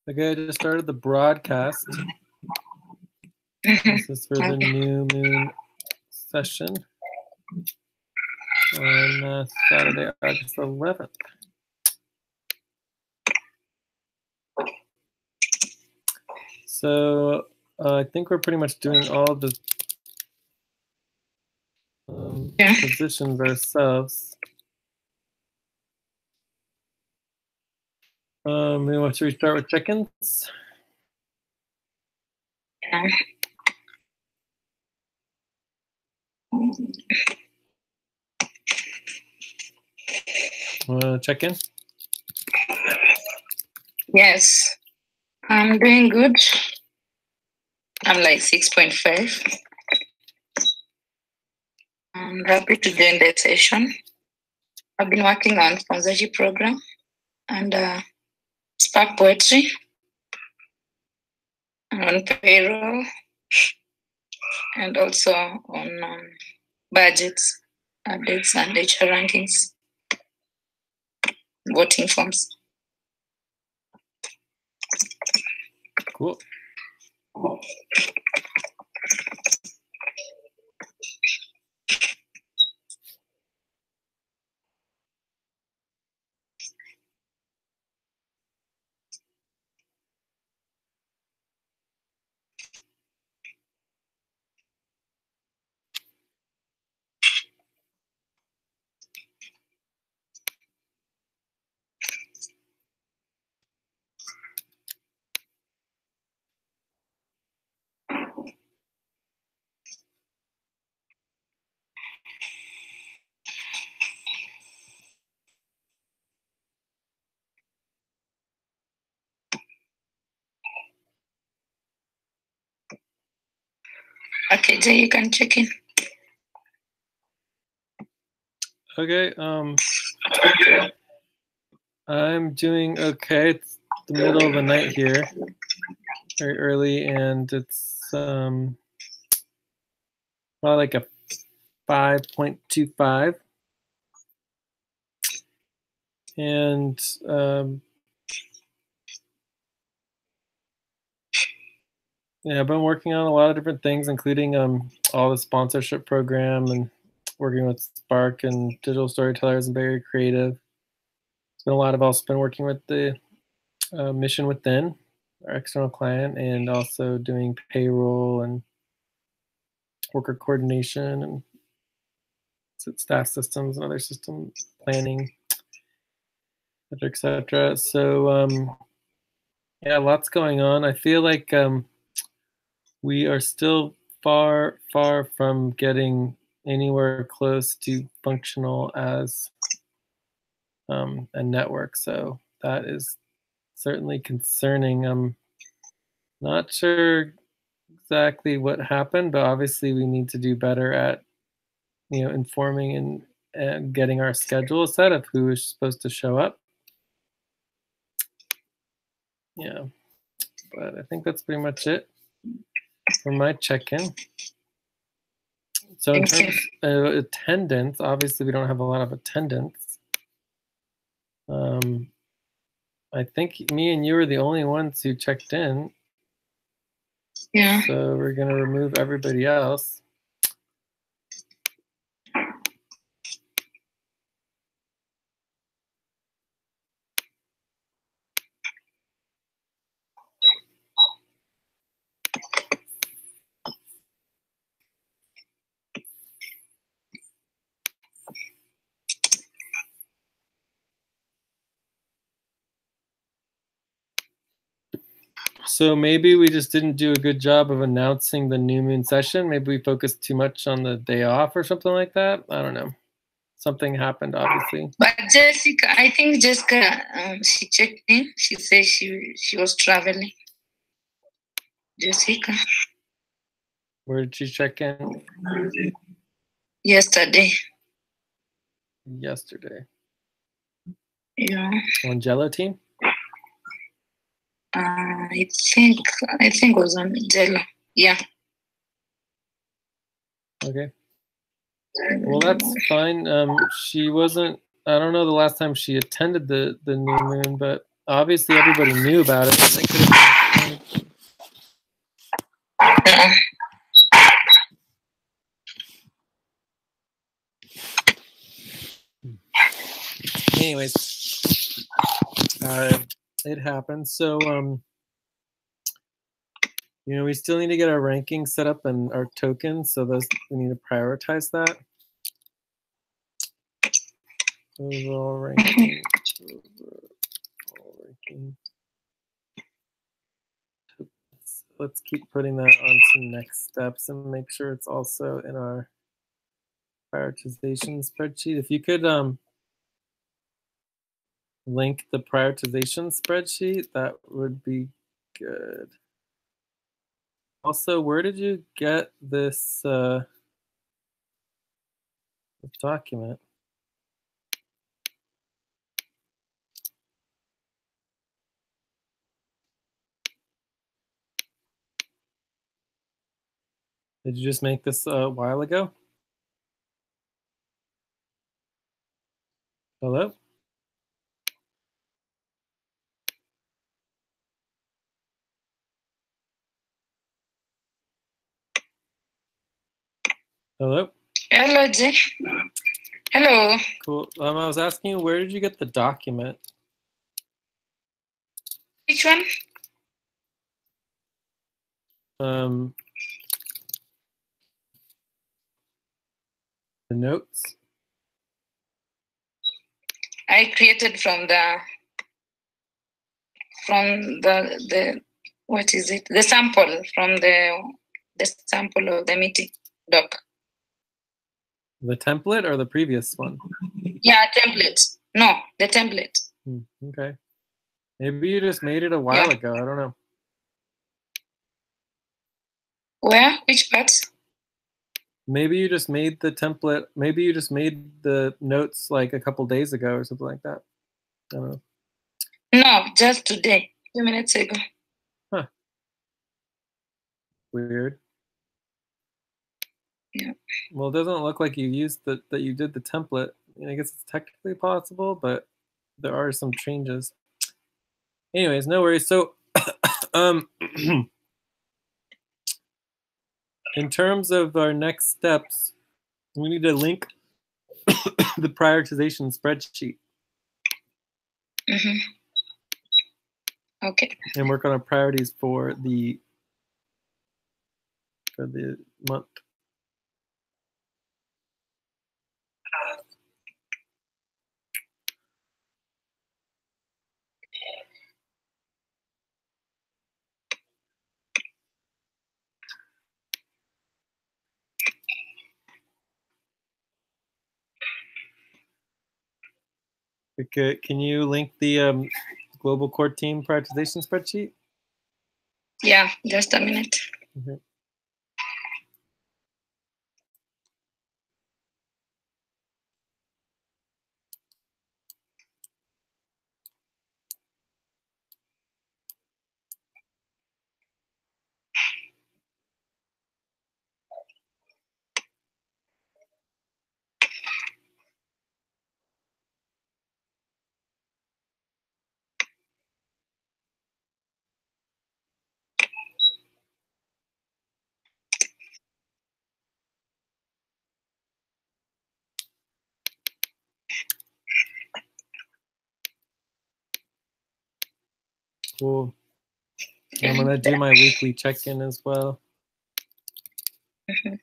Okay, I just started the broadcast. This is for the new moon session on Saturday, August 11th. So I think we're pretty much doing all the positions ourselves. Should we start with check-ins? Check in? Yes, I'm doing good. I'm like 6.5. I'm happy to join the session. I've been working on sponsorship program and Spark Poetry and on payroll and also on budgets, updates and HR rankings, voting forms. Cool. Okay, Jay, you can check in. Okay. I'm doing okay. It's the middle of the night here, very early, and it's probably like a 5.25. And yeah, I've been working on a lot of different things, including all the sponsorship program and working with Spark and Digital Storytellers and Very Creative. It's been a lot of also been working with the Mission Within, our external client, and also doing payroll and worker coordination and staff systems and other system planning, et cetera. So yeah, lots going on. I feel like we are still far from getting anywhere close to functional as a network. So that is certainly concerning. I'm not sure exactly what happened, but obviously we need to do better at informing and getting our schedule set of who is supposed to show up. Yeah, but I think that's pretty much it for my check-in. So in terms of attendance, obviously we don't have a lot of attendance. I think me and you are the only ones who checked in. Yeah. So we're going to remove everybody else. So maybe we just didn't do a good job of announcing the new moon session. Maybe we focused too much on the day off or something like that. I don't know. Something happened, obviously. But Jessica, I think Jessica, she checked in. She said she was traveling. Jessica. Where did she check in? Yesterday. Yesterday. Yeah. On Jello team? I think it was on Jello. Yeah. Okay. Well, that's fine. She wasn't. I don't know the last time she attended the new moon, but obviously everybody knew about it. They could have No. anyways, it happened. So, you know, we still need to get our rankings set up and our tokens. So those, we need to prioritize that. Overall ranking. Overall ranking. Let's keep putting that on some next steps and make sure it's also in our prioritization spreadsheet. If you could link the prioritization spreadsheet, that would be good. Also, where did you get this document? Did you just make this a while ago? Hello? Hello? Hello, Jay. Hello. Cool. I was asking you, where did you get the document? Which one? The notes? I created from the what is it? The sample from the sample of the meeting doc. The template or the previous one? Yeah, template. No, the template. Okay. Maybe you just made it a while ago. I don't know. Where? Which part? Maybe you just made the template. Maybe you just made the notes like a couple days ago or something like that. I don't know. No, just today, 2 minutes ago. Huh. Weird. Yeah. Well, it doesn't look like you used that you did the template. I guess it's technically possible, but there are some changes. Anyways, no worries. So, in terms of our next steps, we need to link the prioritization spreadsheet. Mm-hmm. Okay. And work on our priorities for the month. Okay, can you link the global core team prioritization spreadsheet? Yeah, just a minute. Okay. Cool. I'm gonna do my weekly check-in as well. Mm-hmm.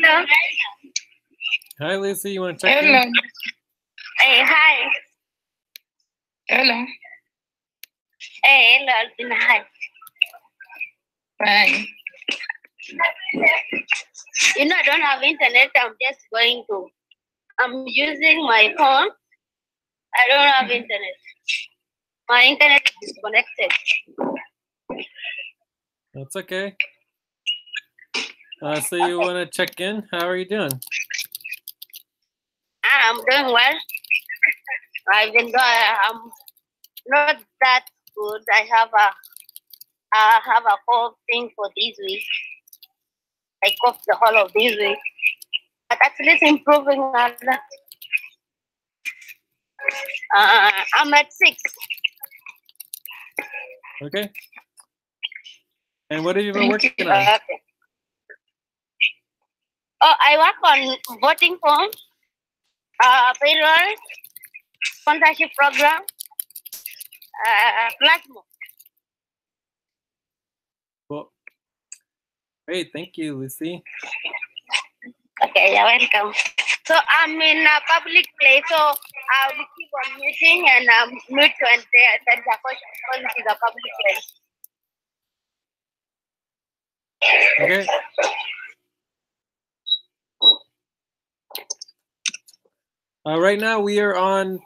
Hello. Hi, Lucy. You want to check Hello. in? Hey, hi. Hello. Hey, hello, Alvin. Hi. Fine. You know, I don't have internet. I'm using my phone. I don't have internet. My internet is disconnected. That's okay. So you want to check in? How are you doing? I'm doing well. I'm not that good. I have a cough thing for this week. I coughed the whole of this week. But actually it's improving a lot. I'm at 6. Okay. And what have you been Thank working you. on? Okay. Oh, I work on voting forms, payroll, sponsorship program, Plasmo. Cool. Great. Thank you, Lucy. Okay, you're welcome. So I'm in a public place, so I will keep on muting and mute when there's a question because it is a public place. Okay. Right now we are on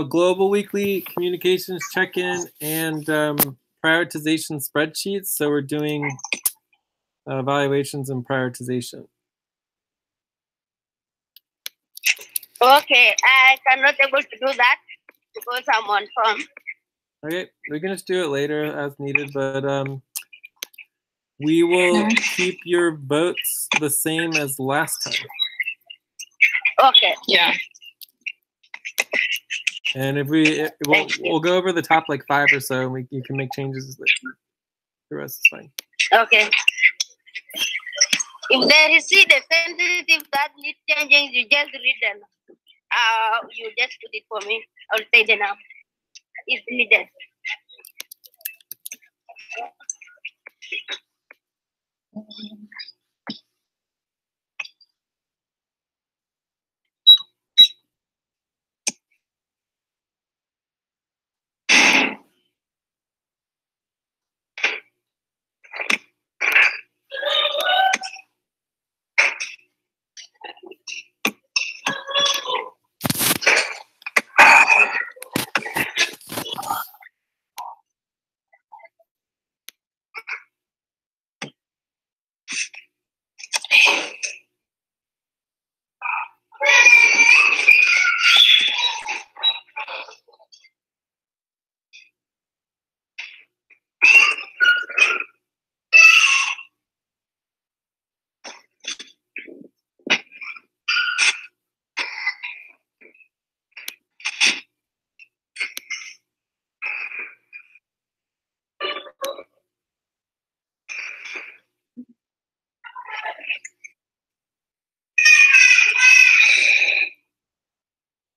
global weekly communications check-in and prioritization spreadsheets. So we're doing evaluations and prioritization. Okay, I cannot able to do that because I'm on phone. Okay, we can just do it later as needed, but we will keep your votes the same as last time. Okay. Yeah. And if we'll go over the top like 5 or so, and you can make changes. The rest is fine. Okay. If there is the sensitive that need changing, you just read them. You just put it for me. I'll say the now. If needed.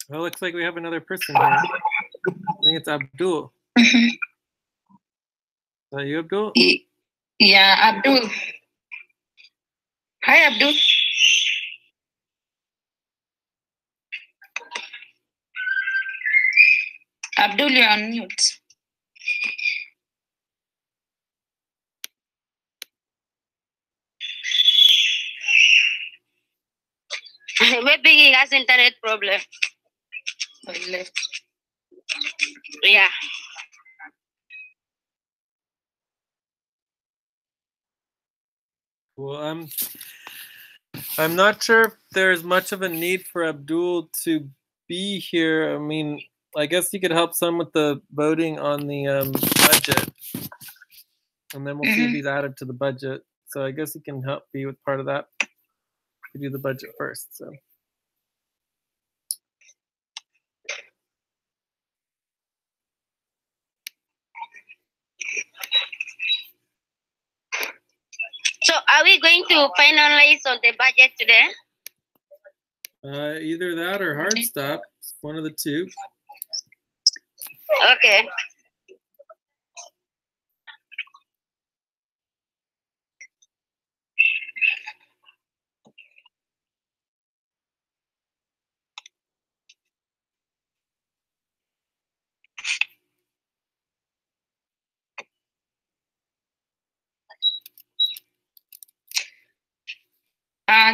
Well, looks like we have another person here. I think it's Abdul. Mhm. Is that you, Abdul? Yeah, Abdul. Hi, Abdul. Abdul, you're on mute. Maybe he has internet problem. Oh, he left. Yeah. Well, I'm not sure if there's much of a need for Abdul to be here. I mean, I guess he could help some with the voting on the budget, and then we'll see if he's added to the budget. So I guess he can help be with part of that. We do the budget first. So. So are we going to finalize on the budget today? Either that or hard stop. One of the two. Okay.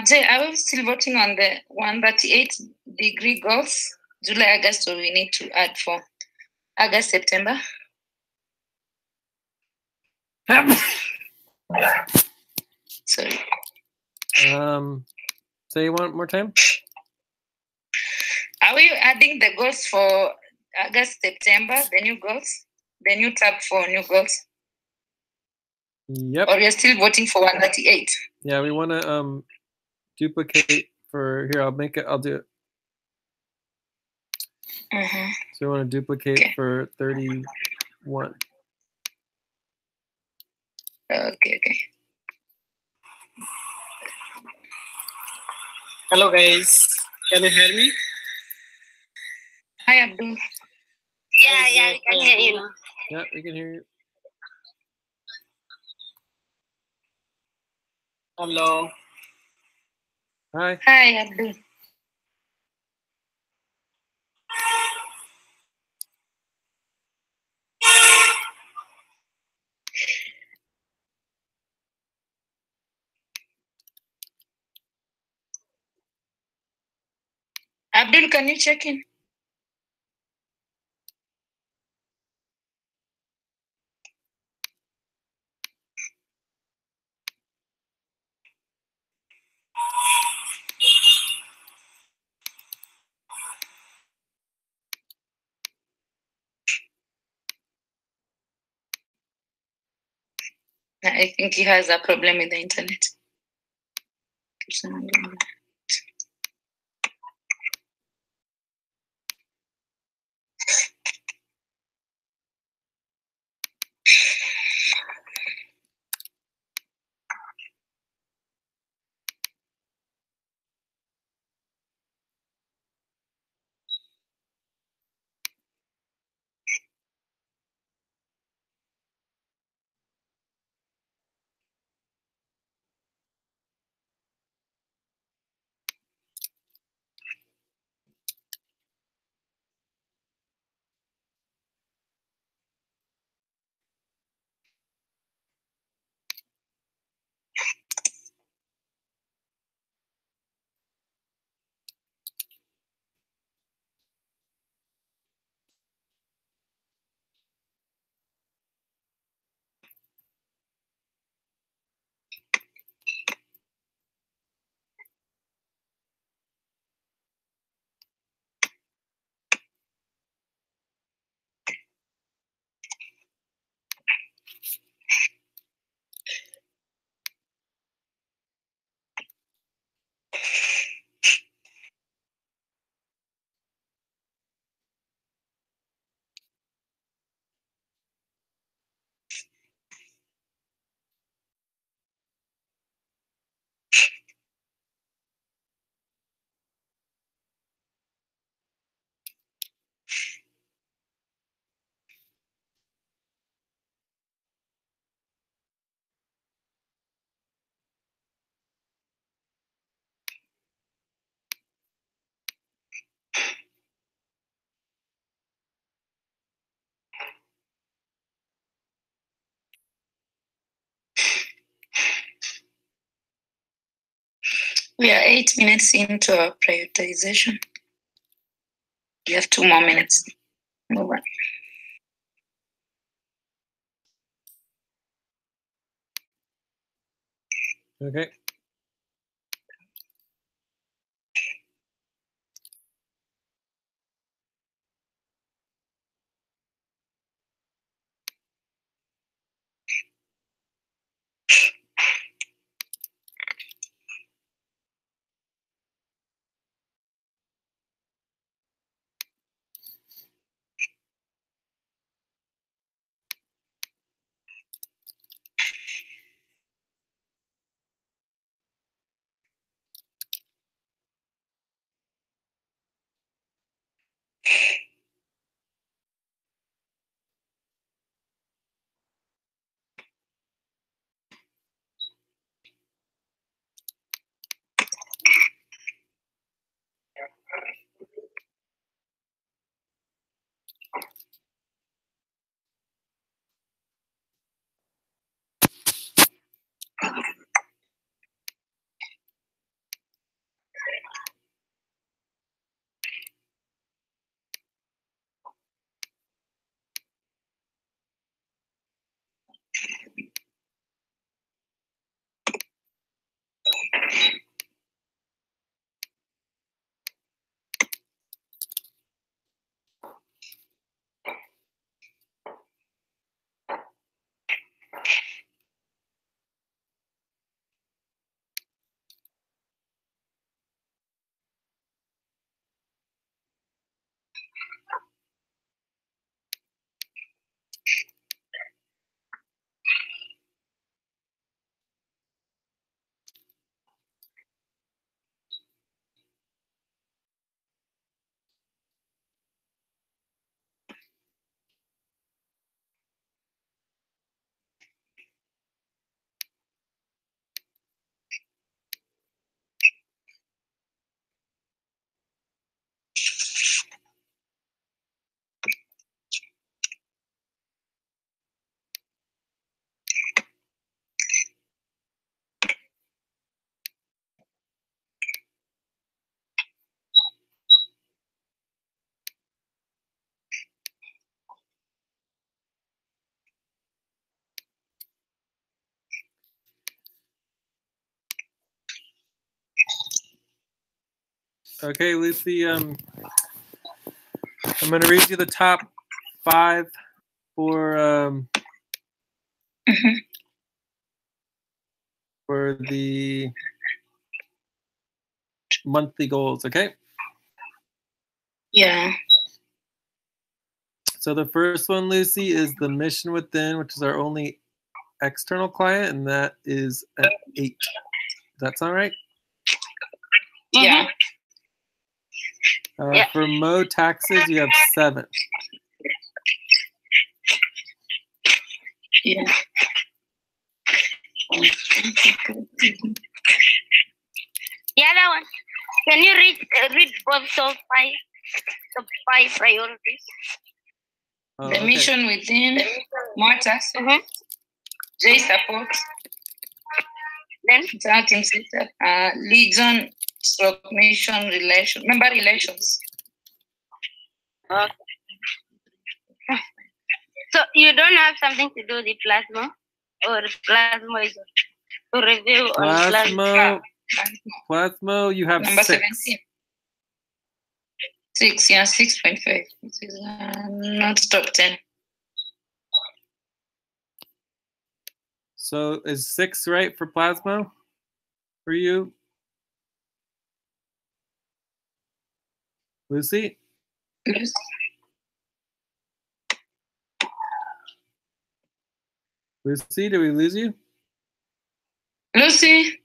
Jay, are we still voting on the 138-degree goals? July, August, or we need to add for August, September? Sorry. Say one more time. Are we adding the goals for August, September, the new goals? The new tab for new goals? Yep. Or you're still voting for 138? Yeah, we want to duplicate for here. I'll do it. Mm-hmm. So we want to duplicate for 31. Okay. Hello guys, can you hear me? Hi, Abdul. Yeah, we can hear you. Yeah, we can hear you. Hello. Hi. Hi, Abdul. Abdul, can you check in? I think he has a problem with the internet. We are 8 minutes into our prioritization. We have 2 more minutes. Move on. Okay. Okay, Lucy. I'm going to read you the top 5 for for the monthly goals. Okay. Yeah. So the first one, Lucy, is the mission within, which is our only external client, and that is at 8. Does that sound right? Yeah. Yeah. For Mo taxes, you have 7. Yeah. The other one. Can you read both top 5 priorities? Oh, The okay. mission within, more taxes, J support, Then internal team setup, Legion stroke mission relation, member relations. okay. So you don't have something to do with the plasma, or plasma is to review on plasma. Plasmo, you have Number 6. 17. 6, yeah, 6.5. This is not top 10. So is 6 right for Plasmo for you, Lucy? Lucy, did we lose you? Lucy?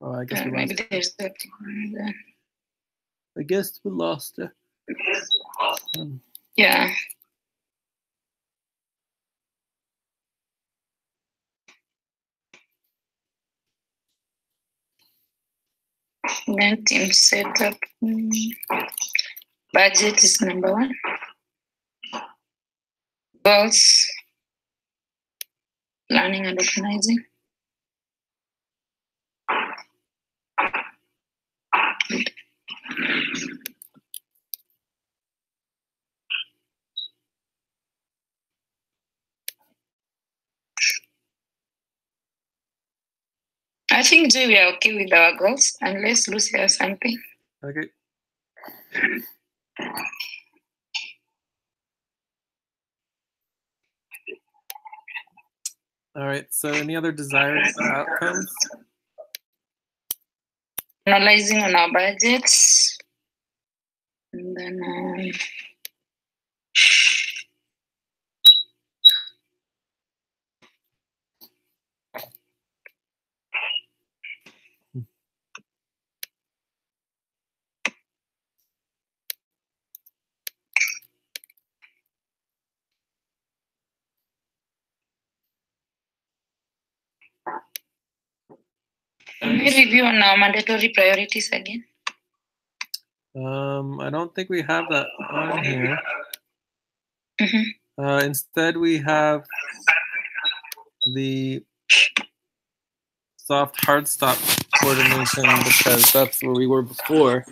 Oh, I guess we Maybe lost her. there's that. I guess we lost her. Yeah. Then team setup. Budget is number 1. Goals. Planning and organizing. I think, Jay, we are okay with our goals, unless Lucy has something. Okay. All right. So any other desired outcomes? Analyzing on our budgets. And then can we review on our mandatory priorities again? I don't think we have that on here. Mm-hmm. Instead, we have the soft hard stop coordination because that's where we were before.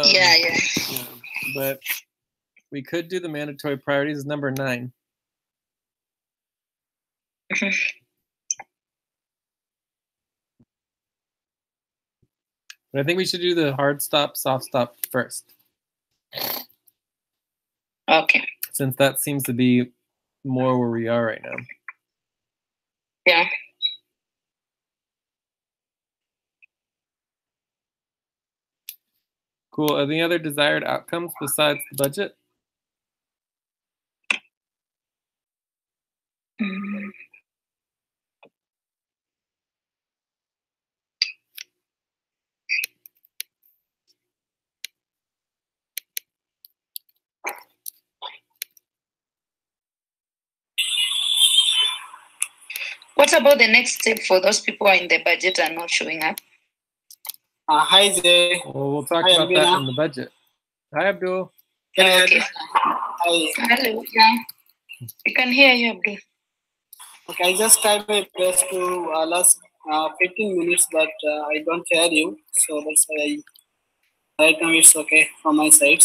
Yeah. But we could do the mandatory priorities as number 9. Mm-hmm. But I think we should do the hard stop, soft stop first. Okay. Since that seems to be more where we are right now. Yeah. Cool. Any other desired outcomes besides the budget? Mm. What about the next step for those people who are in the budget and not showing up? Hi, Jay. Well, we'll talk Hi, about that Albina. in the budget. Hi, Abdul. Can you hear Okay. me? Hi. Hello. Yeah. We can hear you, Abdul. Okay, I just tried my best to last 15 minutes, but I don't hear you. So that's why right now it's okay from my side.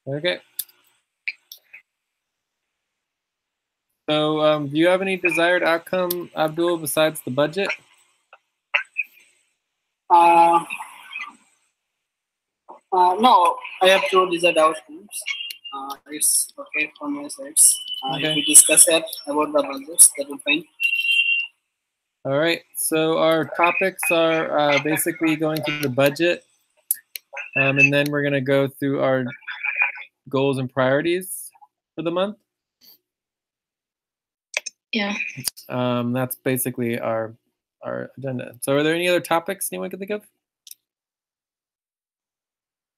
Okay. So do you have any desired outcome, Abdul, besides the budget? No, I have two desired outcomes. It's okay from my side. Okay. If we discuss it about the budgets, that will fine. All right. So our topics are basically going through the budget, and then we're going to go through our goals and priorities for the month. Yeah. That's basically our agenda. So are there any other topics anyone can think of?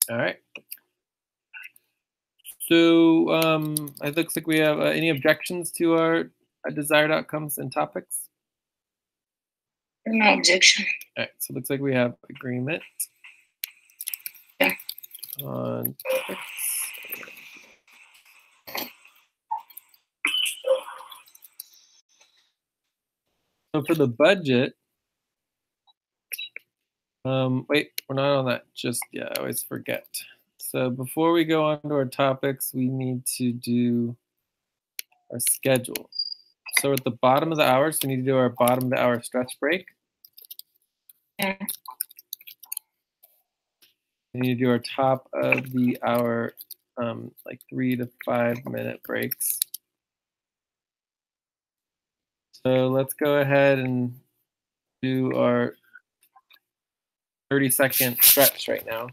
All right. So it looks like we have any objections to our desired outcomes and topics? No objection. All right. So it looks like we have agreement Yeah. on topics. So for the budget, wait, we're not on that just yet. I always forget. So before we go on to our topics, we need to do our schedule. So at the bottom of the hour, so we need to do our bottom of the hour stretch break. Yeah. We need to do our top of the hour, like 3 to 5 minute breaks. So let's go ahead and do our 30-second stretch right now.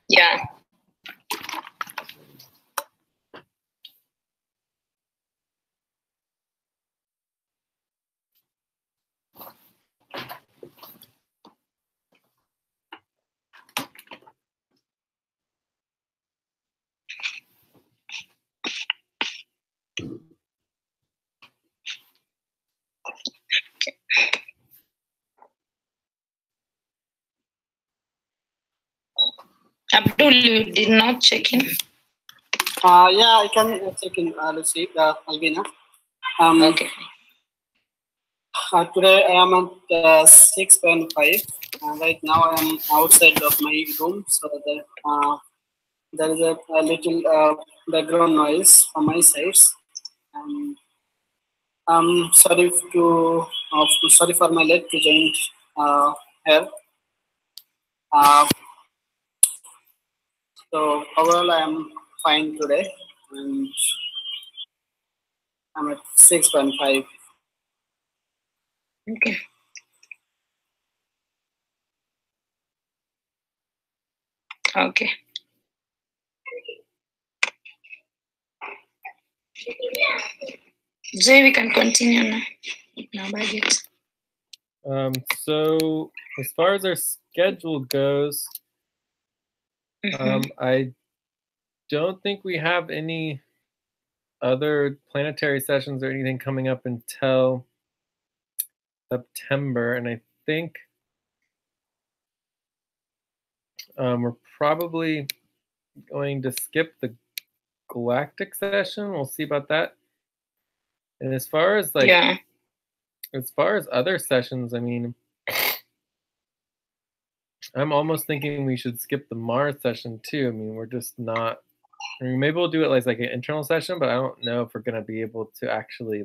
Yeah. Abdul, you did not check in? Yeah, I can check in. Let's see, Albina. Okay. Today I am at 6.5. Right now I am outside of my room, so that there is a little background noise from my side. And I'm sorry sorry for my late to join here. So overall I am fine today, and I'm at 6.5. Okay. Okay. Jay, we can continue now with our budget. So as far as our schedule goes, I don't think we have any other planetary sessions or anything coming up until September, and I think we're probably going to skip the galactic session. We'll see about that. And as far as as far as other sessions, I mean, I'm almost thinking we should skip the Mars session too. I mean, we're just not. I mean, maybe we'll do it like an internal session, but I don't know if we're gonna be able to actually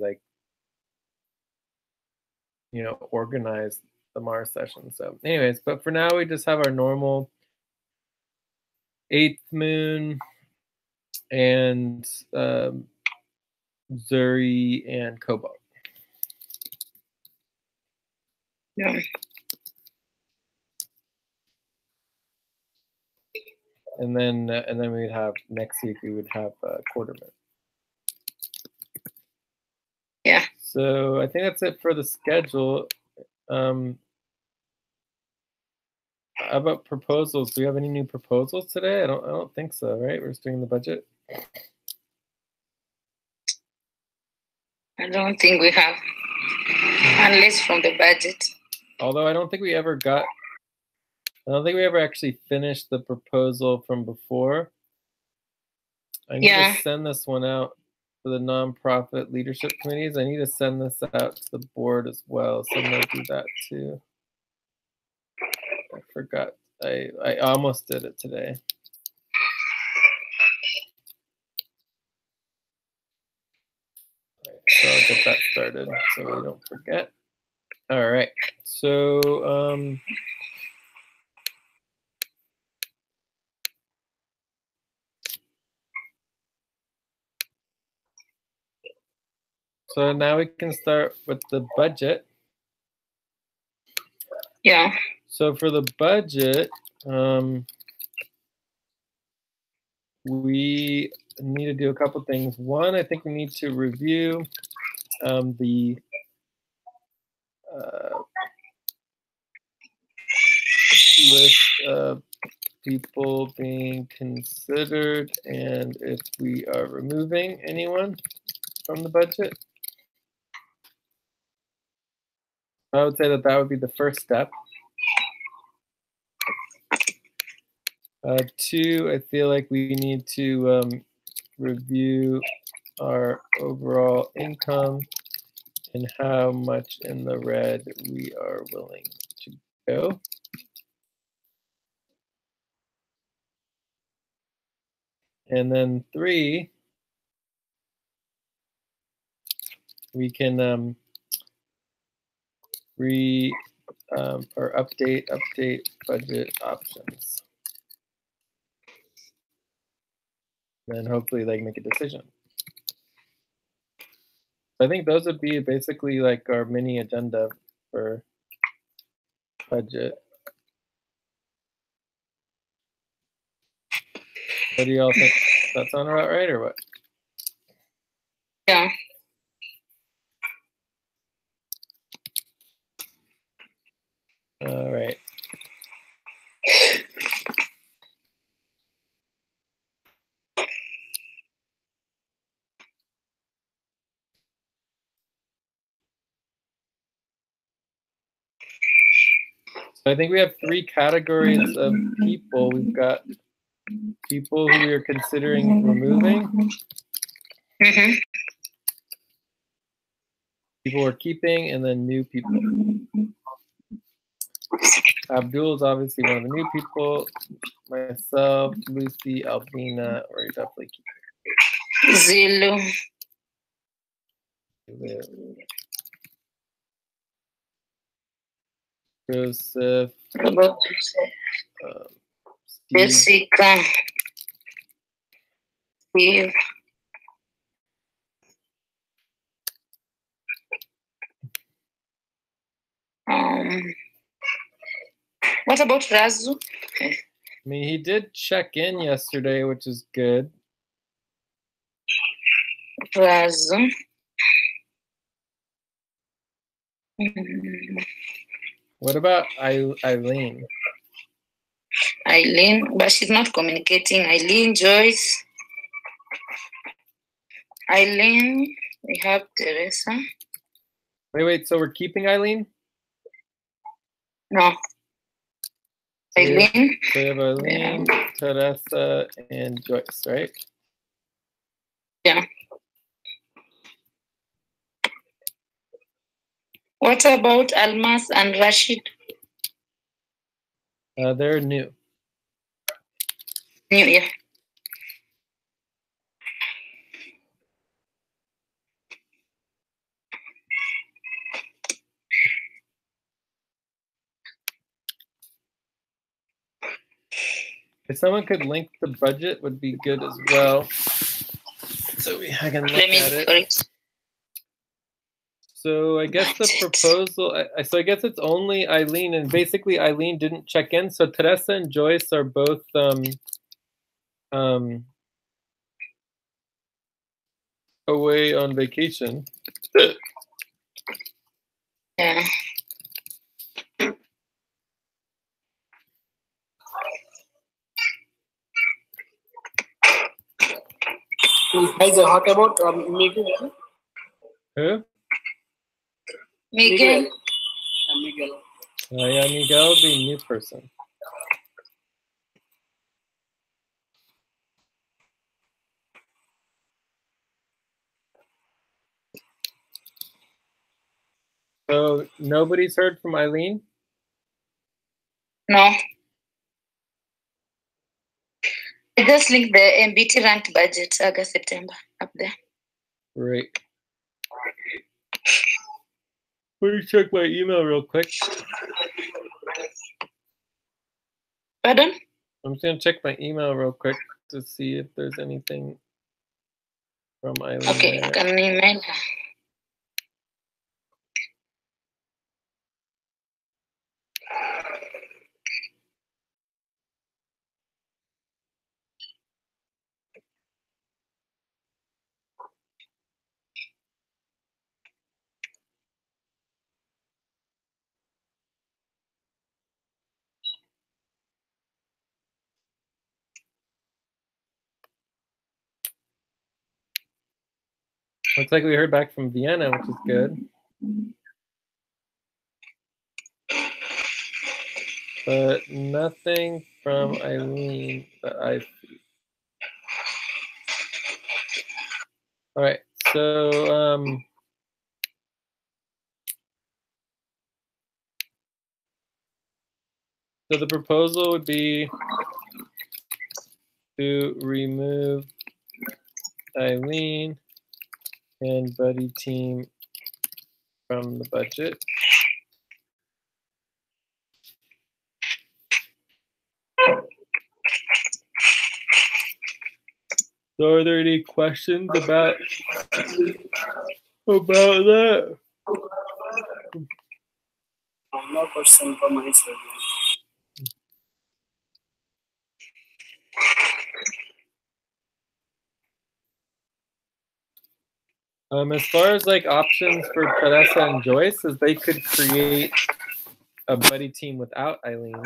organize the Mars session. So, anyways, but for now we just have our normal 8th moon and Zuri and Cobalt. Yeah. And then we'd have next week we would have quarter moon. Yeah. So I think that's it for the schedule. How about proposals? Do we have any new proposals today? I don't think so, right? We're just doing the budget. I don't think we have, unless from the budget. Although I don't think we ever actually finished the proposal from before. I need to send this one out to the nonprofit leadership committees. I need to send this out to the board as well, so I'm gonna do that too. I forgot. I almost did it today. get that started so we don't forget. All right. So so now we can start with the budget. Yeah. So for the budget, we need to do a couple things. One, I think we need to review the list of people being considered and if we are removing anyone from the budget. I would say that that would be the first step. Two, I feel like we need to review our overall income and how much in the red we are willing to go. And then three, we can or update budget options. Then hopefully like make a decision. I think those would be basically like our mini agenda for budget. What do y'all think? That sound about right or what? Yeah. All right. So I think we have three categories of people. We've got people who we are considering removing, people we're keeping, and then new people. Abdul is obviously one of the new people. Myself, Lucy, Albina, or definitely Zulu. Joseph, Steve, Jessica. Steve. What about Razu? I mean, he did check in yesterday, which is good. Razu. What about Eileen? Eileen, but she's not communicating. Eileen, Joyce. Eileen, we have Teresa. Wait, so we're keeping Eileen? No. Eileen. So we have Eileen, Teresa, and Joyce, right? Yeah. What about Almas and Rashid? They're new. New, yeah. If someone could link the budget, would be good as well. So I can look at it. So I guess the proposal. So I guess it's only Eileen, and basically Eileen didn't check in. So Teresa and Joyce are both away on vacation. Yeah. Guys, what about Miguel? Who? Miguel. Miguel. Yeah, Miguel would be a new person. So nobody's heard from Eileen? No. I just linked the MBT ranked budget, August, September, up there. Great. Let me check my email real quick. Pardon? I'm just gonna check my email real quick to see if there's anything from Eileen. Okay, there. can you email her? Looks like we heard back from Vienna, which is good. But nothing from Eileen that I see. All right, so so the proposal would be to remove Eileen and Buddy Team from the budget. So are there any questions about that? No question from my side. As far as like options for Teresa and Joyce, is they could create a buddy team without Eileen.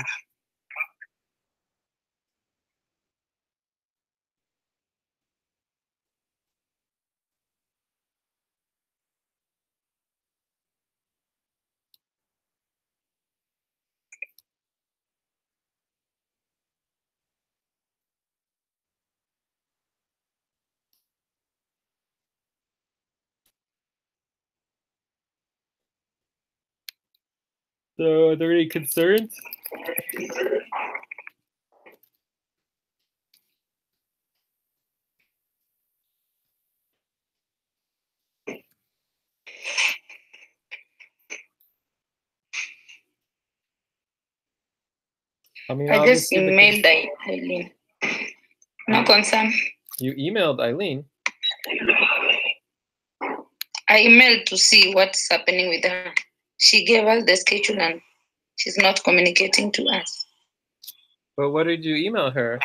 So are there any concerns? I mean, I just obviously emailed Eileen. No concern. you emailed Eileen. I emailed to see what's happening with her. She gave us the schedule and she's not communicating to us. But what did you email her?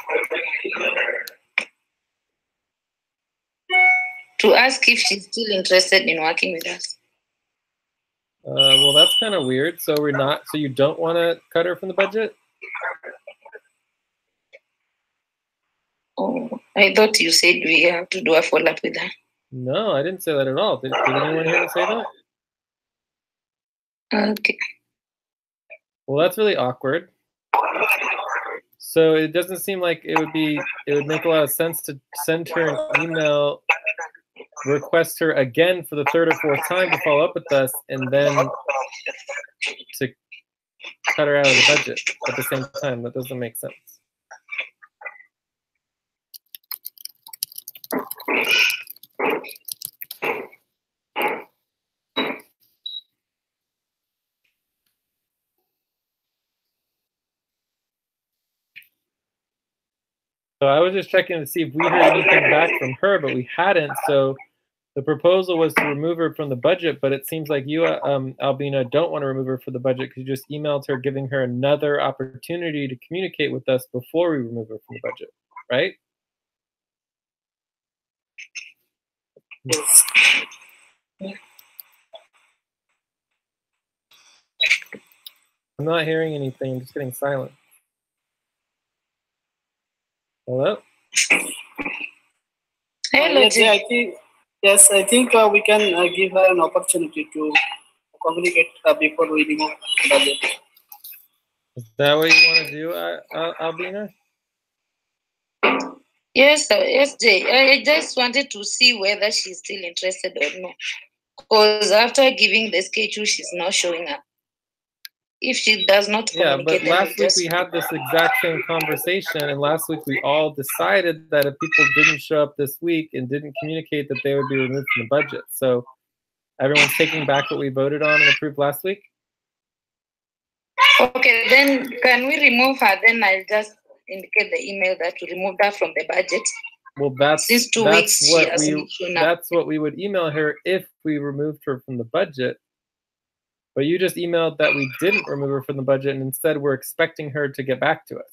To ask if she's still interested in working with us. Well, that's kind of weird. So we're not. So you don't want to cut her from the budget? Oh, I thought you said we have to do a follow-up with her. No, I didn't say that at all. Did anyone here say that? Okay. Well, that's really awkward. So it doesn't seem like it would make a lot of sense to send her an email, request her again for the third or fourth time to follow up with us, and then to cut her out of the budget at the same time. That doesn't make sense. So I was just checking to see if we heard anything back from her, but we hadn't. So the proposal was to remove her from the budget, but it seems like you, Albina, don't want to remove her from the budget because you just emailed her giving her another opportunity to communicate with us before we remove her from the budget, right? Yes. I'm not hearing anything. I'm just getting silent. Hello? Hello, Yes, I think, yes, I think we can give her an opportunity to communicate before we remove the budget. Is that what you want to do, Albina? Yes, yes, Jay. I just wanted to see whether she's still interested or not. Because after giving the schedule, she's not showing up. If she does not communicate, but last week we had this exact same conversation, and last week we all decided that if people didn't show up this week and didn't communicate that they would be removed from the budget. So Everyone's taking back what we voted on and approved last week? Okay, then can we remove her? Then I'll just indicate the email that we removed her from the budget. Well, that's Since 2 weeks she what hasn't shown up. that's what we would email her if we removed her from the budget. But you just emailed that we didn't remove her from the budget, and instead we're expecting her to get back to us.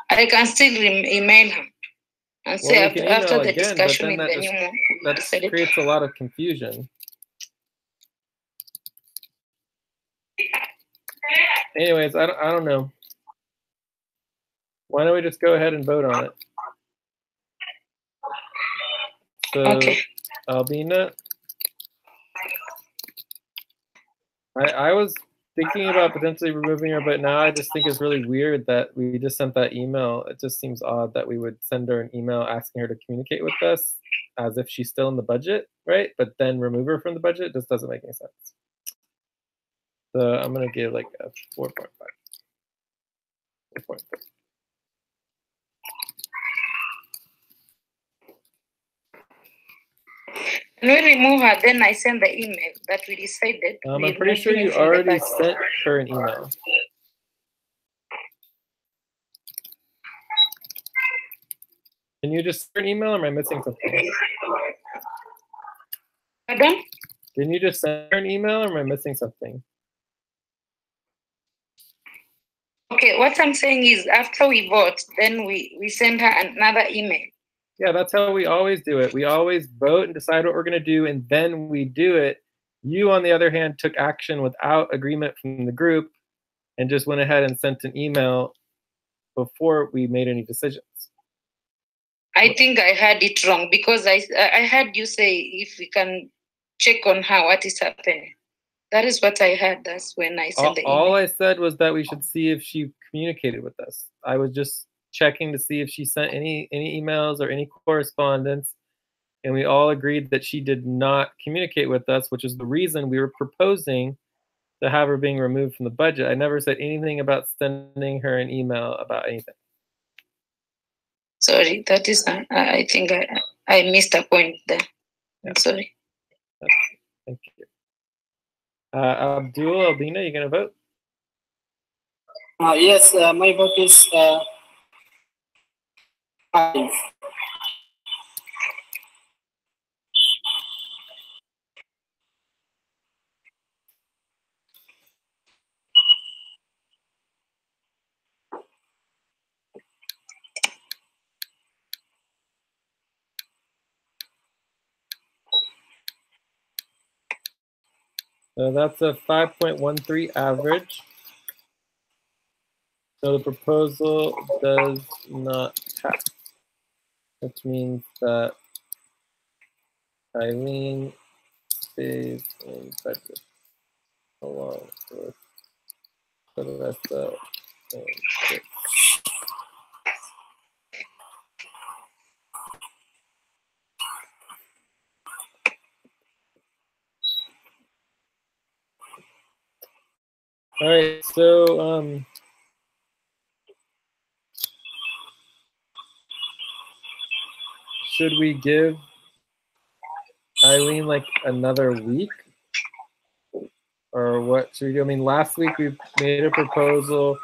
I can still email her and say Well, we can after email the again, but discussion then in that the just- new month, we That decided- creates a lot of confusion. Anyways, I don't know. Why don't we just go ahead and vote on it? So, Okay. Albina, I was thinking about potentially removing her, but now I just think it's really weird that we just sent that email. It just seems odd that we would send her an email asking her to communicate with us as if she's still in the budget, right? But then remove her from the budget. This doesn't make any sense. So I'm going to give like a 4.5. 4.5. Can we remove her? Then I send the email that we decided. I'm we're pretty sure removing you from the already budget. sent her an email. Can you just send an email, or am I missing something? Pardon? Didn't you just send her an email, or am I missing something? Okay, what I'm saying is after we vote, then we send her another email. Yeah, that's how we always do it. We always vote and decide what we're going to do, and then we do it. You, on the other hand, took action without agreement from the group and just went ahead and sent an email before we made any decisions. I think I had it wrong because I heard you say if we can check on her, what is happening. That is what I heard. That's when I sent the email. All I said was that we should see if she communicated with us. I was just checking to see if she sent any emails or any correspondence, and we all agreed that she did not communicate with us, which is the reason we were proposing to have her being removed from the budget. I never said anything about sending her an email about anything. Sorry, that is not, I think I missed a point there. Yeah. I'm sorry. Thank you. Abdul, Albina, you gonna vote? Yes, my vote is 5. So that's a 5.13 average. So the proposal does not pass, which means that Eileen stays in budget along with Vanessa and Dick. All right, so should we give Eileen like another week, or what should we do? I mean, last week we made a proposal.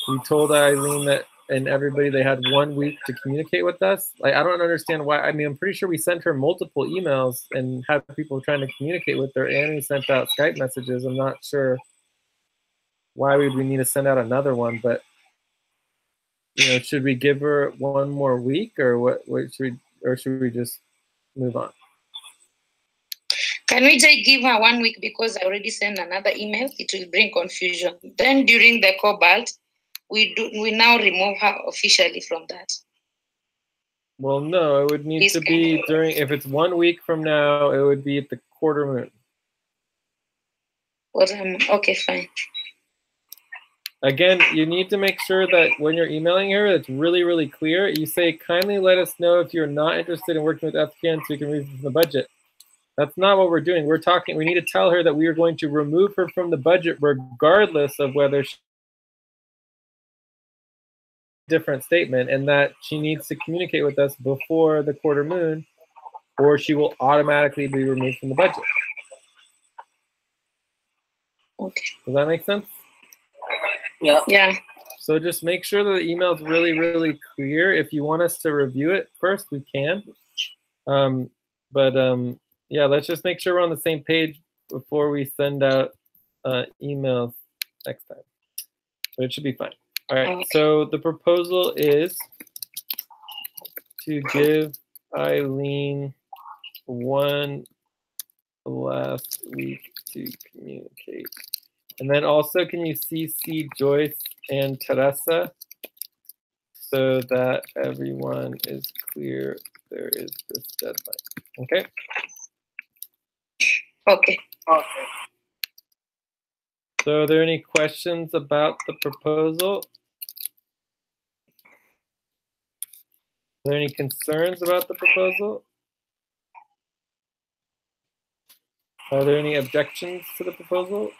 We told Eileen that and everybody they had 1 week to communicate with us. Like, I don't understand why. I mean, I'm pretty sure we sent her multiple emails and had people trying to communicate with her, and we sent out Skype messages. I'm not sure why would we need to send out another one, but you know, should we give her 1 more week, or what should we just move on? Can we just give her 1 week because I already sent another email? It will bring confusion. Then during the cobalt, we now remove her officially from that. Well, no, it would need Please to be during, if it's 1 week from now, it would be at the quarter moon. Okay, fine. Again, you need to make sure that when you're emailing her, it's really, really clear. You say, kindly let us know if you're not interested in working with FKN so we can remove her from the budget. That's not what we're doing. We need to tell her that we are going to remove her from the budget regardless of whether she different statement, and that she needs to communicate with us before the quarter moon or she will automatically be removed from the budget. Okay. Does that make sense? Yeah. Yeah. So just make sure that the email is really, really clear. If you want us to review it first, we can. Yeah, let's just make sure we're on the same page before we send out emails next time. But it should be fine. All right, Okay. so the proposal is to give Eileen one last week to communicate. And then also, can you CC Joyce and Teresa so that everyone is clear there is this deadline? Okay? Okay. Okay. So are there any questions about the proposal? Are there any concerns about the proposal? Are there any objections to the proposal?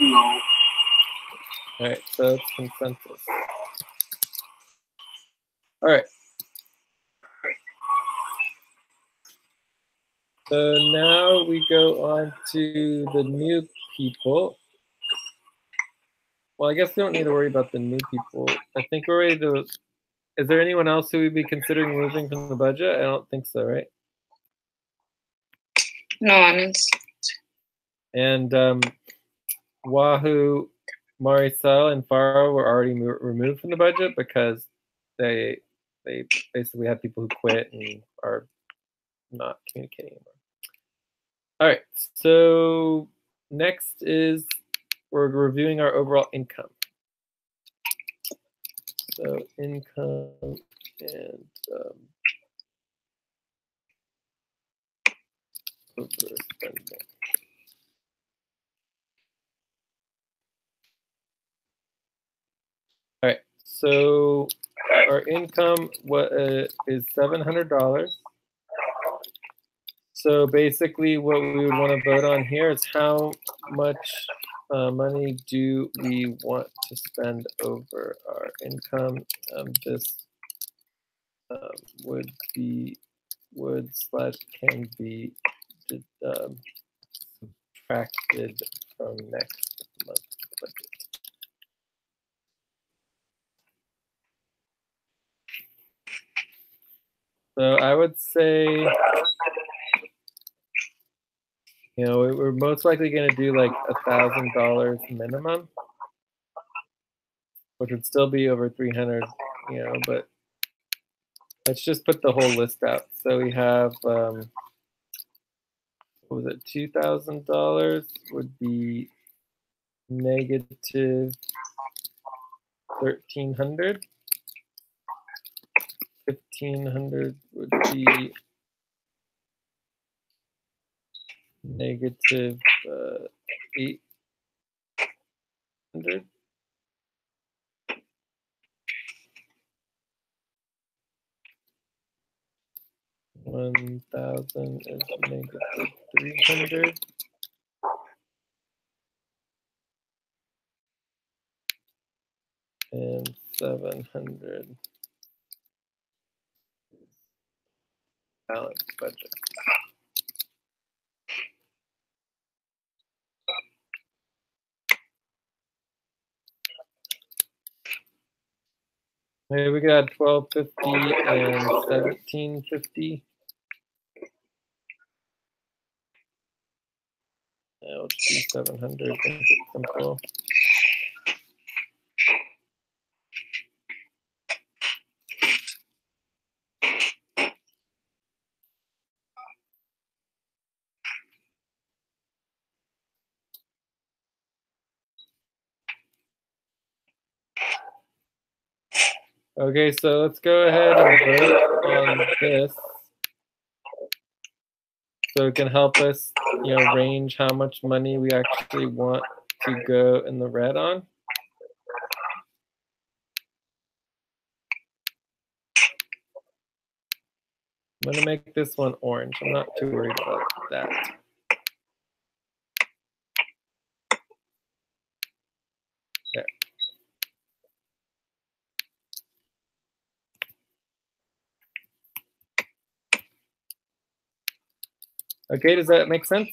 No. All right, so it's consensus. All right. So now we go on to the new people. Well, I guess we don't need to worry about the new people. I think we're ready to. Is there anyone else who would be considering moving from the budget? I don't think so, right? No one else. And Wahoo, Maricel, and Faro were already removed from the budget because they basically had people who quit and are not communicating anymore. All right, so next is we're reviewing our overall income. So income and overspending. All right, so our income is $700. So basically what we would want to vote on here is how much money do we want to spend over our income. This would can be subtracted from next month's budget. So I would say, you know, we're most likely going to do like $1,000 minimum, which would still be over 300, you know, but let's just put the whole list out. So we have, what was it, $2,000 would be negative 1,300. 1,500 would be negative 800. 1,000 is negative 300. And 700 balanced budget. Hey, we got 1,250 and 1,750. I'll just do 700, make it simple. Okay, so let's go ahead and vote on this. So it can help us, you know, range how much money we actually want to go in the red on. I'm gonna make this one orange. I'm not too worried about that. There. Okay, does that make sense?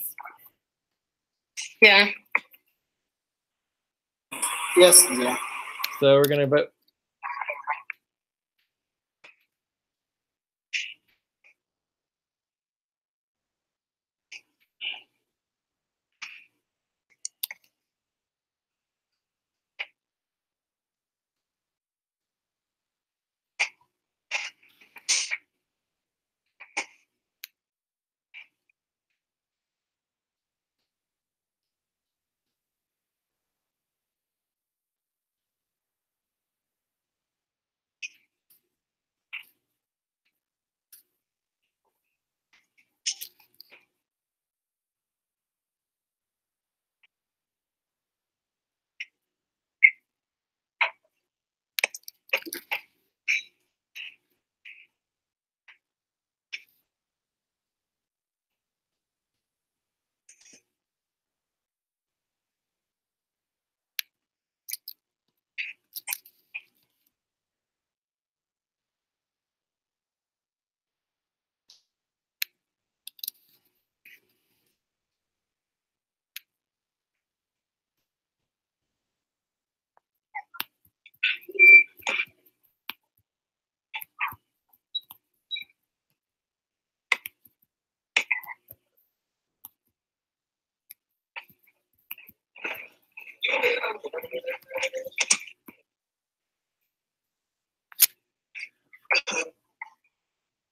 Yeah. Yes, yeah. So we're gonna vote.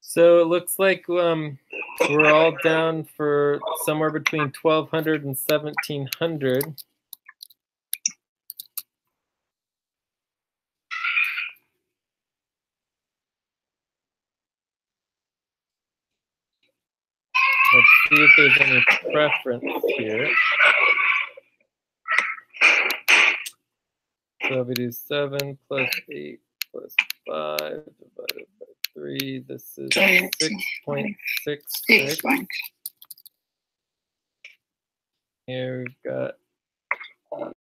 So it looks like we're all down for somewhere between 1,200 and 1,700. Let's see if there's any preference here. So if we do 7 plus 8 plus 5 divided by 3, this is 6.66. Here we've got 8 plus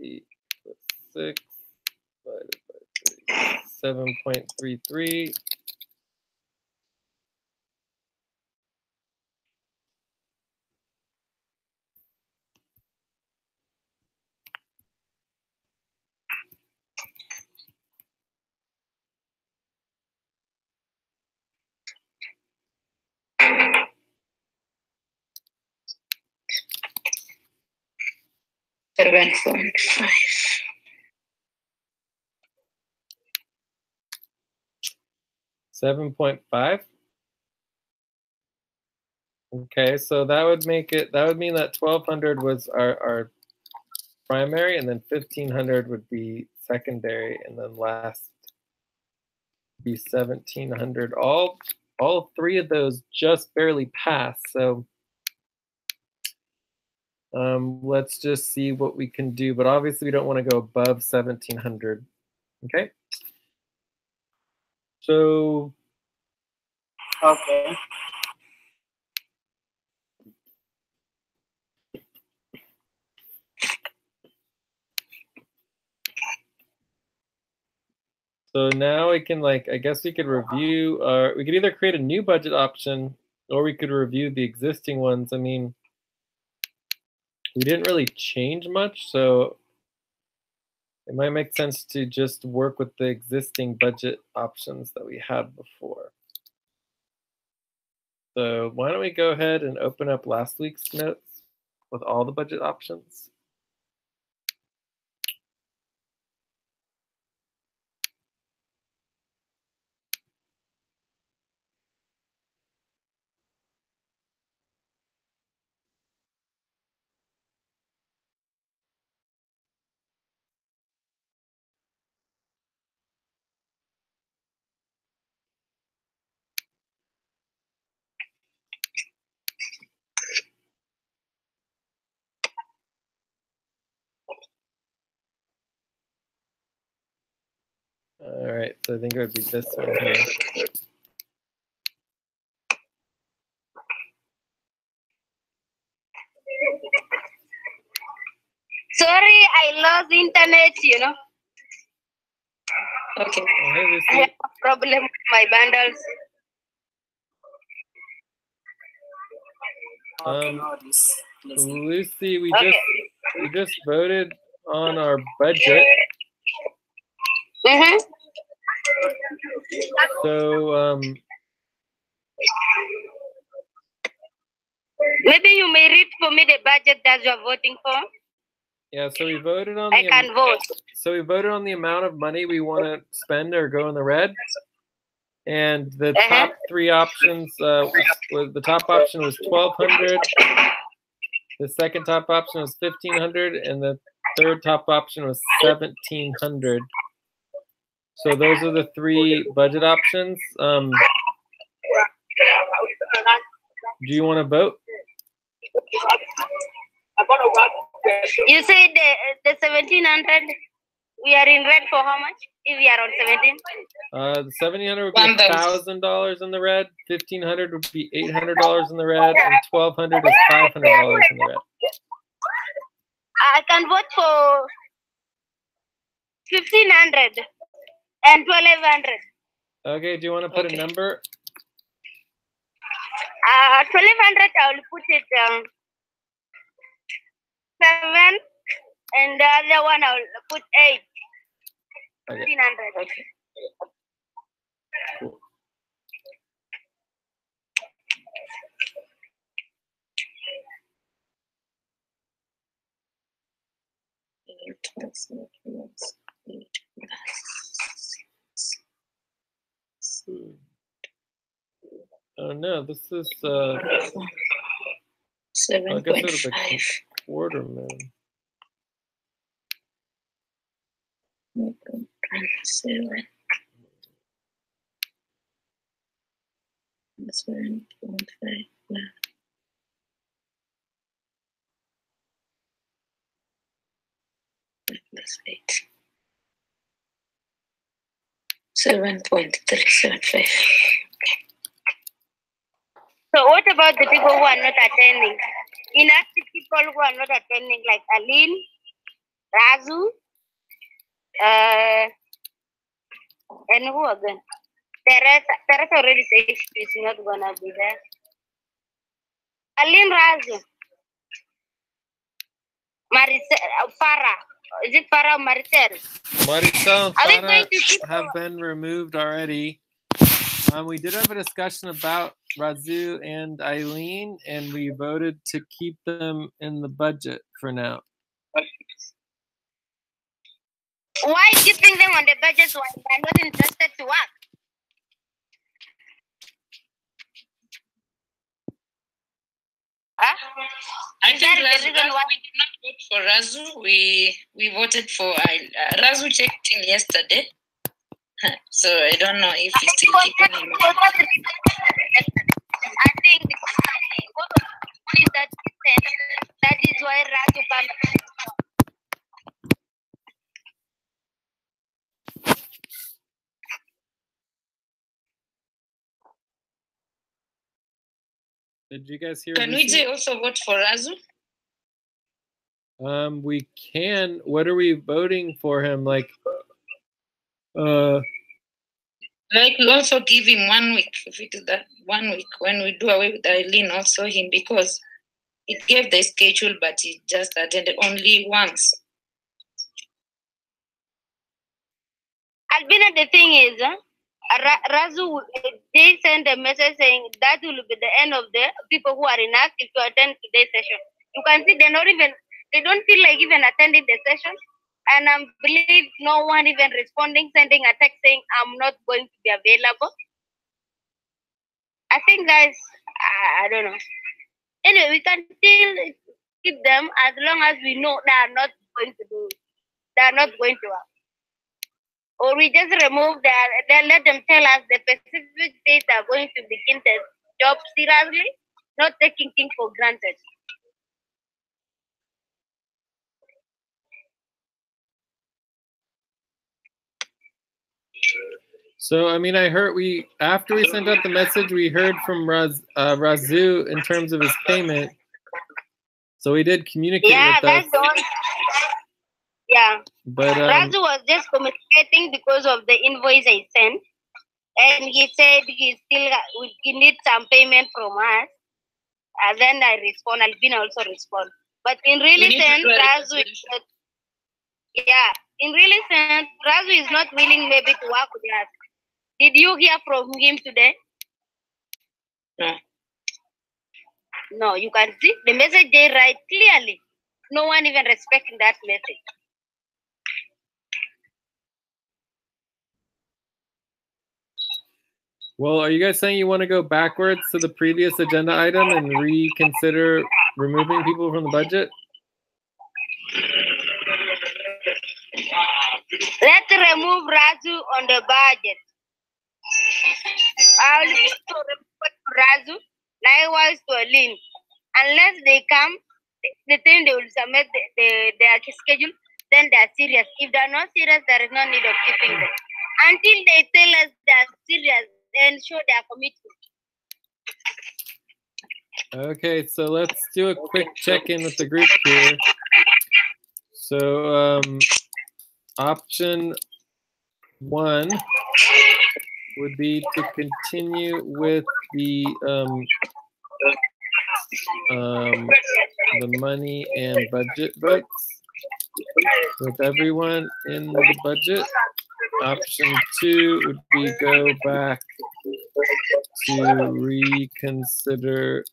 8 plus 6 divided by 3, 7.33. $7.5. Okay, so that would make it, that would mean that 1,200 was our primary, and then 1,500 would be secondary, and then last be 1,700. All three of those just barely pass. So let's just see what we can do. But obviously, we don't want to go above 1,700. Okay. So. Okay. So now we can, like, I guess we could review, we could either create a new budget option or we could review the existing ones. I mean, we didn't really change much, so it might make sense to just work with the existing budget options that we had before. So why don't we go ahead and open up last week's notes with all the budget options. All right, so I think it would be this one here. Sorry, I lost internet, you know. Okay. I have a problem with my bundles. No worries. Listening. Lucy, we Okay. just voted on our budget. Mm-hmm. So Maybe you may read for me the budget that you are voting for. yeah, so we voted on I the can vote. so we voted on the amount of money we want to spend or go in the red. And the top three options was the top option was 1,200. The second top option was 1,500, and the third top option was 1,700. So those are the three budget options. Do you want to vote? You say the 1,700. We are in red for how much? If we are on 17. The 1,700 would be $1,000 in the red. 1,500 would be $800 in the red, and 1,200 is $500 in the red. I can vote for 1,500 and 1,200. Okay, do you want to put a number? 1,200. I will put it 7, and the other one I will put 8. Okay. 1,500. Okay. Cool. Oh no, this is I guess it would be 7.5. quarter million. 7. 7.5. Plus 8. 7.375. So what about the people who are not attending? Inactive people who are not attending, like Aline, Razu, and who again? Teresa already said she's not gonna be there. Aline, Razu, Maricel, Farah. Is it Farah or Maricel? Marisol and Are we Farah going to keep have been removed already. We did have a discussion about Razu and Eileen, and we voted to keep them in the budget for now. Why keeping them on the budget when they're not interested to work? Huh? I Is think that the Razu, reason why? we did not vote for Razu. We voted for Razu checked in yesterday. So I don't know if he's still keeping him. I think that is why Razu comes. Did you guys hear? Can Lucy? we also vote for Razu? We can. What are we voting for him? Like we also give him 1 week. If it is that 1 week, when we do away with Eileen, also him, because it gave the schedule, but he just attended only once. Albina, the thing is, Razu, they send a message saying that will be the end of the people who are inactive to attend today's session. You can see they don't feel like even attending the session. And I believe no one even responding, sending a text saying, I'm not going to be available. I think, guys, I don't know. Anyway, we can still keep them as long as we know they are not going to work. Or we just remove that, then let them tell us the specific dates are going to begin the job seriously, not taking things for granted. So, I mean, I heard after we sent out the message, we heard from Razu in terms of his payment. So he did communicate with that's us. the one. Yeah. But Razu was just communicating because of the invoice I sent. And he said he needs some payment from us. And then I respond. Albina also respond. But in really need to sense, do a Razu is not, yeah, in really sense, Razu is not willing maybe to work with us. Did you hear from him today? No. No, you can see the message they write clearly. No one even respecting that message. Well, are you guys saying you want to go backwards to the previous agenda item and reconsider removing people from the budget? Let's remove Razu on the budget. I'll to report to Razu, likewise to Aline. Unless they come, the time they will submit their schedule, then they are serious. If they are not serious, there is no need of keeping them. Until they tell us they are serious and show their commitment. Okay, so let's do a quick check-in with the group here. So option 1 would be to continue with the money and budget votes with everyone in the budget. Option 2 would be go back to reconsider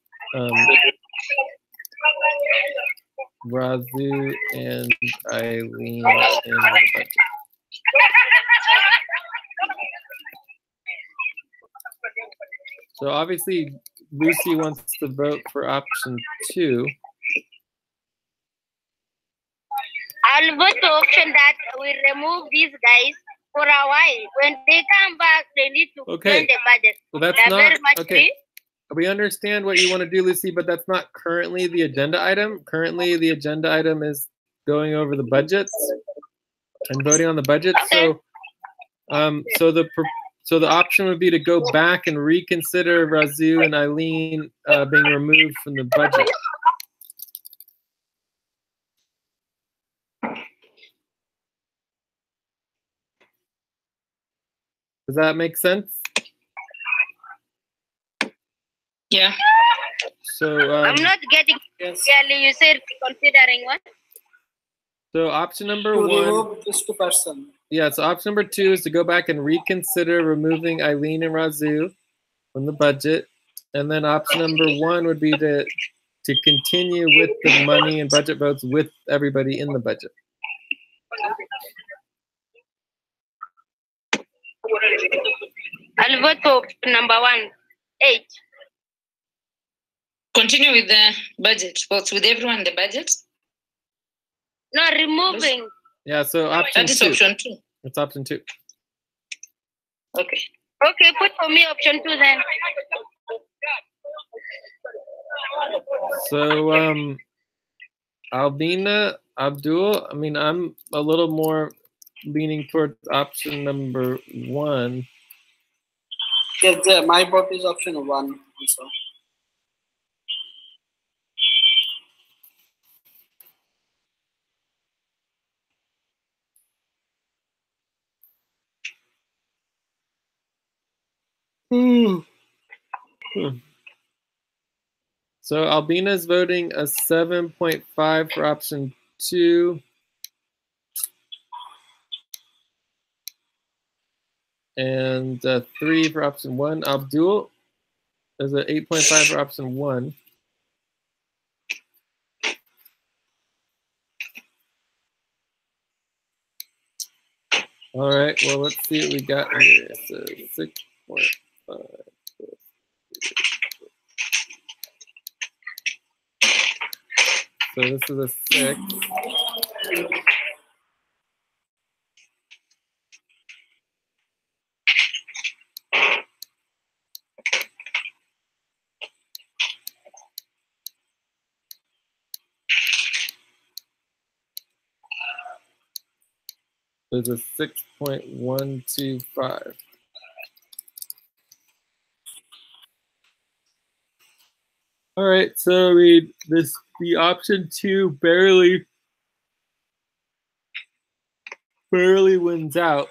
Razu and Eileen in the budget. So obviously Lucy wants to vote for option 2. I'll vote the option that we remove these guys for a while. When they come back, they need to join the budget. So that's They're not very much okay. free. We understand what you want to do, Lucy, but that's not currently the agenda item. Currently, the agenda item is going over the budgets and voting on the budget. Okay. So the option would be to go back and reconsider Razu and Eileen being removed from the budget. Does that make sense? Yeah. So I'm not getting Yes. clearly. You said considering what? so option number To 1. remove this 2%. Yeah, so option number 2 is to go back and reconsider removing Eileen and Razu from the budget. And then option number 1 would be to continue with the money and budget votes with everybody in the budget. I'll vote for option number 1, 8. Continue with the budget votes with everyone in the budget. No, removing. Yeah, so option That is 2. option 2. It's option 2. Okay. Okay, put for me option 2 then. So Albina, Abdul, I mean, I'm a little more leaning towards option number 1. Yes, yeah, my vote is option 1 also. So Albina's voting a 7.5 for option 2. And 3 for option 1. Abdul is an 8.5 for option 1. All right, well, let's see what we got here. So 6.5. So this is a 6. There's a 6.125. All right, so I mean, the option 2 barely wins out.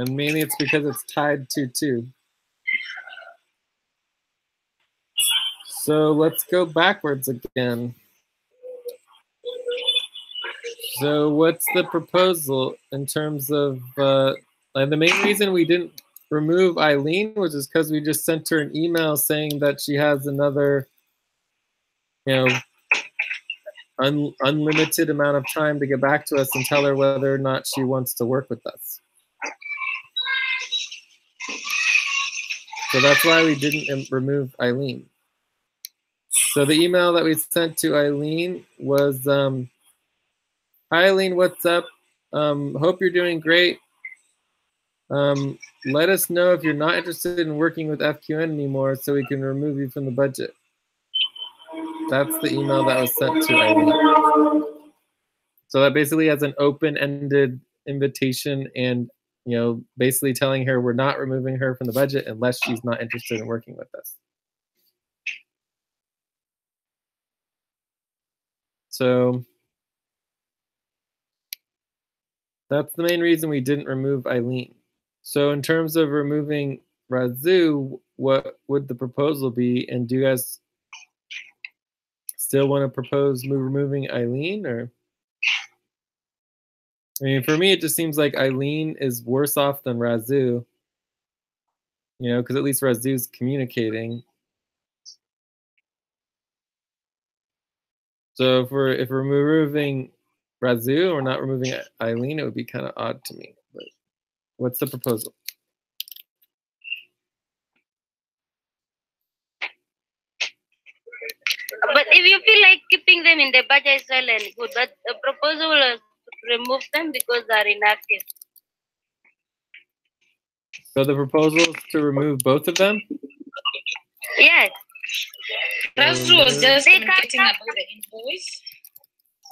And mainly it's because it's tied to 2. So let's go backwards again. So what's the proposal in terms of, the main reason we didn't remove Eileen was just because we just sent her an email saying that she has another, unlimited amount of time to get back to us and tell her whether or not she wants to work with us. So that's why we didn't remove Eileen. So the email that we sent to Eileen was, hi Eileen, what's up? Hope you're doing great. Let us know if you're not interested in working with FQN anymore so we can remove you from the budget. That's the email that was sent to Eileen. So that basically has an open-ended invitation and, basically telling her we're not removing her from the budget unless she's not interested in working with us. So that's the main reason we didn't remove Eileen. So in terms of removing Razu, what would the proposal be? And do you guys still want to propose removing Eileen? Or, I mean, for me, it just seems like Eileen is worse off than Razu, because at least Razu's communicating. So if we're removing Razu or not removing Eileen, it would be kind of odd to me. But what's the proposal? But if you feel like keeping them in the budget, is well and good. But the proposal is to remove them because they're inactive. So the proposal is to remove both of them? Yes. Razu was just communicating about the invoice.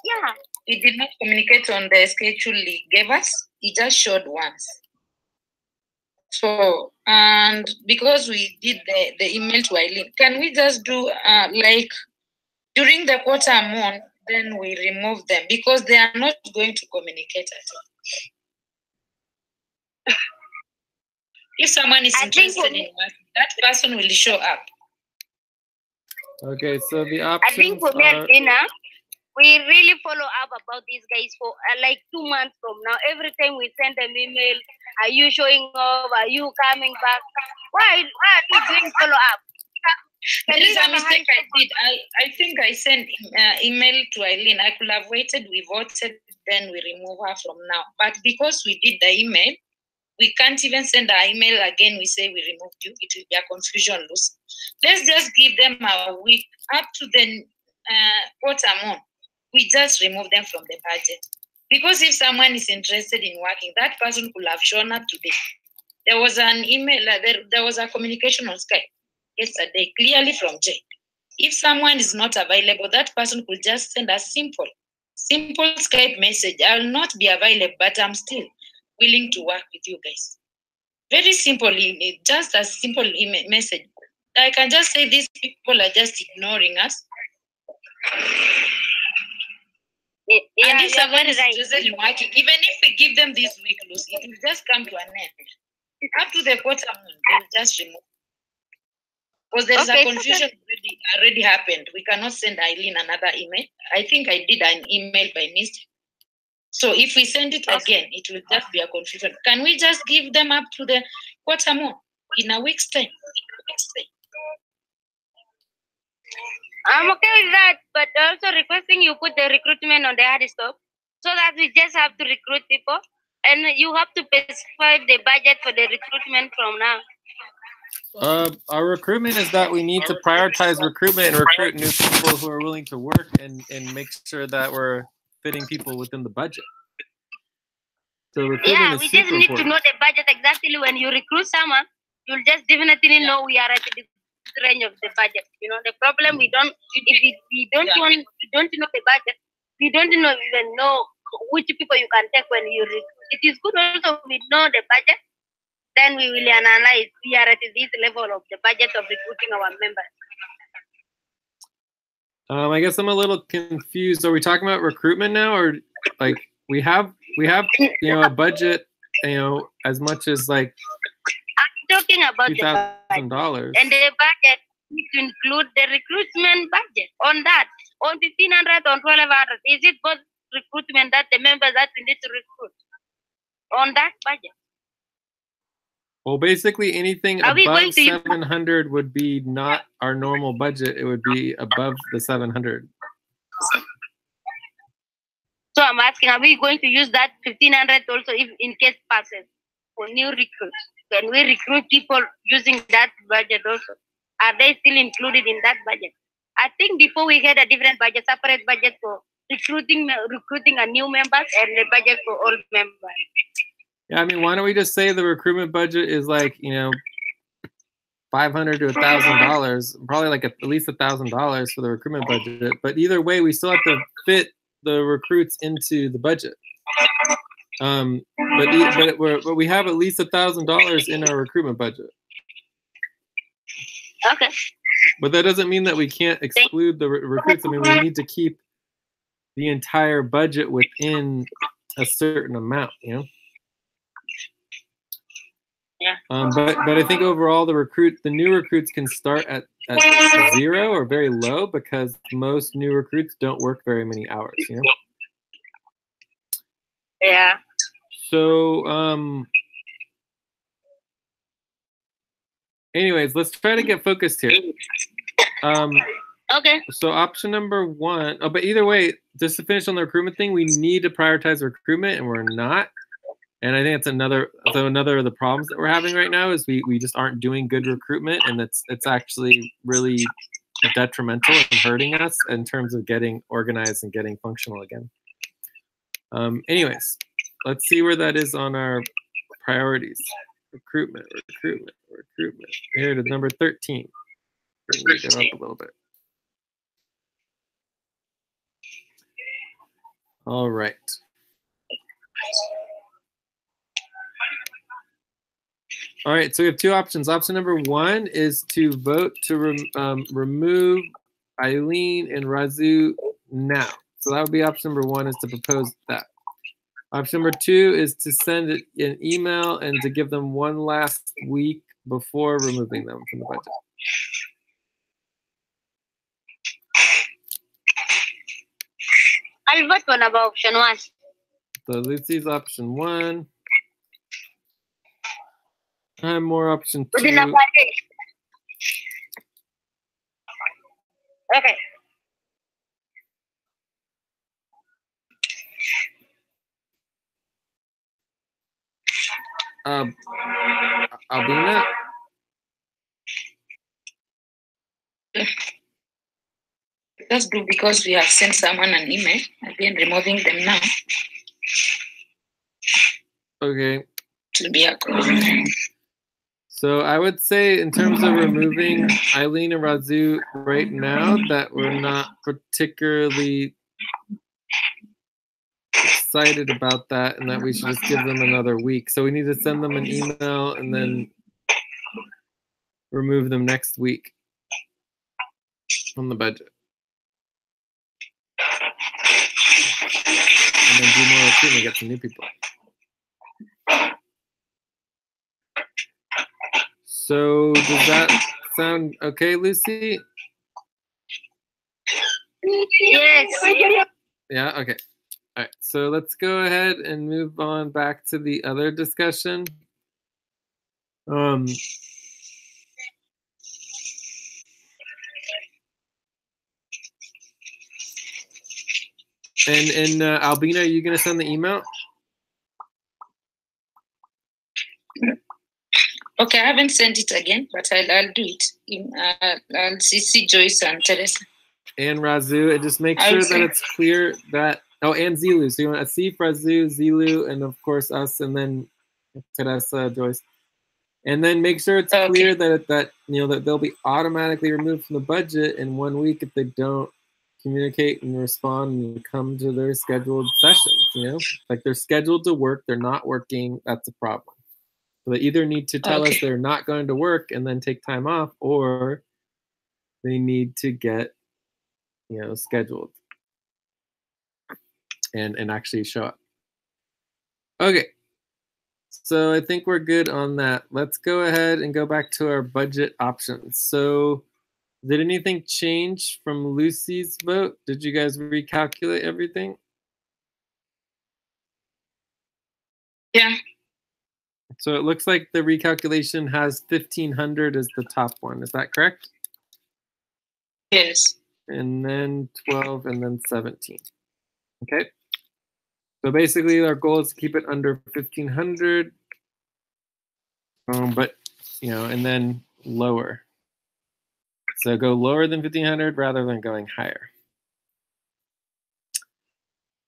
Yeah. He did not communicate on the schedule he gave us. He just showed once. So, and because we did the email to Eileen, can we just do like during the quarter month, then we remove them because they are not going to communicate at all. If someone is interested in working, that person will show up. Okay, so the options I think for me and Dina, we really follow up about these guys for like 2 months from now. Every time we send them email, are you showing up? Are you coming back? Why are you doing follow up? There is a mistake I did. I think I sent email to Eileen. I could have waited, we voted, then we remove her from now. But because we did the email, we can't even send our email again. We say we removed you. It will be a confusion, Lucy. Let's just give them a week up to the quarter month. We just remove them from the budget. Because if someone is interested in working, that person could have shown up today. There was an email, there was a communication on Skype yesterday, clearly from Jay. If someone is not available, that person could just send a simple Skype message. I'll not be available, but I'm still willing to work with you guys. Very simple, just a simple email message. I can just say these people are just ignoring us. Yeah, and if someone is interested in working, even if we give them this week, Lucy, it will just come to an end. Up to the quarter month, we'll just remove. Because there's a confusion already happened. We cannot send Eileen another email. I think I did an email by mistake. So if we send it again, it will just be a confusion. Can we just give them up to the quarter month in a week's time? I'm okay with that, but also requesting you put the recruitment on the hard stop so that we just have to recruit people, and you have to specify the budget for the recruitment from now. Our recruitment is that we need to prioritize recruitment and recruit new people who are willing to work and make sure that we're fitting people within the budget. So recruitment is we just need important. to know the budget exactly. When you recruit someone, you'll just definitely know we are at this range of the budget. You know, the problem we don't know the budget, we don't even know which people you can take when you recruit. It is good also we know the budget, then we will analyze we are at this level of the budget of recruiting our members. I guess I'm a little confused. Are we talking about recruitment now, or like we have a budget as much as like I'm talking about the budget. $2,000. And the budget needs to include the recruitment budget on that. On 1,500, on 1,200. Is it both recruitment that the members that we need to recruit on that budget? Well, basically anything Are we above going to use- 700 would be not our normal budget. It would be above the 700. So I'm asking, are we going to use that 1,500 also if in case passes for new recruits? Can we recruit people using that budget also? Are they still included in that budget? I think before we had a different budget, separate budget for recruiting a new members and the budget for all members. Yeah, I mean, why don't we just say the recruitment budget is like, $500 to $1,000, probably like at least $1,000 for the recruitment budget. But either way, we still have to fit the recruits into the budget. But we have at least $1,000 in our recruitment budget. Okay. But that doesn't mean that we can't exclude the recruits. I mean, we need to keep the entire budget within a certain amount, Yeah. But I think overall the new recruits can start at 0 or very low because most new recruits don't work very many hours, Yeah. So anyways, let's try to get focused here. Okay. So option number 1, but either way, just to finish on the recruitment thing, we need to prioritize recruitment and we're not. And I think it's another of the problems that we're having right now is we just aren't doing good recruitment, and it's actually really detrimental and hurting us in terms of getting organized and getting functional again. Anyways, let's see where that is on our priorities. Recruitment. Here to number 13. Bring it up a little bit. All right. All right, so we have 2 options. Option number 1 is to vote to remove Eileen and Razu now. So that would be option number 1, is to propose that. Option number 2 is to send an email and to give them one last week before removing them from the budget. I'll vote on about option 1. So Lucy's option 1. I'm more option 2. Within a budget. Okay. Albina? Let's do because we have sent someone an email. Again, removing them now. Okay. To be a So I would say in terms of removing Eileen and Razu right now, that we're not particularly excited about that and that we should just give them another week. So we need to send them an email and then remove them next week from the budget. And then do more recruitment, get some new people. So does that sound okay, Lucy? Yes. Yeah, okay. All right, so let's go ahead and move on back to the other discussion. And Albina, are you gonna send the email? Okay, I haven't sent it again, but I'll do it. I'll CC Joyce and Teresa. And Razu, and just make sure that it's clear that, and Zilu. So you want Asif, Razu, Zilu, and of course us, and then Teresa, Joyce. And then make sure it's clear that that they'll be automatically removed from the budget in 1 week if they don't communicate and respond and come to their scheduled sessions. Like they're scheduled to work, they're not working, that's a problem. So they either need to tell us they're not going to work and then take time off, or they need to get, scheduled and actually show up. Okay. So I think we're good on that. Let's go ahead and go back to our budget options. So did anything change from Lucy's vote? Did you guys recalculate everything? Yeah. So it looks like the recalculation has 1,500 as the top one. Is that correct? Yes. And then 12 and then 17. Okay. So basically our goal is to keep it under 1,500. But, you know, and then lower. So go lower than 1,500 rather than going higher.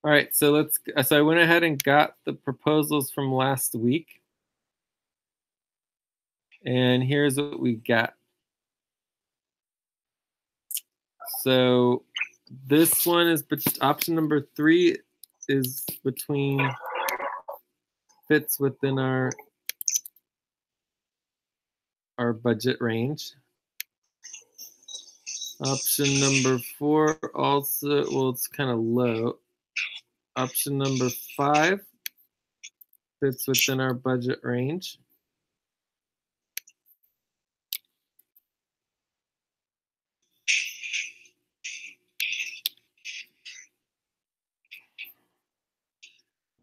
All right, so so I went ahead and got the proposals from last week. And here's what we got. So this one is option number 3 is fits within our budget range. Option number 4 also, well, it's kind of low. Option number 5 fits within our budget range.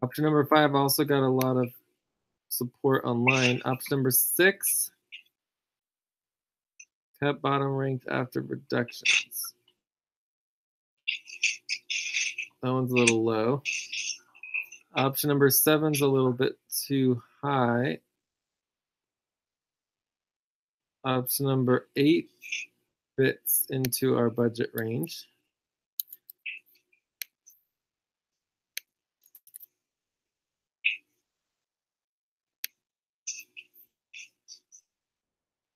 Option number 5 also got a lot of support online. Option number 6 kept bottom ranked after reductions. That one's a little low. Option number 7's a little bit too high. Option number 8 fits into our budget range.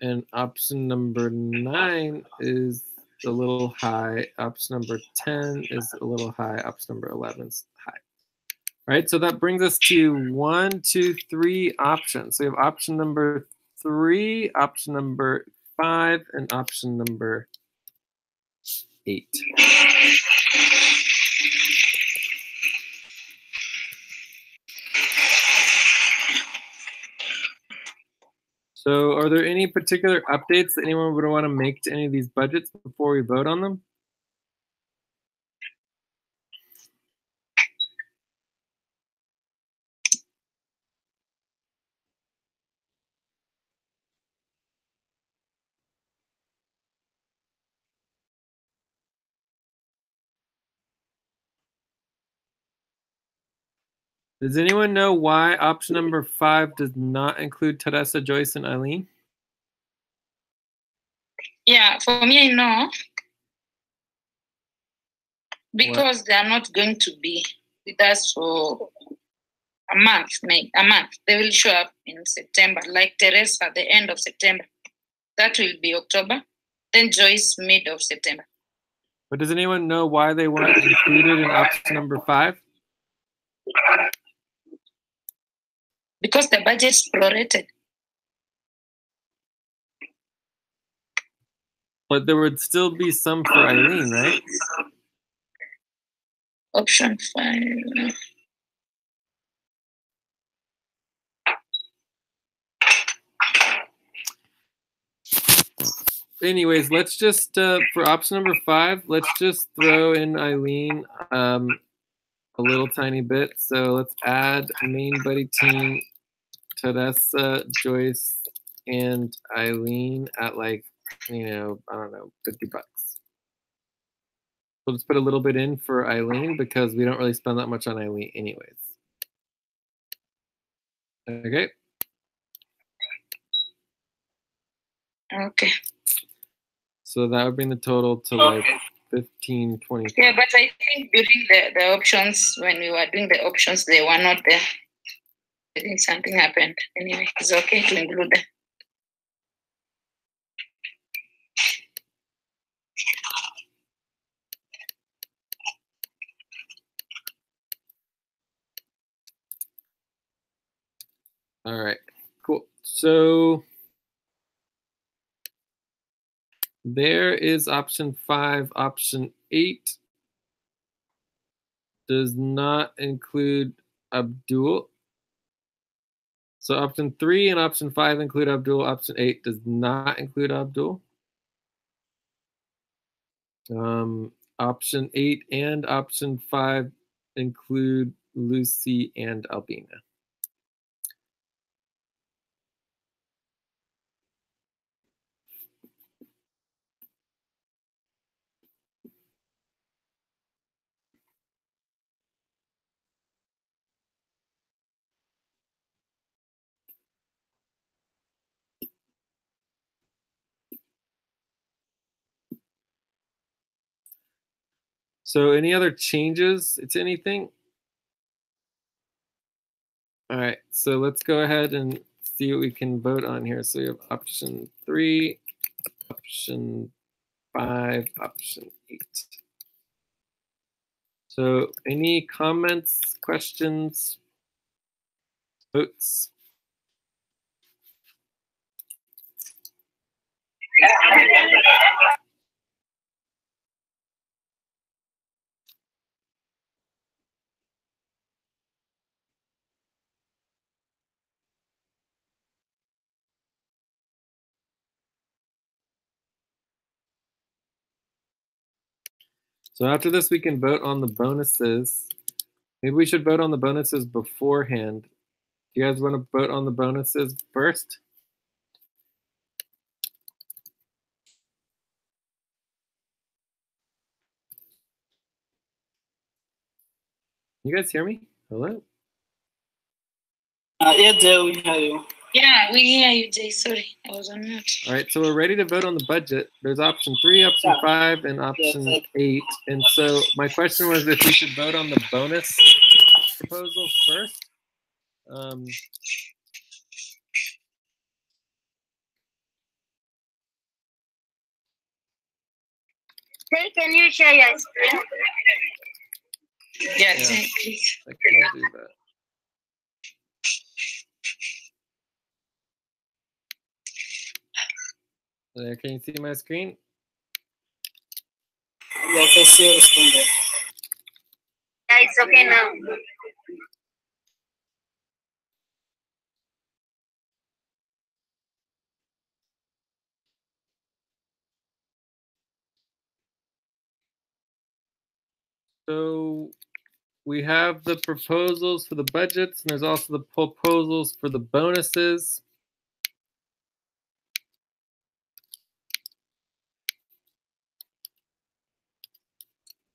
And option number 9 is a little high. Option number 10 is a little high. Option number 11 is high. All right, so that brings us to 1, 2, 3 options. So we have option number 3, option number 5, and option number 8. So are there any particular updates that anyone would want to make to any of these budgets before we vote on them? Does anyone know why option number 5 does not include Teresa, Joyce, and Eileen? Yeah, for me, I know. Because they are not going to be with us for a month, maybe a month. They will show up in September, like Teresa at the end of September. That will be October. Then Joyce, mid of September. But does anyone know why they weren't included in option number 5? Because the budget is prorated. But there would still be some for Eileen, right? Option 5. Anyways, let's just, for option number 5, let's just throw in Eileen a little tiny bit. So let's add main buddy team, Teresa, Joyce, and Eileen at like, you know, I don't know, $50. We'll just put a little bit in for Eileen because we don't really spend that much on Eileen anyways. Okay. Okay. So that would bring the total to like 15, 20. Yeah, but I think during the options, when we were doing the options, they were not there. I think something happened. Anyway, it's okay to include them. All right, cool. So there is option 5. Option 8 does not include Abdul. So option 3 and option 5 include Abdul. Option 8 does not include Abdul. Option 8 and option 5 include Lucy and Albina. So any other changes to anything? All right, so let's go ahead and see what we can vote on here. So we have option 3, option 5, option 8. So any comments, questions, votes? So after this, we can vote on the bonuses. Maybe we should vote on the bonuses beforehand. Do you guys want to vote on the bonuses first? You guys hear me? Hello? Yeah, Jay, we hear you. Yeah, we hear you, Jay. Sorry, I was on mute. All right, so we're ready to vote on the budget. There's option 3, option 5, and option 8. And so my question was if we should vote on the bonus proposal first. Jay, can you share your screen? Yeah, Yeah. Jay, please. I can't do that. There, can you see my screen? Yeah, I can see your screen there. Yeah, it's okay now. So we have the proposals for the budgets, and there's also the proposals for the bonuses.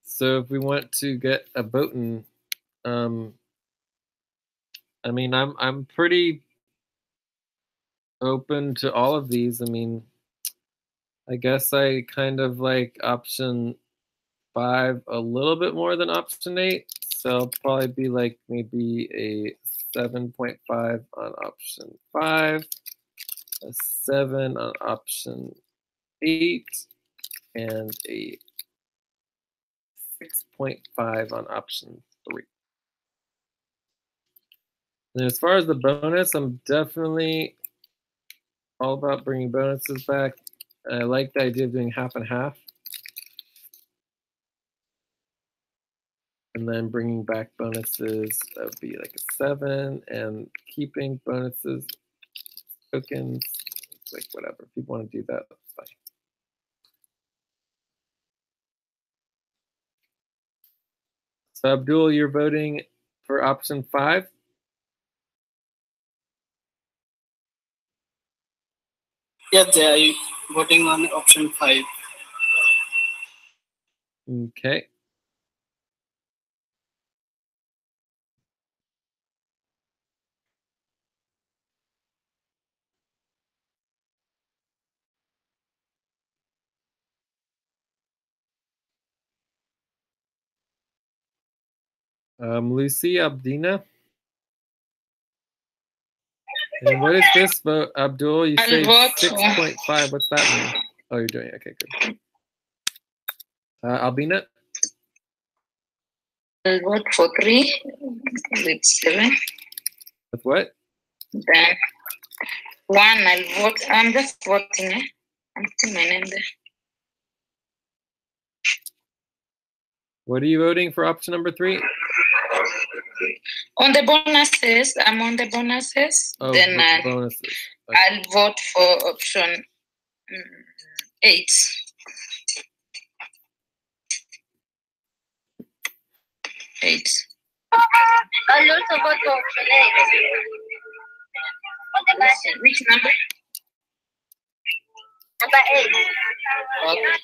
So if we want to get a voting, I mean, I'm pretty open to all of these. I mean, I guess I kind of like option 5 a little bit more than option 8. So I'll probably be like maybe a 7.5 on option 5, a 7 on option 8, and a 6.5 on option 3. And as far as the bonus, I'm definitely all about bringing bonuses back. I like the idea of doing half and half. And then bringing back bonuses, that would be like a 7, and keeping bonuses, tokens, it's like whatever. If you want to do that, that's fine. So Abdul, you're voting for option 5? Yeah, Jay, I'm voting on option 5. Okay. Lucy, Abdina. And what is this vote, Abdul? You say 6.5. What's that mean? Oh, you're doing it. Okay, good. Albina? I'll vote for 3 with 7. With what? Then 1, I'll vote. I'm just voting. I'm putting my name there. What are you voting for option number 3? On the bonuses, I'm on the bonuses. Oh, then bonuses. Okay. I'll vote for option 8. 8. I'll also vote for option 8. On the budget. Which number? Number 8. Okay.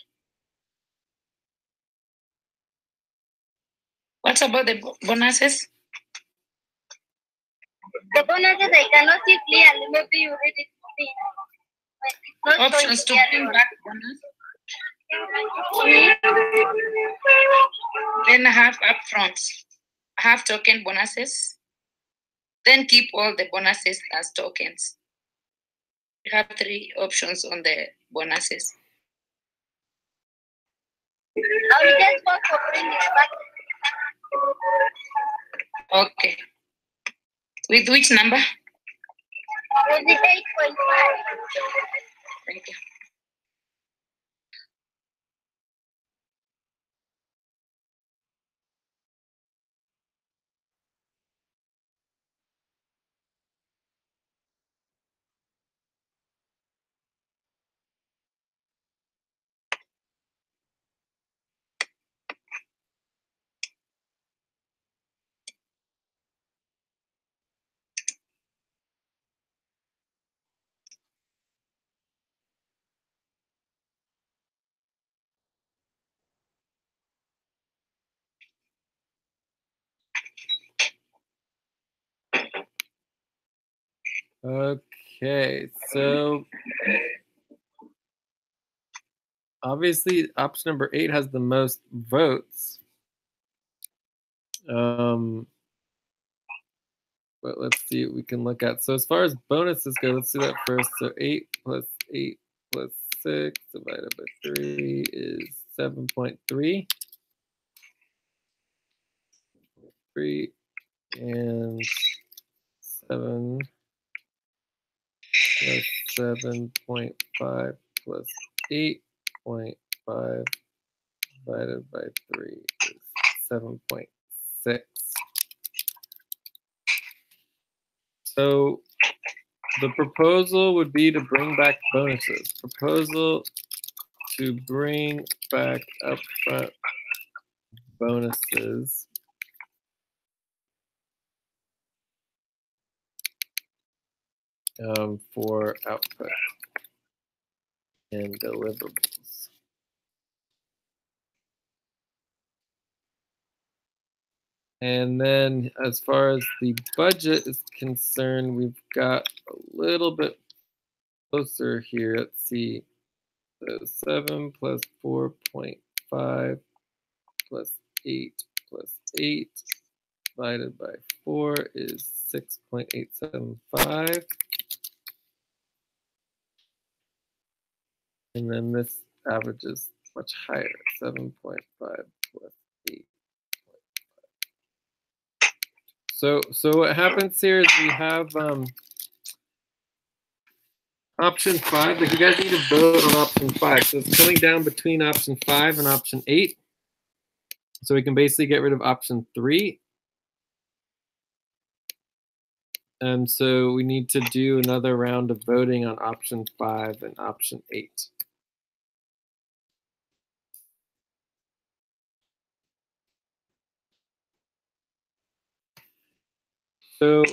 What about the bonuses? The bonuses I cannot see clearly. Maybe you read it for me. But it's not showing Options to clearly. bring back bonus. Then I have upfront. I have token bonuses. Then keep all the bonuses as tokens. You have 3 options on the bonuses. I will just vote for bringing it back. Okay. With which number? With the 8.5. Thank you. Okay, so obviously option number 8 has the most votes. But let's see what we can look at. So as far as bonuses go, let's do that first. So 8 plus 8 plus 6 divided by 3 is 7.3. 3 and 7 plus 7.5 plus 8.5 divided by 3 is 7.6. So the proposal would be to bring back bonuses. Proposal to bring back upfront bonuses. For output and deliverables. And then as far as the budget is concerned, we've got a little bit closer here. Let's see. So 7 plus 4.5 plus 8 plus 8 divided by 4 is 6.875. And then this average is much higher, 7.5 plus 8. So what happens here is we have option 5. Like you guys need to vote on option 5. So it's coming down between option 5 and option 8. So we can basically get rid of option 3. And so we need to do another round of voting on option 5 and option 8. So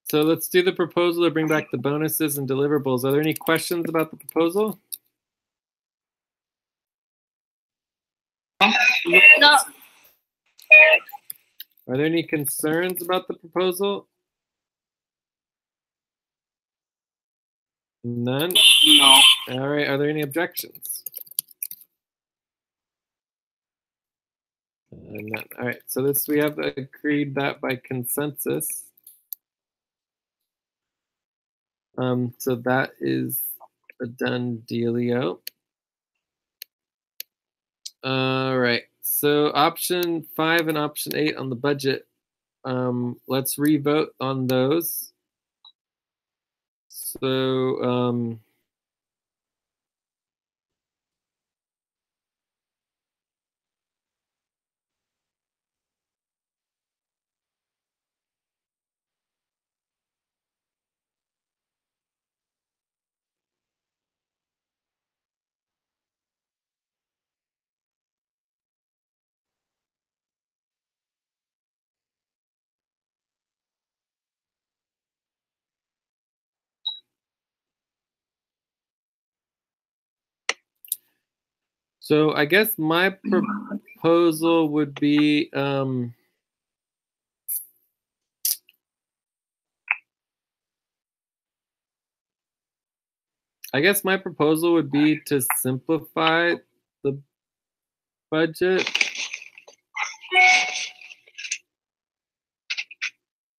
so let's do the proposal to bring back the bonuses and deliverables. Are there any questions about the proposal? No. Are there any concerns about the proposal? None? No. All right, are there any objections? None. All right, so this we have agreed that by consensus. So that is a done dealio. All right, so option 5 and option 8 on the budget. Let's re-vote on those. So So I guess my proposal would be to simplify the budget.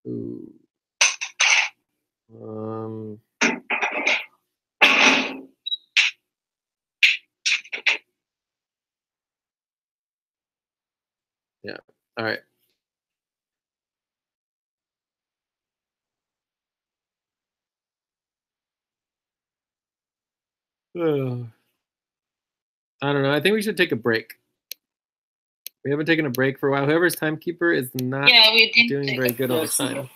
Ooh. Yeah. All right. I don't know. I think we should take a break. We haven't taken a break for a while. Whoever's timekeeper is not doing very good all the time.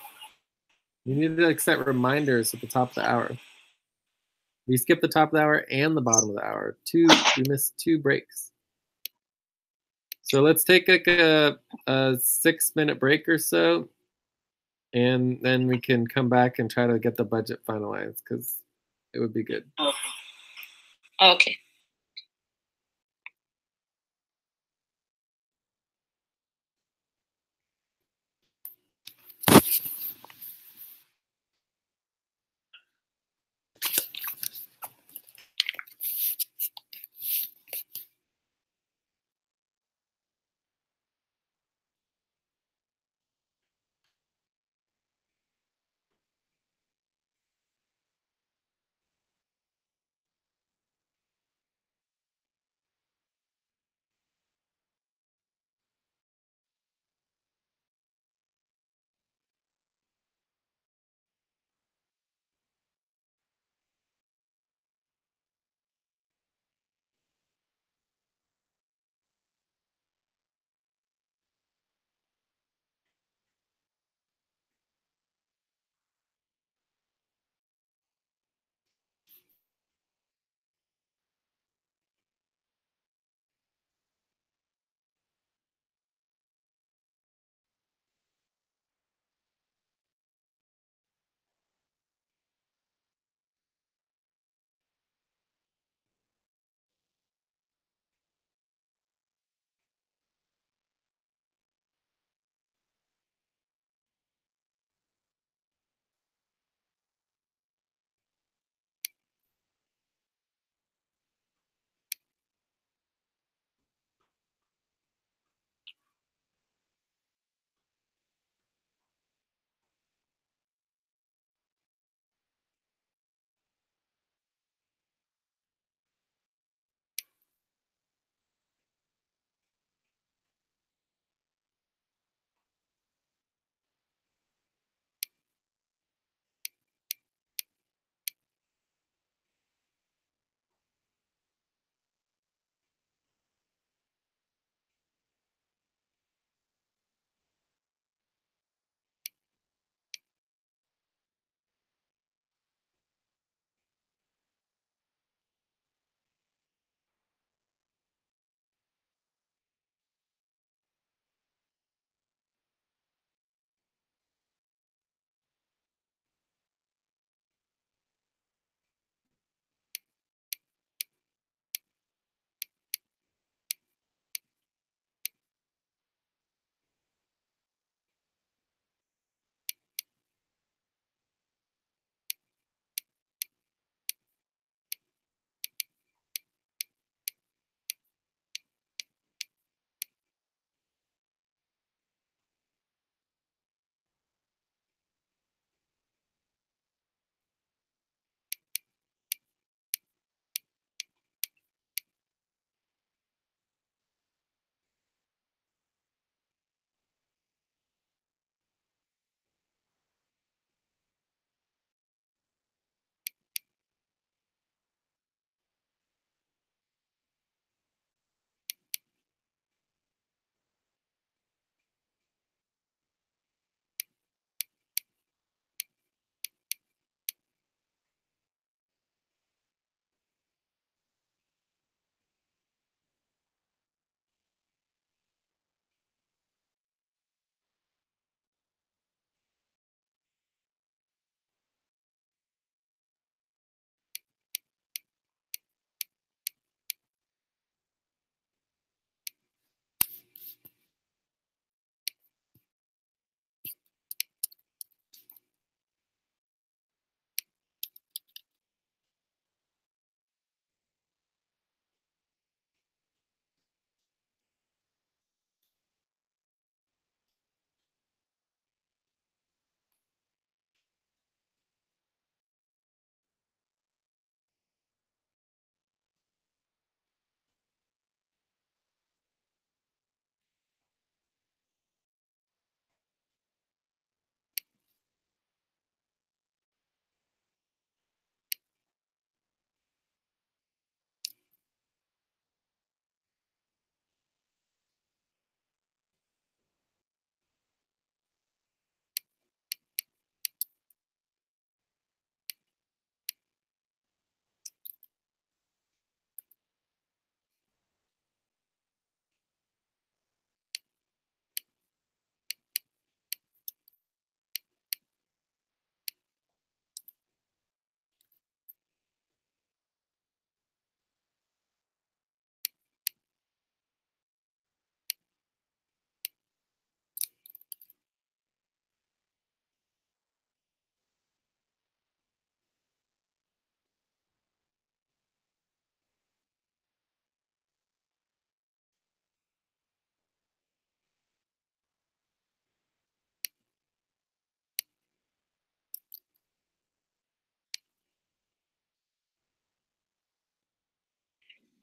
We need to like set reminders at the top of the hour. We skipped the top of the hour and the bottom of the hour. We missed 2 breaks. So let's take like a 6-minute break or so, and then we can come back and try to get the budget finalized because it would be good. Okay.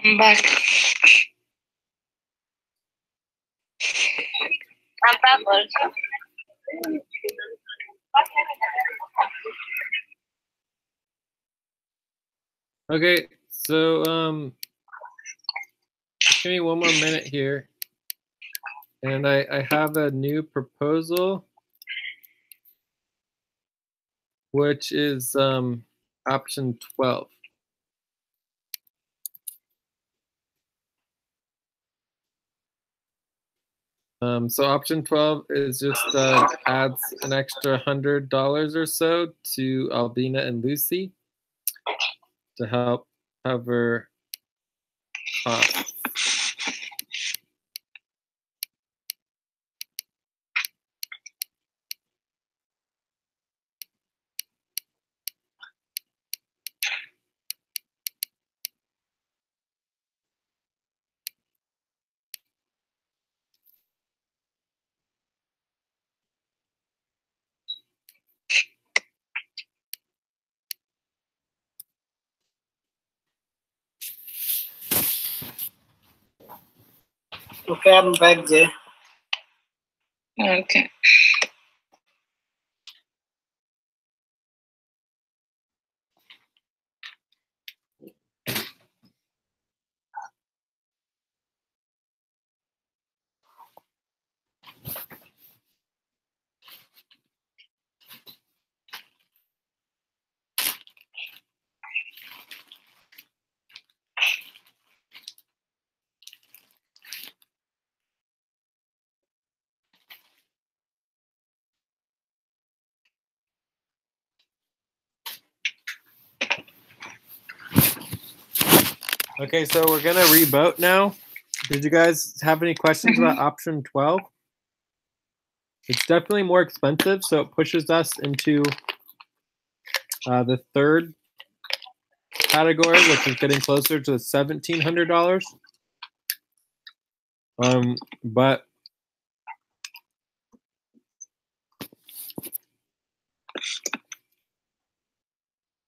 I'm back. I'm back also. Okay, so give me one more minute here. And I have a new proposal, which is option 12. So option 12 is just adds an extra $100 or so to Albina and Lucy to help cover costs. Okay, I'm back, Jay. Okay. Okay, so we're gonna revote now. Did you guys have any questions about option 12? It's definitely more expensive, so it pushes us into the third category, which is getting closer to $1,700. But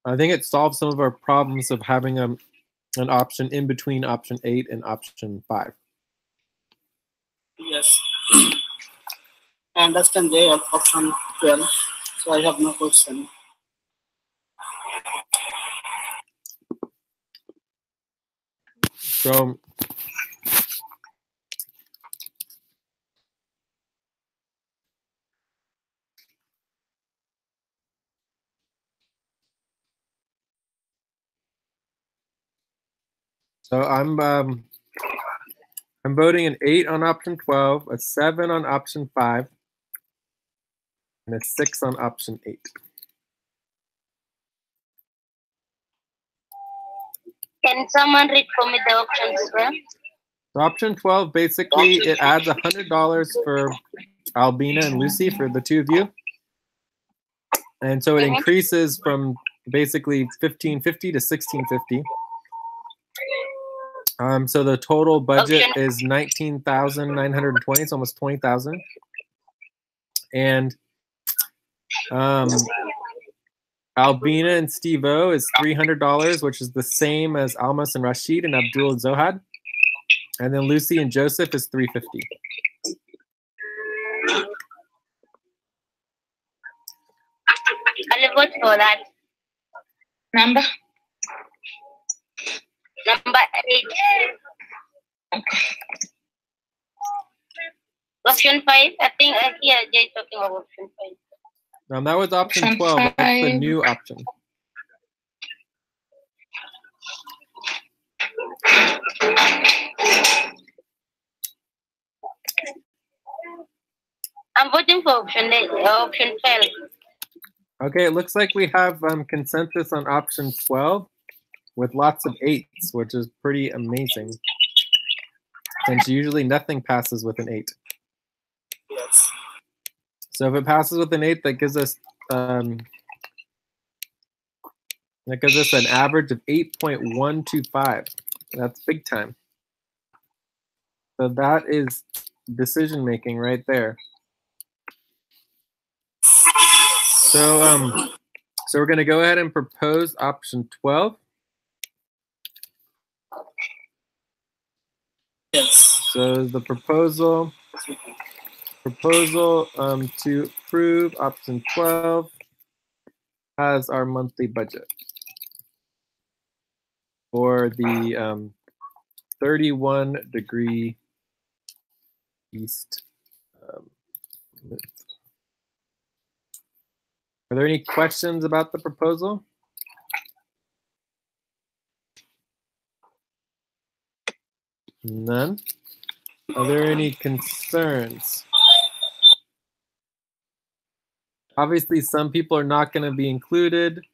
I think it solves some of our problems of having an option in between option 8 and option 5. Yes. I understand, Jay, option 12. So I have no question. So I'm voting an 8 on option 12, a 7 on option 5, and a 6 on option 8. Can someone read for me the options as well? So option 12, basically, it adds $100 for Albina and Lucy, for the two of you. And so it increases from basically $1,550 to $1,650. So the total budget is $19,920. It's almost $20,000. And Albina and Steve-O is $300, which is the same as Almas and Rashid and Abdul and Zohad. And then Lucy and Joseph is $350. I'll vote for that. Number? Number 8. Option 5. I think I hear Jay talking about option 5. That was option 12. That's the new option. I'm voting for option 12. Okay, it looks like we have consensus on option 12 with lots of 8s, which is pretty amazing. Since usually nothing passes with an 8. Yes. So if it passes with an 8, that gives us an average of 8.125. That's big time. So that is decision making right there. So we're going to go ahead and propose option 12. Yes. So the proposal to approve option 12 has our monthly budget for the 31-degree east. Are there any questions about the proposal? None. Are there any concerns? Obviously, some people are not going to be included.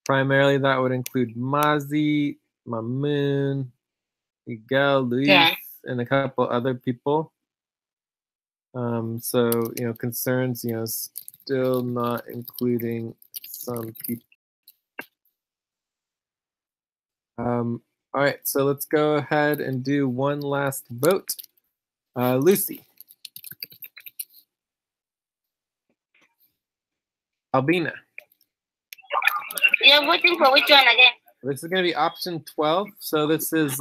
Primarily, that would include Mazi, Mamoon, Miguel, Luis, and a couple other people. So, concerns, still not including some people. All right, so let's go ahead and do one last vote. Lucy. Albina. You're voting for which one again? This is going to be option 12. So this is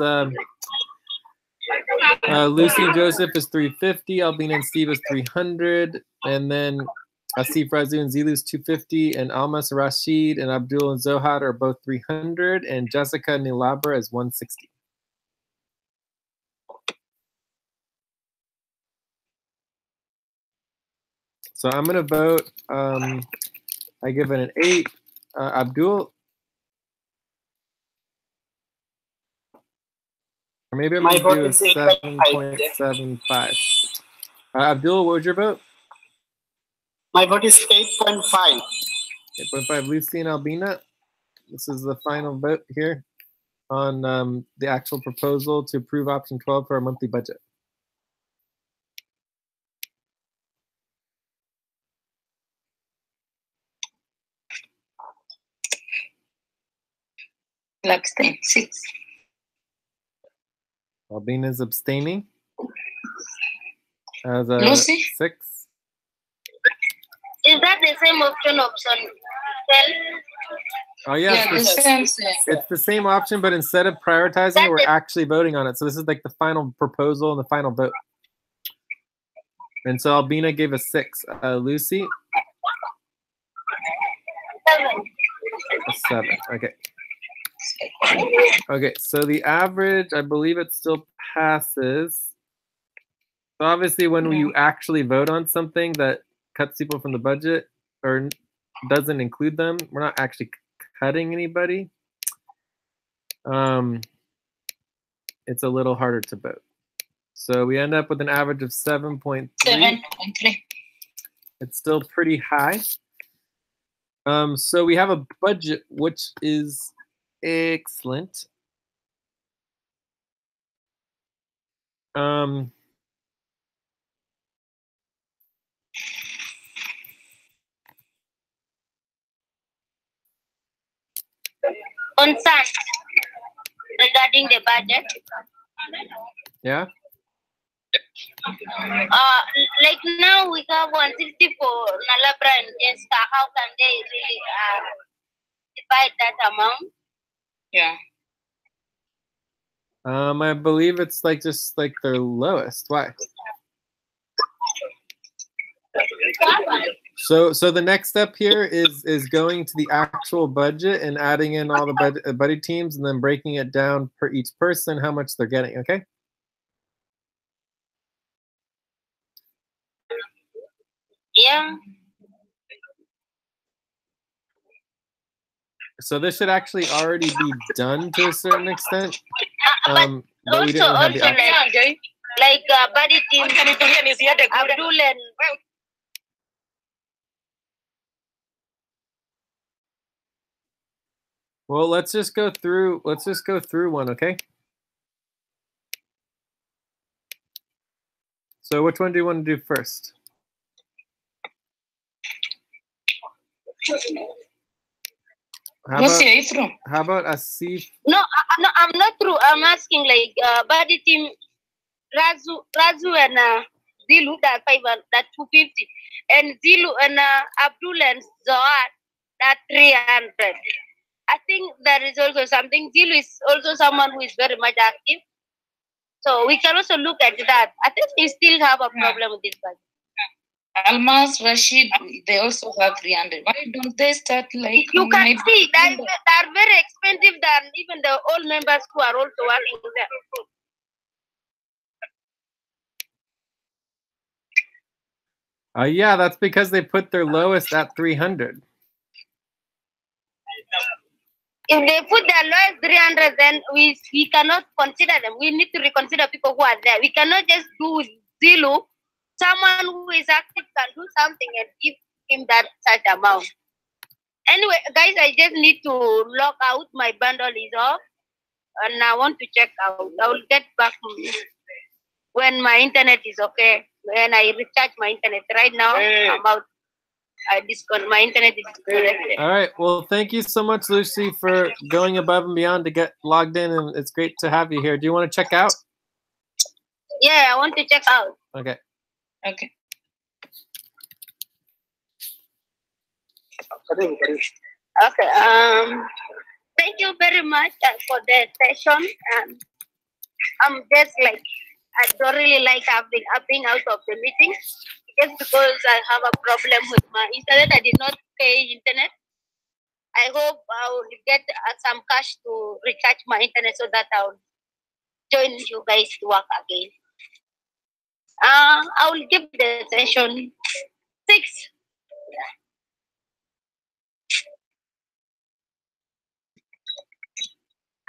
Lucy and Joseph is 350, Albina and Steve is 300, and then Asif, Razu, and Zilu is 250, and Almas, Rashid, and Abdul and Zohad are both 300, and Jessica and Nilabra is 160. So I'm going to vote, I give it an 8. Abdul? Or maybe I'm going to do a 7.75. Abdul, what was your vote? My vote is 8.5. 8.5. Lucy and Albina. This is the final vote here on the actual proposal to approve option 12 for our monthly budget. Abstain. 6. Albina is abstaining. As a Lucy? 6. Is that the same option 12? Oh yeah, it's the same option, but instead of prioritizing it, we're actually voting on it. So this is like the final proposal and the final vote. And so Albina gave a 6. Lucy? 7. A 7. Okay. Okay, so the average, I believe it still passes. So obviously when you actually vote on something that cuts people from the budget or doesn't include them, we're not actually cutting anybody. It's a little harder to vote. So we end up with an average of 7.3. 7.3. It's still pretty high. So we have a budget, which is excellent. Concern regarding the budget. Yeah. Like now we have 160 for Nilabra and Jessica. How can they really divide that amount? Yeah. I believe it's like just like their lowest. Why? So the next step here is going to the actual budget and adding in all the buddy teams and then breaking it down per each person how much they're getting. Okay. Yeah. So this should actually already be done to a certain extent. But we didn't have the option. like buddy team, Abdul and Well, let's just go through one, okay? So which one do you want to do first? How about Asif? No, I'm not through. I'm asking like buddy team, Razu and Zilu that 250, and Zilu and Abdul and Zohar that 300. I think there is also something. Zilu is also someone who is very much active. So we can also look at that. I think we still have a problem with this budget. Almas, Rashid, they also have 300. Why don't they start like? You can see that they are very expensive than even the old members who are also working there. Yeah, that's because they put their lowest at 300. If they put their lowest 300, then we cannot consider them. We need to reconsider people who are there. We cannot just do with Zulu. Someone who is active can do something and give him that such amount. Anyway, guys, I just need to log out. My bundle is off, and I want to check out. I will get back when my internet is okay. When I recharge my internet. Right now, I'm out. I disconnect. My internet is disconnected. All right. Well, thank you so much, Lucy, for going above and beyond to get logged in, and it's great to have you here. Do you want to check out? Yeah, I want to check out. Okay. Okay. Okay. Thank you very much for the session. I'm just like, I don't really like being out of the meeting just because I have a problem with my internet. I did not pay internet. I hope I will get some cash to recharge my internet so that I'll join you guys to work again. I will give the session 6.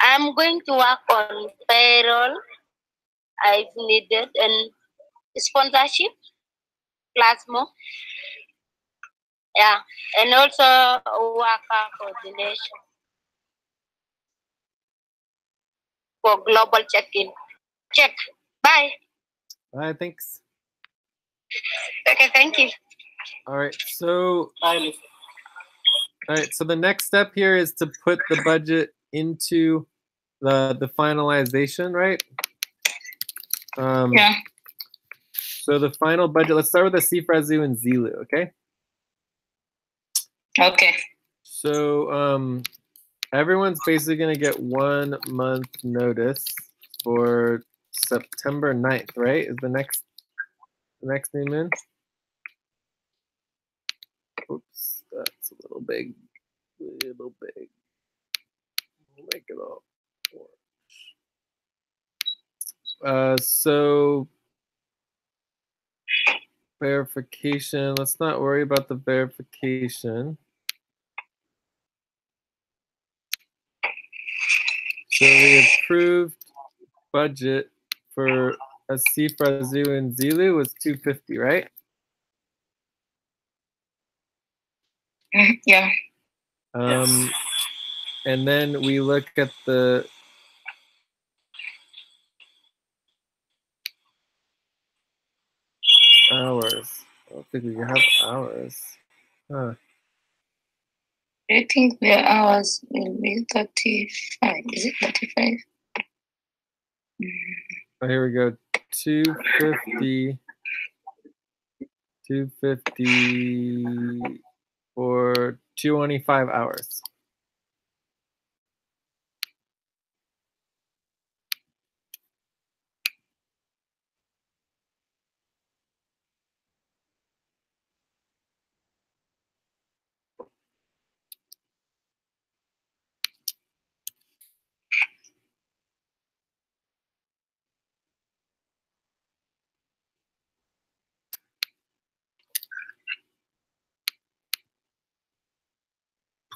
I'm going to work on payroll. I've needed and sponsorship, Plasmo. Yeah, and also worker coordination for global check-in. Check. Bye. All right. Thanks. Okay, thank you. All right. So, So the next step here is to put the budget into the finalization, right? Yeah. So the final budget. Let's start with the CFRAZU and ZILU. Okay. Okay. So everyone's basically going to get 1 month notice for September 9th, right? Is the next new moon? Oops, that's a little big. Little big. We'll make it all orange. So verification. Let's not worry about the verification. So the approved budget for a CFRAZU and ZILU was 250, right? Yeah. Yes. And then we look at the hours. I don't think we have hours. Huh. I think the hours will be 35. Is it 35? Oh, here we go. 250 for 25 hours.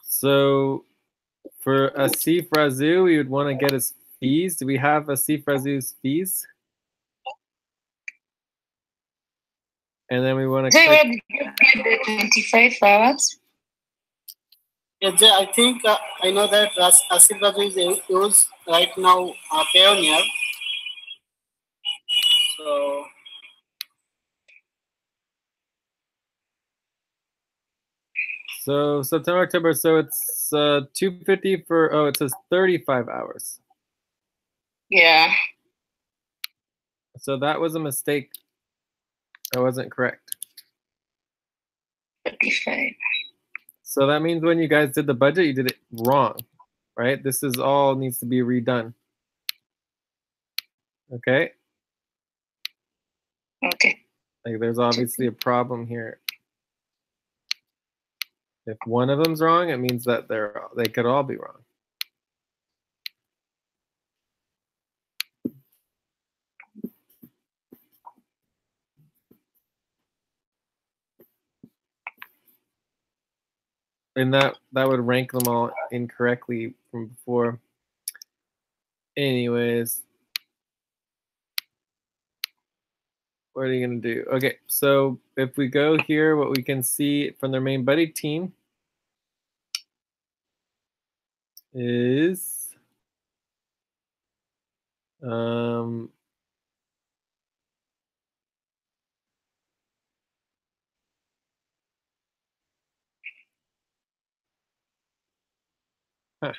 So for a CFRAZU, we would want to get his fees. Do we have a CFRAZU's fees? And then we want to click the 25 hours. Yeah, I think I know that CFRAZU is used right now Payoneer. So September, October. So it's 250 for. Oh, it says 35 hours. Yeah. So that was a mistake. That wasn't correct. 35. So that means when you guys did the budget, you did it wrong, right? This is all needs to be redone. Okay. Okay. Like there's obviously a problem here. If one of them's wrong, it means that they could all be wrong. And that would rank them all incorrectly from before. Anyways, what are you gonna do? Okay, so if we go here, what we can see from their main buddy team is huh.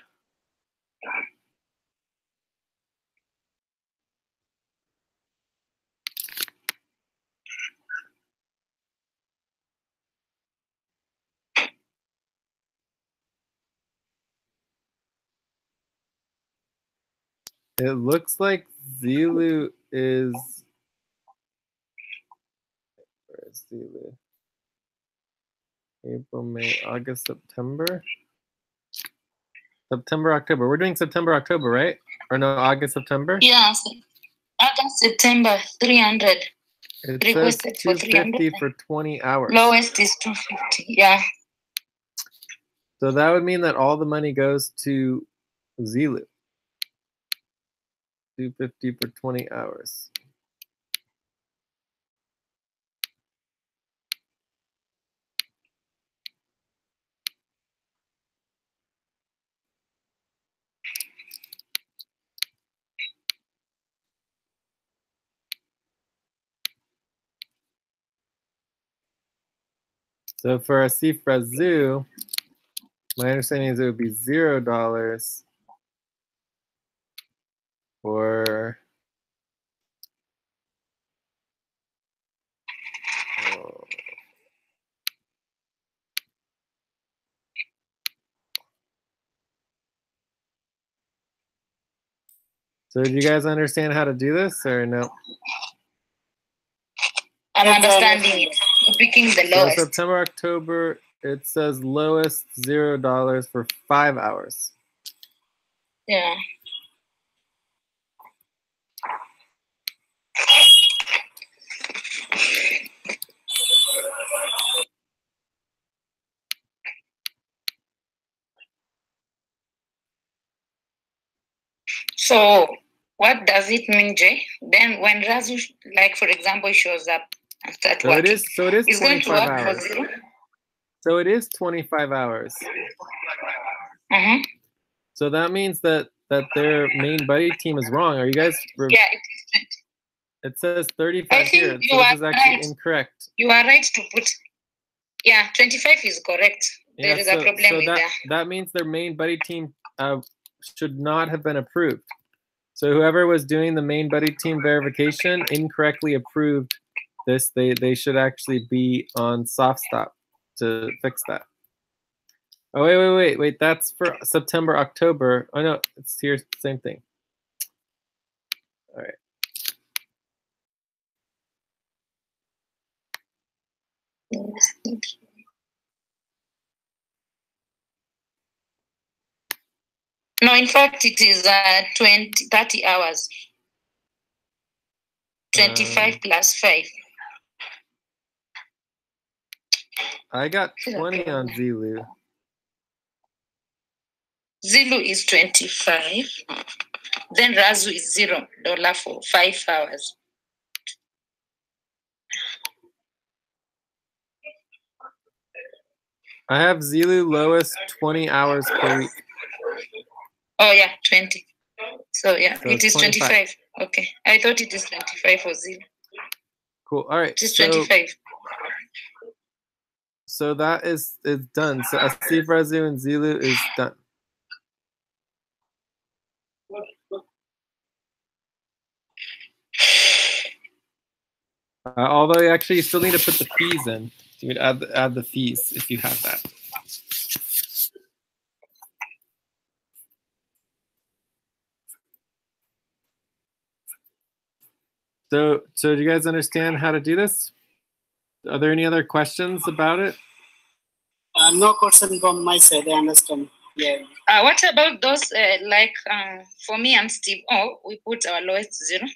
It looks like Zelu is, where is Zelu? April, May, August, September. September, October. We're doing September, October, right? Or no, August, September? Yeah. August, September, 300. It Requested says for 250 300. for 20 hours. Lowest is 250. Yeah. So that would mean that all the money goes to Zelu. 250 for 20 hours. So for Asif Razoo, my understanding is it would be $0 for So do you guys understand how to do this or no? I'm understanding it. You're picking the So lowest. September, October, it says lowest $0 for 5 hours. Yeah. So what does it mean, Jay? Then when Razu, like for example, shows up and start So working, it is it's going to 25 work for hours. zero. So it is 25 hours. Uh-huh. So that means that their main buddy team is wrong. Are you guys? Yeah, it is 20. It says I 35 think here. you So this are is actually right. incorrect. You are right to put. Yeah, 25 is correct. Yeah, There is a problem with that. That means their main buddy team should not have been approved. So whoever was doing the main buddy team verification incorrectly approved this. They should actually be on soft stop to fix that. Oh, wait. That's for September, October. Oh, no, it's here, same thing. All right. No, in fact, it is 30 hours. 25 plus 5. I got 20 on Zelu. Zulu is 25. Then Razu is $0 for 5 hours. I have Zelu lowest 20 hours per week. Oh, yeah, 20. So, yeah, So it is 25. 25. Okay. I thought it is 25 for Zulu. Cool. All right. It is 25. So that is done. So Asif Razoo and Zelu is done. Although actually you still need to put the fees in. You would add the fees if you have that. So do you guys understand how to do this? Are there any other questions about it? No question from my side. I understand. Yeah. What about those for me and Steve? Oh, we put our lowest 0.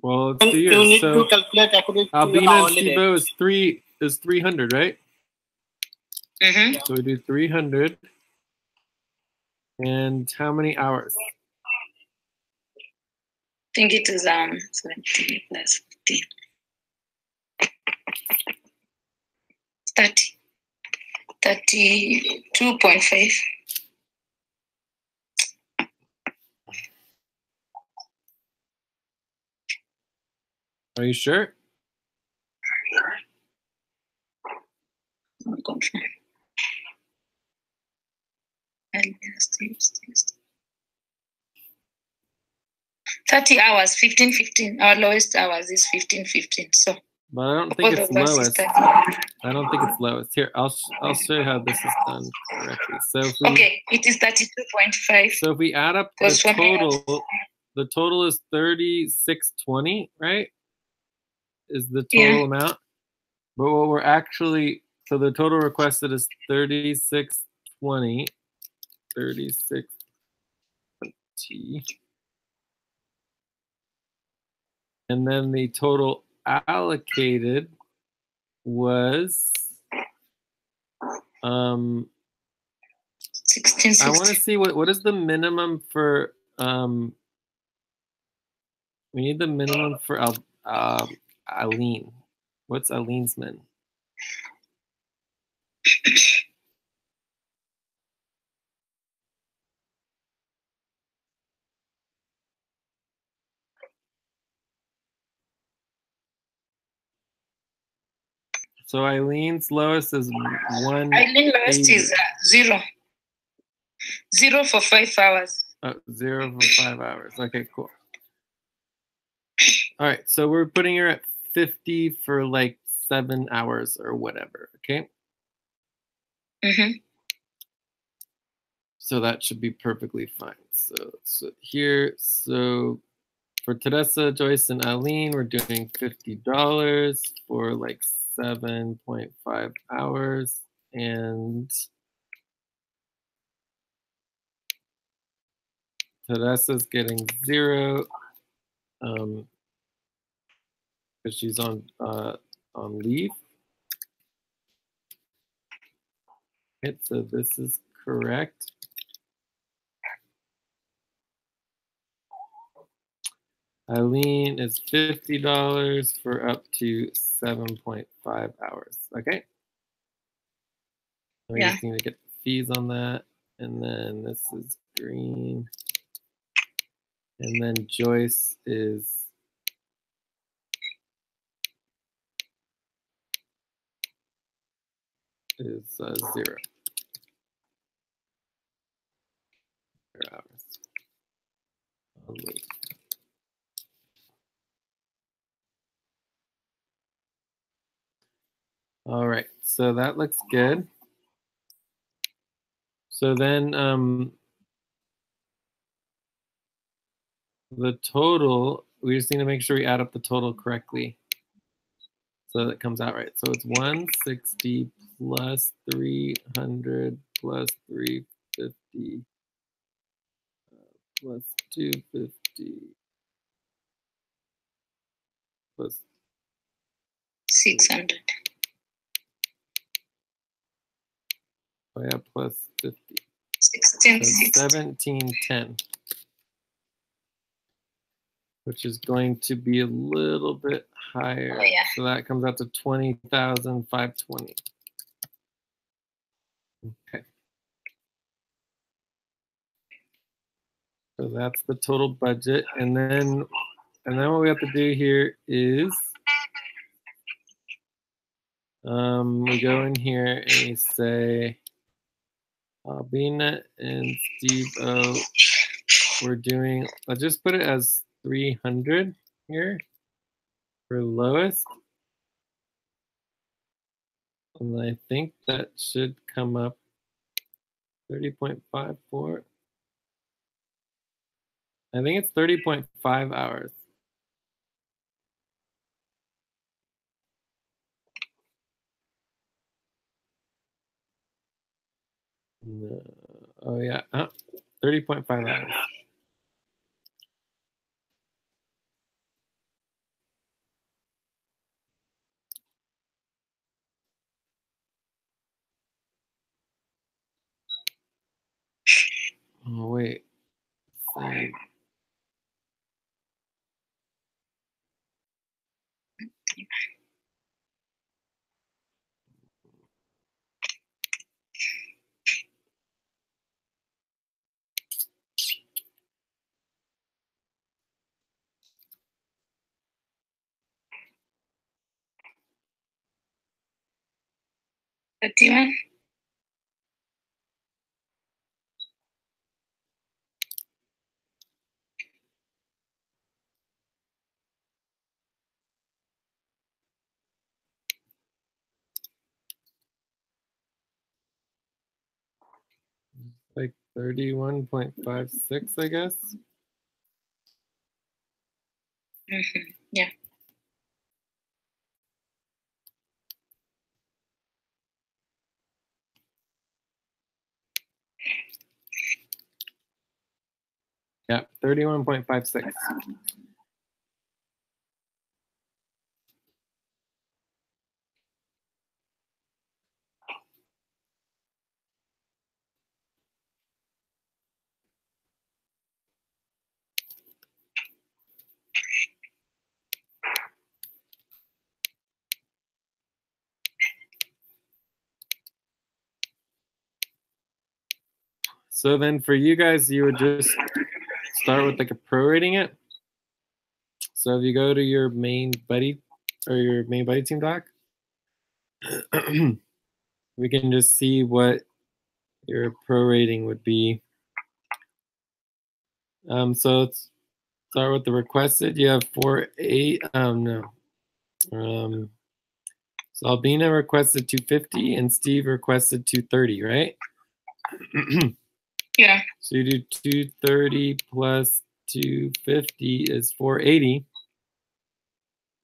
Well, let's do You yours. need So to calculate according to Albina your and hourly Steve-O rate. is 300, right? Mm-hmm. So we do 300. And how many hours? I think it is 17 plus 15. 32.5. Are you sure? I'll confirm. 30 hours, 15. Our lowest hours is 15. So, but I don't think it's lowest. I don't think it's lowest. Here, I'll show you how this is done correctly. So if we, okay, it is 32.5. So if we add up the total is 3620, right? Is the total amount. But what we're actually, so the total requested is 3620. 3620. And then the total allocated was 1660. I want to see what is the minimum for we need the minimum for Aline. What's Aline's min? So Eileen's lowest is 1. Eileen lowest is 0. 0 for 5 hours. 0 for 5 hours. Okay, cool. All right, so we're putting her at 50 for like 7 hours or whatever. Okay. Mm-hmm. So that should be perfectly fine. So here, so for Teresa, Joyce, and Eileen, we're doing $50 for like 7.5 hours. And Teresa's getting 0 because she's on leave. Okay, so this is correct. Eileen is $50 for up to 7.5 hours. Okay. We just need to get the fees on that. And then this is green. And then Joyce is is 0. 0 hours. All right, so that looks good. So then the total, we just need to make sure we add up the total correctly so that it comes out right. So it's 160 plus 300 plus 350 plus 250 plus 600. Oh yeah, plus 50. 1710, which is going to be a little bit higher. Oh, yeah. So that comes out to 20,520. Okay. So that's the total budget, and then what we have to do here is we go in here and we say Albina and Steve-O, we're doing, I'll just put it as 300 here for lowest. And I think that should come up 30.54. I think it's 30.5 hours. No. Oh yeah, 30.5 hours. Oh wait. Save. Fatima? Like 31.56, I guess. Yeah. Yeah, 31.56. So then for you guys, you would just start with like a prorating it. So if you go to your main buddy or your main buddy team doc, we can just see what your prorating would be. So let's start with the requested. You have 4.8. No. So Albina requested 250 and Steve requested 230, right? Yeah. So you do 230 plus 250 is 480.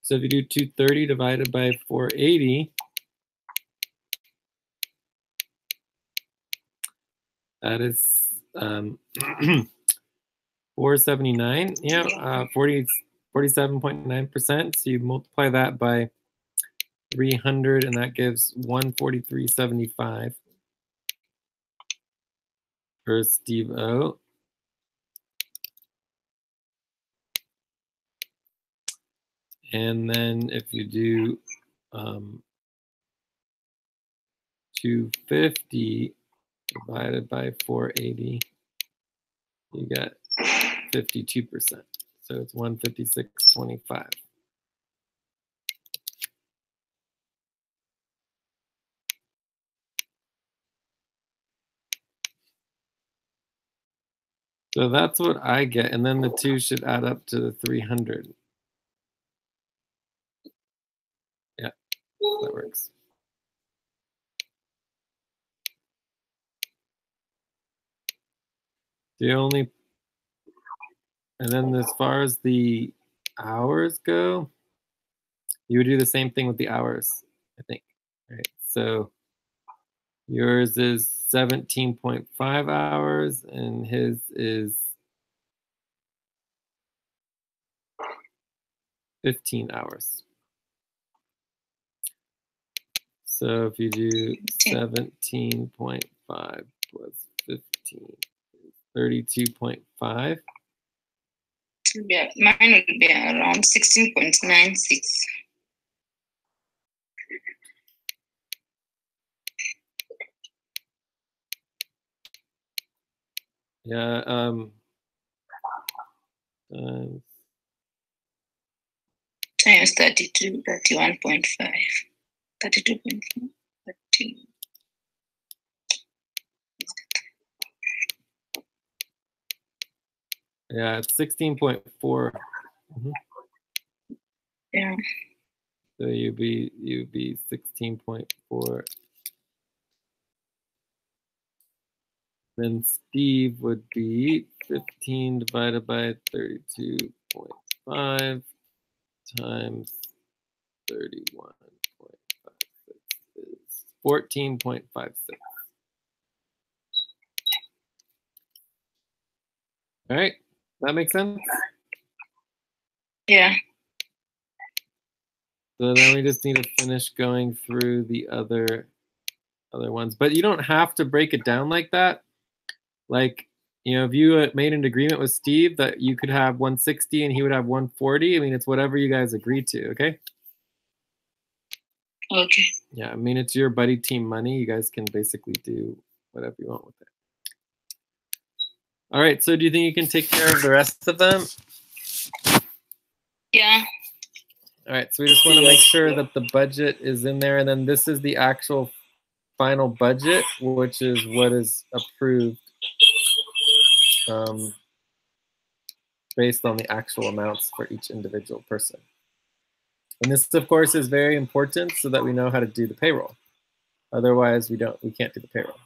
So if you do 230 divided by 480, that is 479. Yeah, 47.9%. So you multiply that by 300, and that gives 143.75 for Steve O. And then if you do 250 divided by 480, you get 52%. So it's 156.25. So that's what I get. And then the two should add up to the 300. Yeah, that works. And then as far as the hours go, you would do the same thing with the hours, I think. Right. So yours is 17.5 hours and his is 15 hours. So if you do 17.5 plus 15, 32.5. Mine would be around 16.96. Yeah. Times 32, 31.5. 32.5. 30. Yeah, it's 16.4. Mm-hmm. Yeah. So you'd be 16.4. Then Steve would be 15 divided by 32.5 times 31.56 is 14.56. All right, that makes sense? Yeah. So then we just need to finish going through the other ones. But you don't have to break it down like that. Like, you know, if you made an agreement with Steve that you could have 160 and he would have 140, I mean, it's whatever you guys agree to, okay? Okay. Yeah, I mean, it's your buddy team money. You guys can basically do whatever you want with it. All right, so do you think you can take care of the rest of them? Yeah. All right, so we just want to make sure that the budget is in there, and then this is the actual final budget, which is what is approved based on the actual amounts for each individual person. And this, of course, is very important so that we know how to do the payroll. Otherwise, we can't do the payroll.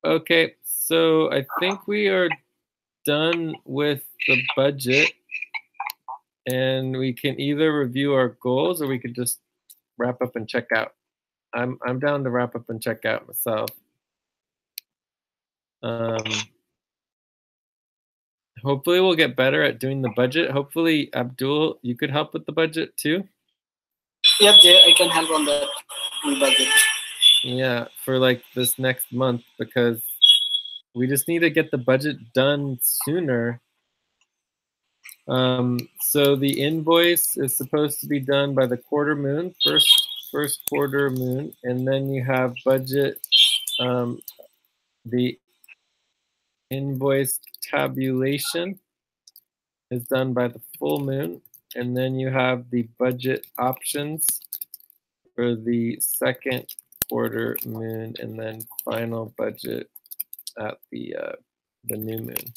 Okay, so I think we are done with the budget, and we can either review our goals or we could just wrap up and check out. I'm down to wrap up and check out myself. Hopefully we'll get better at doing the budget. Hopefully, Abdul, you could help with the budget too. Yep, Jay, I can help on that budget. Yeah, for like this next month, because we just need to get the budget done sooner. So the invoice is supposed to be done by the quarter moon, first quarter moon, and then you have budget, the invoice tabulation is done by the full moon, and then you have the budget options for the second quarter moon, and then final budget at the new moon.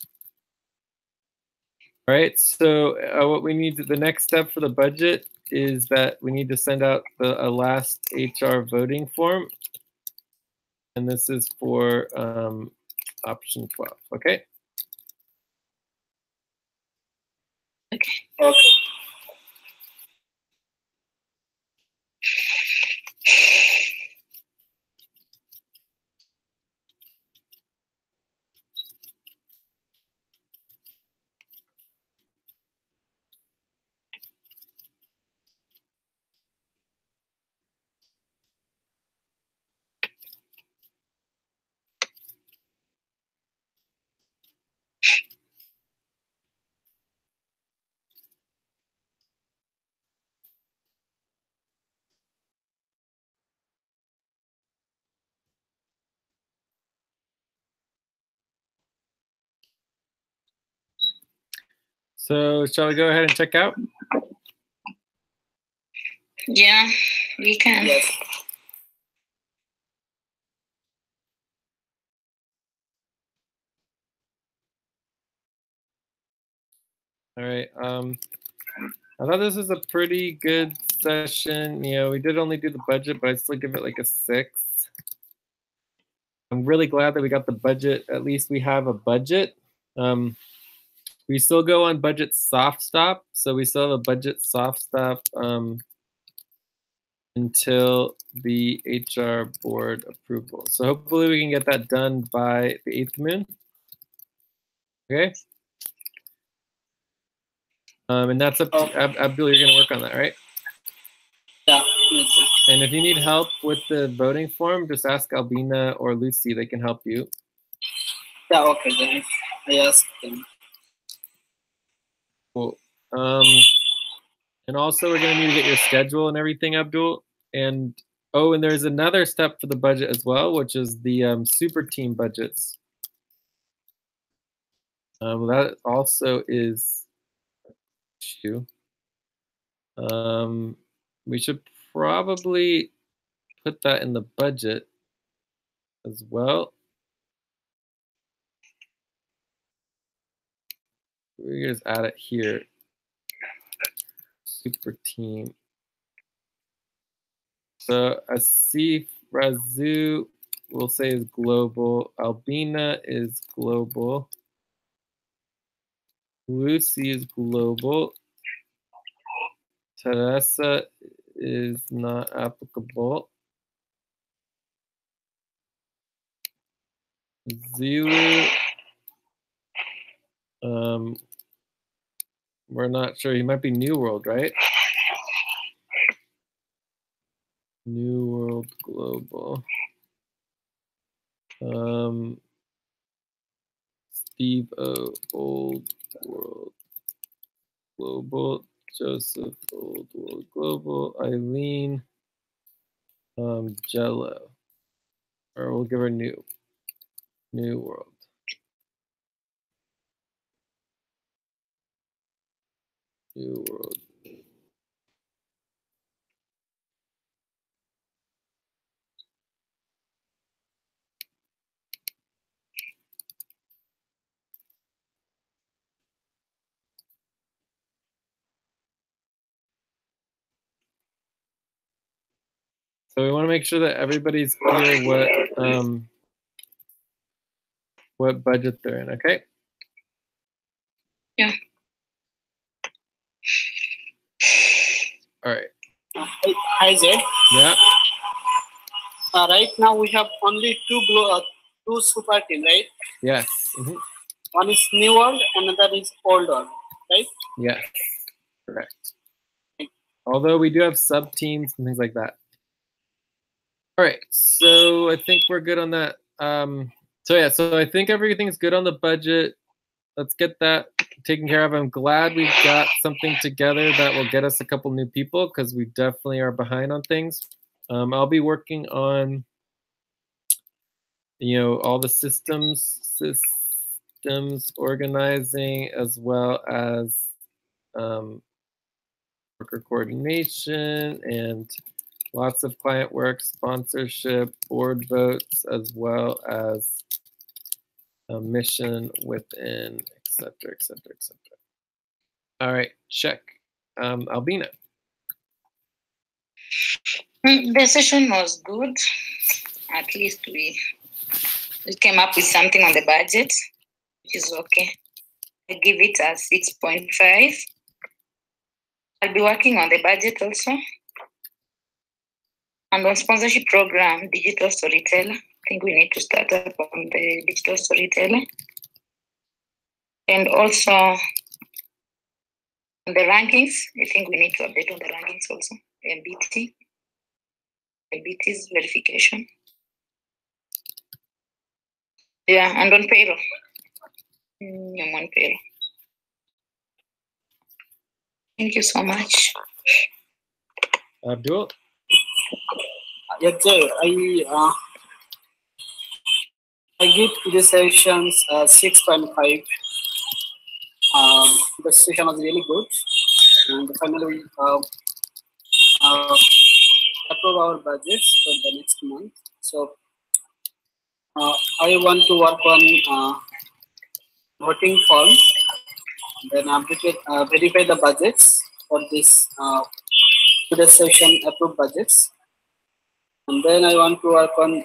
All right, so what we need the next step for the budget is that we need to send out a last HR voting form, and this is for option 12. Okay. Okay. So shall we go ahead and check out? Yeah, we can. Yes. All right. I thought this was a pretty good session. You know, we did only do the budget, but I'd still give it like a 6. I'm really glad that we got the budget. At least we have a budget. We still go on budget soft stop. So we still have a budget soft stop until the HR board approval. So hopefully we can get that done by the 8th moon. Okay. And that's up to Abdul, you're gonna work on that, right? Yeah. And if you need help with the voting form, just ask Albina or Lucy, they can help you. Yeah, okay, then I ask them. Cool. And also we're gonna need to get your schedule and everything, Abdul. And oh, and there's another step for the budget as well, which is the super team budgets. That also is an issue. We should probably put that in the budget as well. We can just add it here. Super team So Asif Razu, we'll say is global. Albina is global. Lucy is global. Teresa is not applicable. Zulu, we're not sure. He might be New World, right? New World Global. Steve O, Old World Global. Joseph, Old World Global. Eileen, Jello. Or we'll give her New World. New World. So we want to make sure that everybody's clear what budget they're in, okay? Yeah. All right. Hi, Zed. Yeah. Right now we have only two super team, right? Yes. Mm-hmm. One is New World, another is Old World, right? Yes. Correct. Although we do have sub teams and things like that. All right. So I think we're good on that. So I think everything's good on the budget. Let's get that taken care of. I'm glad we've got something together that will get us a couple new people because we definitely are behind on things. I'll be working on, all the systems organizing, as well as worker coordination and lots of client work, sponsorship, board votes, as well as a mission within, et cetera, et cetera, et cetera. All right, check. Albina. The session was good. At least we came up with something on the budget, which is okay. I give it a 6.5. I'll be working on the budget also. And on sponsorship program, digital storyteller. I think we need to start up on the digital storyteller. And also on the rankings, I think we need to update on the rankings also. MBT's verification. Yeah, and on payroll. I'm on payroll. Thank you so much. Abdul? Yes, sir. I give this sessions 6.5. The session was really good, and finally approve our budgets for the next month. So I want to work on voting form, then verify the budgets for this today's session approved budgets, and then I want to work on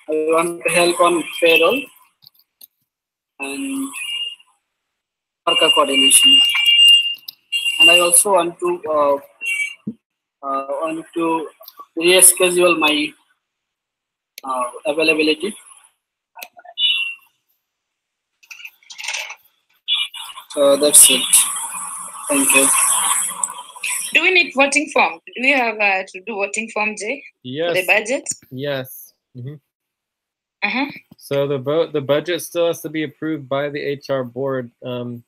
I want to help on payroll and worker coordination, and I also want to reschedule my availability. So that's it. Thank you. Do we need voting form? Do we have to do voting form, Jay? Yes. For the budget? Yes. Mm-hmm. So the budget still has to be approved by the HR board, and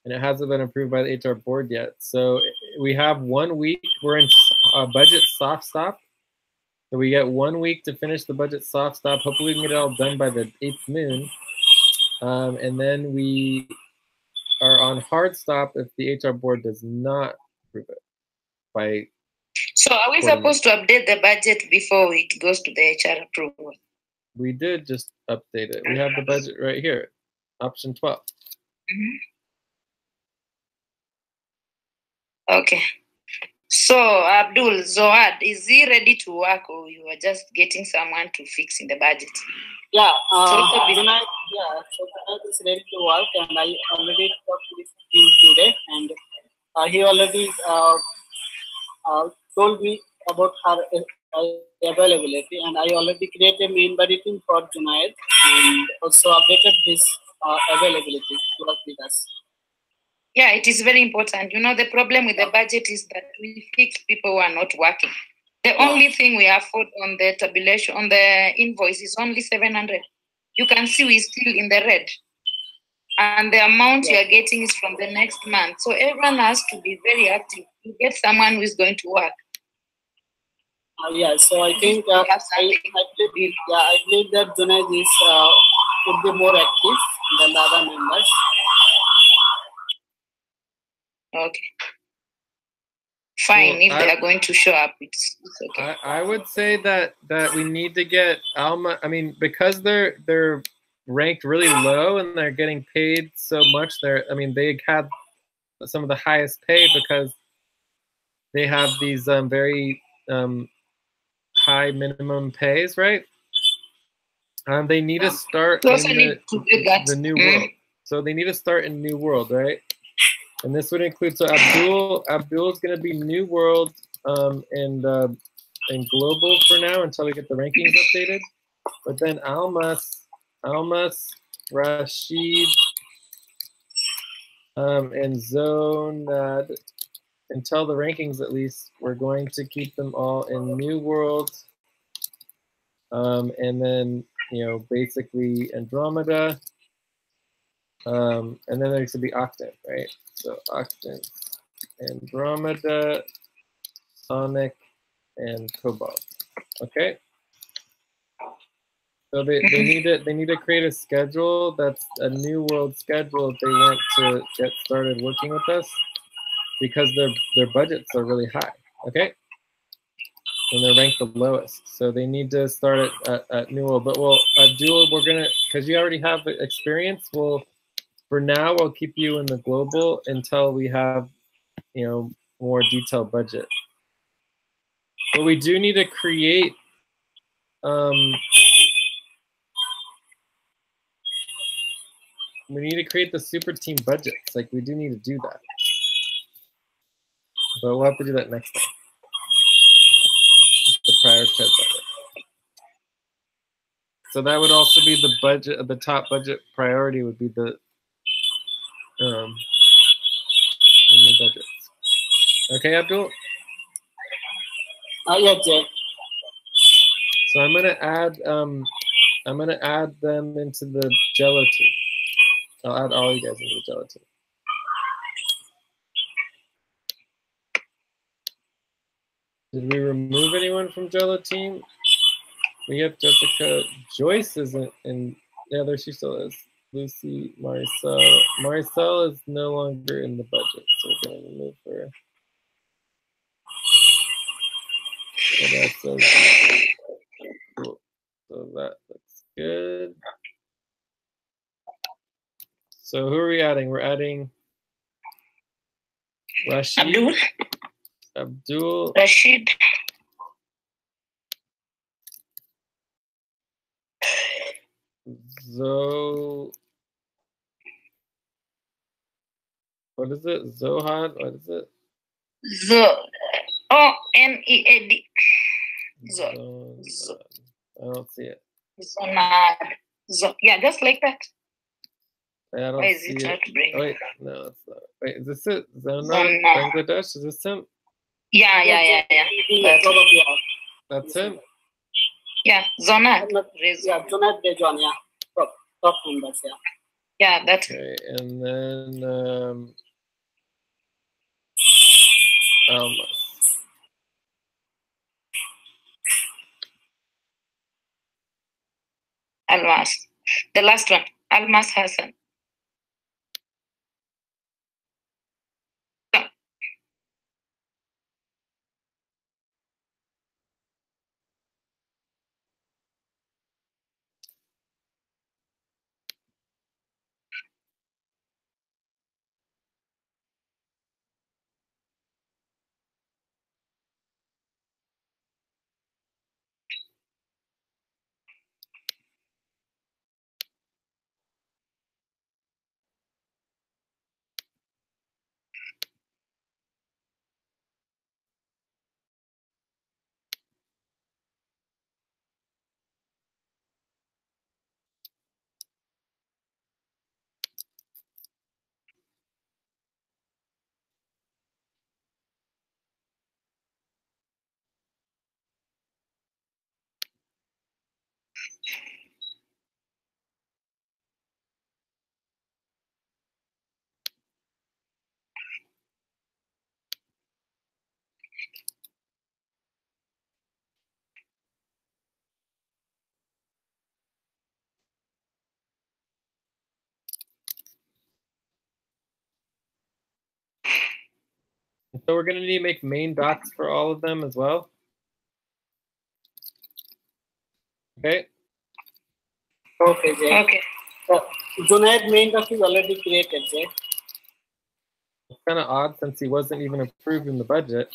it hasn't been approved by the HR board yet. So we have 1 week. We're in budget soft stop. So we get 1 week to finish the budget soft stop. Hopefully we can get it all done by the 8th moon. And then we are on hard stop if the HR board does not approve it. So are we supposed to update the budget before it goes to the HR approval? We did just update it. We have the budget right here, option 12. Okay. So Abdul Zoad, is he ready to work, or you are just getting someone to fix in the budget? Yeah, also Junaid, so Junaid is ready to work, and I already talked with him today, and he already told me about her availability, and I already created an invitation for Junaid and also updated his availability to work with us. Yeah, it is very important. You know, the problem with the budget is that we fix people who are not working. The only thing we afford on the tabulation, on the invoice, is only 700. You can see we're still in the red. And the amount you are getting is from the next month. So everyone has to be very active. You get someone who is going to work. Yeah, so I think I believe that Junaid is would be more active than the other members. Okay. Fine, if they are going to show up, it's okay. I would say that we need to get Alma. I mean, because they're ranked really low and they're getting paid so much. They had some of the highest pay because they have these very high minimum pays, right? They need to start in the new world. So they need to start in new world, right? And this would include, so Abdul's going to be new world and global for now until we get the rankings updated. But then Almas, Rashid, and Zonad, until the rankings at least, we're going to keep them all in new world. And then, basically Andromeda. And then there should be Octant, right? So Octant, Andromeda, Sonic, and Cobalt. Okay. So they need to create a schedule that's a new world schedule if they want to get started working with us, because their budgets are really high. Okay. And they're ranked the lowest, so they need to start at new world. But Abdul, we're gonna, because you already have experience. For now, we'll keep you in the global until we have, more detailed budget. But we do need to create, we need to create the super team budgets. Like, we do need to do that. But we'll have to do that next time. The prioritize budget. So that would also be the budget. The top budget priority would be the new budgets. Okay, Abdul? Yeah, Jay. So I'm gonna add them into the Jello team. I'll add all you guys into the Jello team. Did we remove anyone from Jello team? We have Jessica. Joyce isn't in. Yeah, there she still is. Lucy, Maricel. Maricel is no longer in the budget, so we're going to remove her. So that says, cool. So that looks good. So who are we adding? We're adding Rashid. Abdul. Rashid. What is it? Zohad? What is it? Zonead. I don't see it. Zonad. Yeah, just like that. I don't Why is see it it. hard to bring? Oh, wait, no, it's not. Wait, is this it? Zonad, Bangladesh? Is this him? Yeah. That's him? Yeah, Zonad. Yeah, Zonad Dejon, yeah. Top numbers, yeah. Yeah, that's okay. And then Almas. Almas. The last one, Almas Hassan. So we're going to need to make main docs for all of them as well. Okay. Okay, Jay. Okay. Junaid main doc is already created, Jay. It's kind of odd since he wasn't even approved in the budget.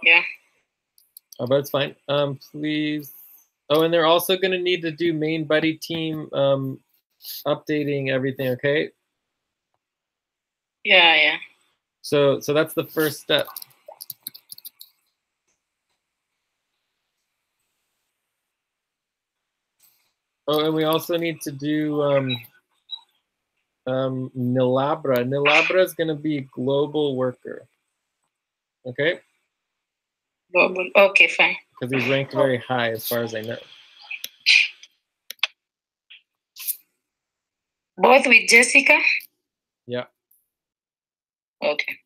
Yeah. Oh, but it's fine. Please. Oh, and they're also going to need to do main buddy team updating everything. Okay. Yeah, yeah. So that's the first step. Oh, and we also need to do Nilabra. Nilabra is going to be global worker. Okay. Okay, fine. Because he's ranked very high as far as I know. Both with Jessica? Yeah. Okay.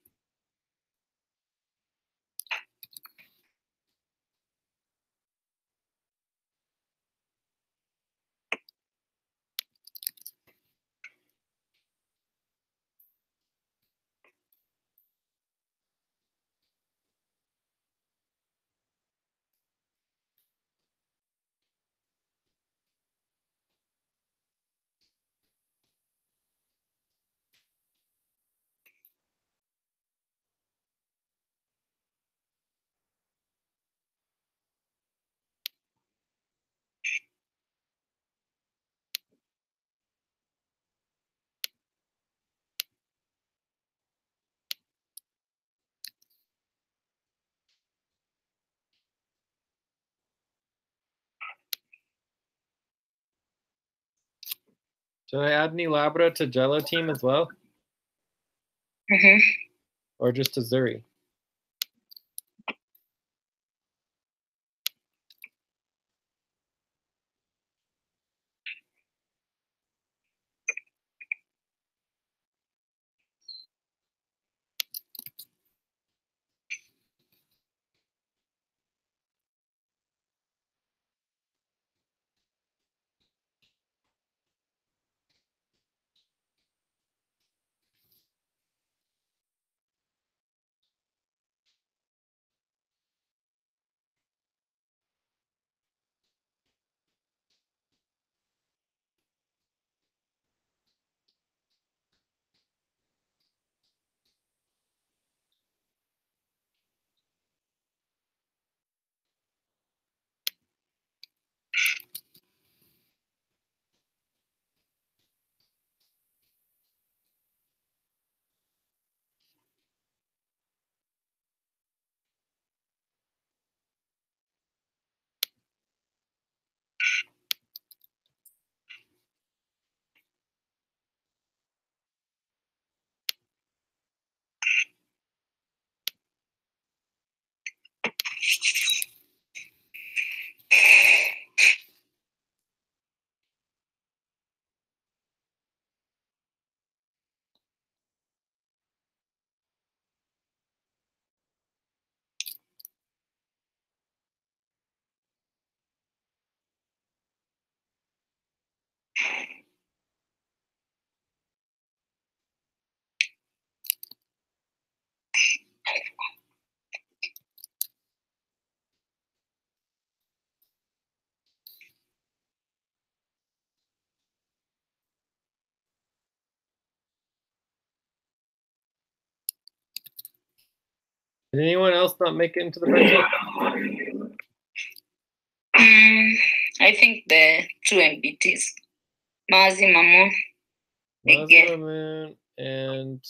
Should I add Nilabra to Jello team as well? Mm-hmm. Or just to Zuri? Did anyone else not make it into the budget? I think the two MBTs. Mazi Mamun. Again. Mamun and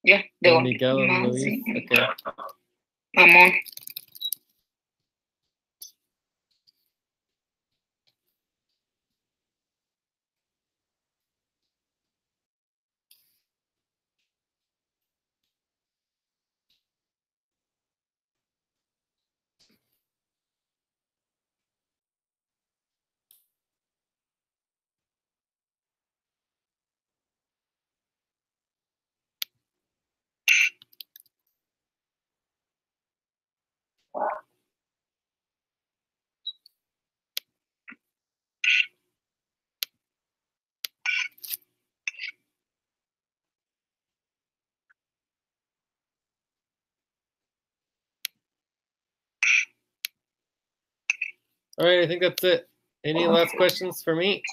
Yeah, the one. Miguel and Luis. Okay. Mamun. All right, I think that's it. Any last questions for me?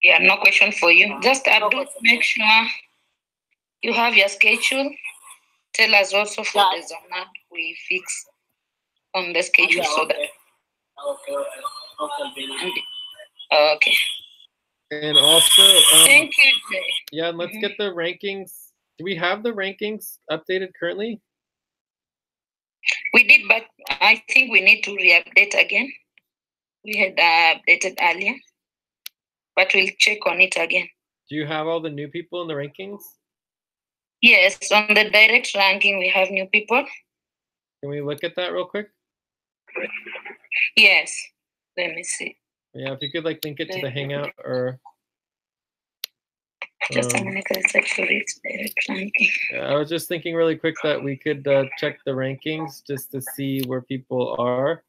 Yeah, no question for you. Just Abdul, make sure you have your schedule. Tell us also for the zona we fix on the schedule so that. Okay. And also, thank you, Jay. Yeah, let's get the rankings. Do we have the rankings updated currently? We did, but I think we need to re-update again. We had updated earlier, but we'll check on it again. Do you have all the new people in the rankings? Yes, on the direct ranking, we have new people. Can we look at that real quick? Yes, let me see. Yeah, if you could like link it to the Hangout or. Just a minute, I'll check for it. Direct ranking. Yeah, I was just thinking really quick that we could check the rankings just to see where people are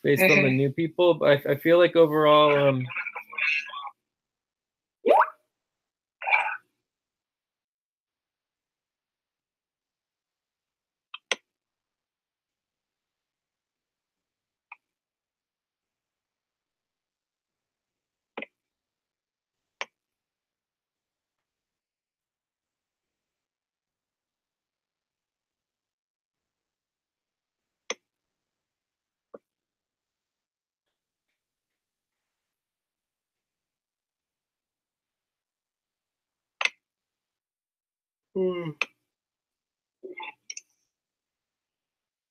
based on the new people. But I feel like overall,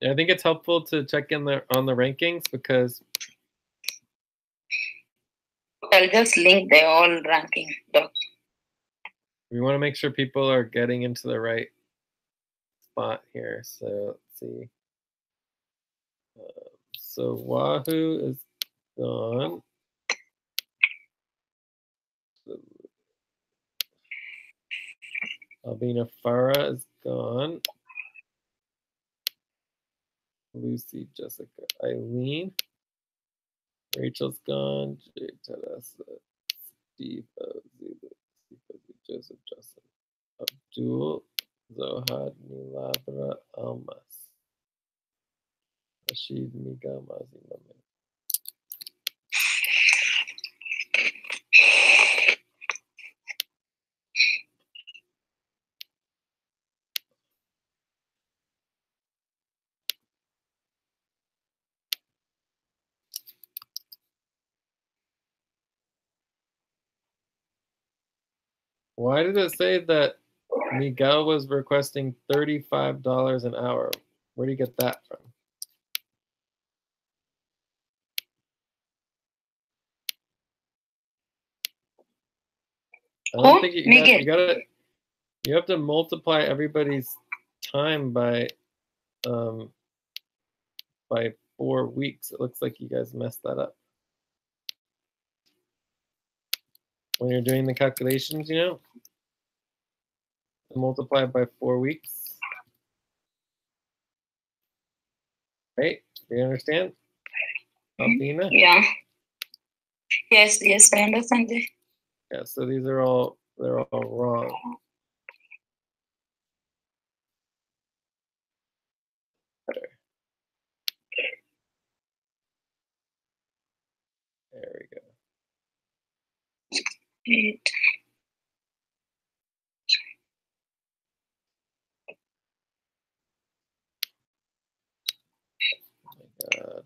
I think it's helpful to check in on the rankings because I'll just link the all ranking doc. We want to make sure people are getting into the right spot here. So let's see. So Wahoo is gone. Albina Farah is gone. Lucy, Jessica, Eileen. Rachel's gone. Jay, Teresa, Steve, Joseph, Justin, Abdul, Zohad, Nilabra, Almas, Rashid, Miga, Mazi, Mamet. Why did it say that Miguel was requesting $35 an hour? Where do you get that from? I don't think you have to multiply everybody's time by 4 weeks. It looks like you guys messed that up. When you're doing the calculations, you know, multiply by 4 weeks. Right? Do you understand? Albina? Yeah. Yes, I understand it. Yeah, so they're all wrong. There we go. 8. Oh my God.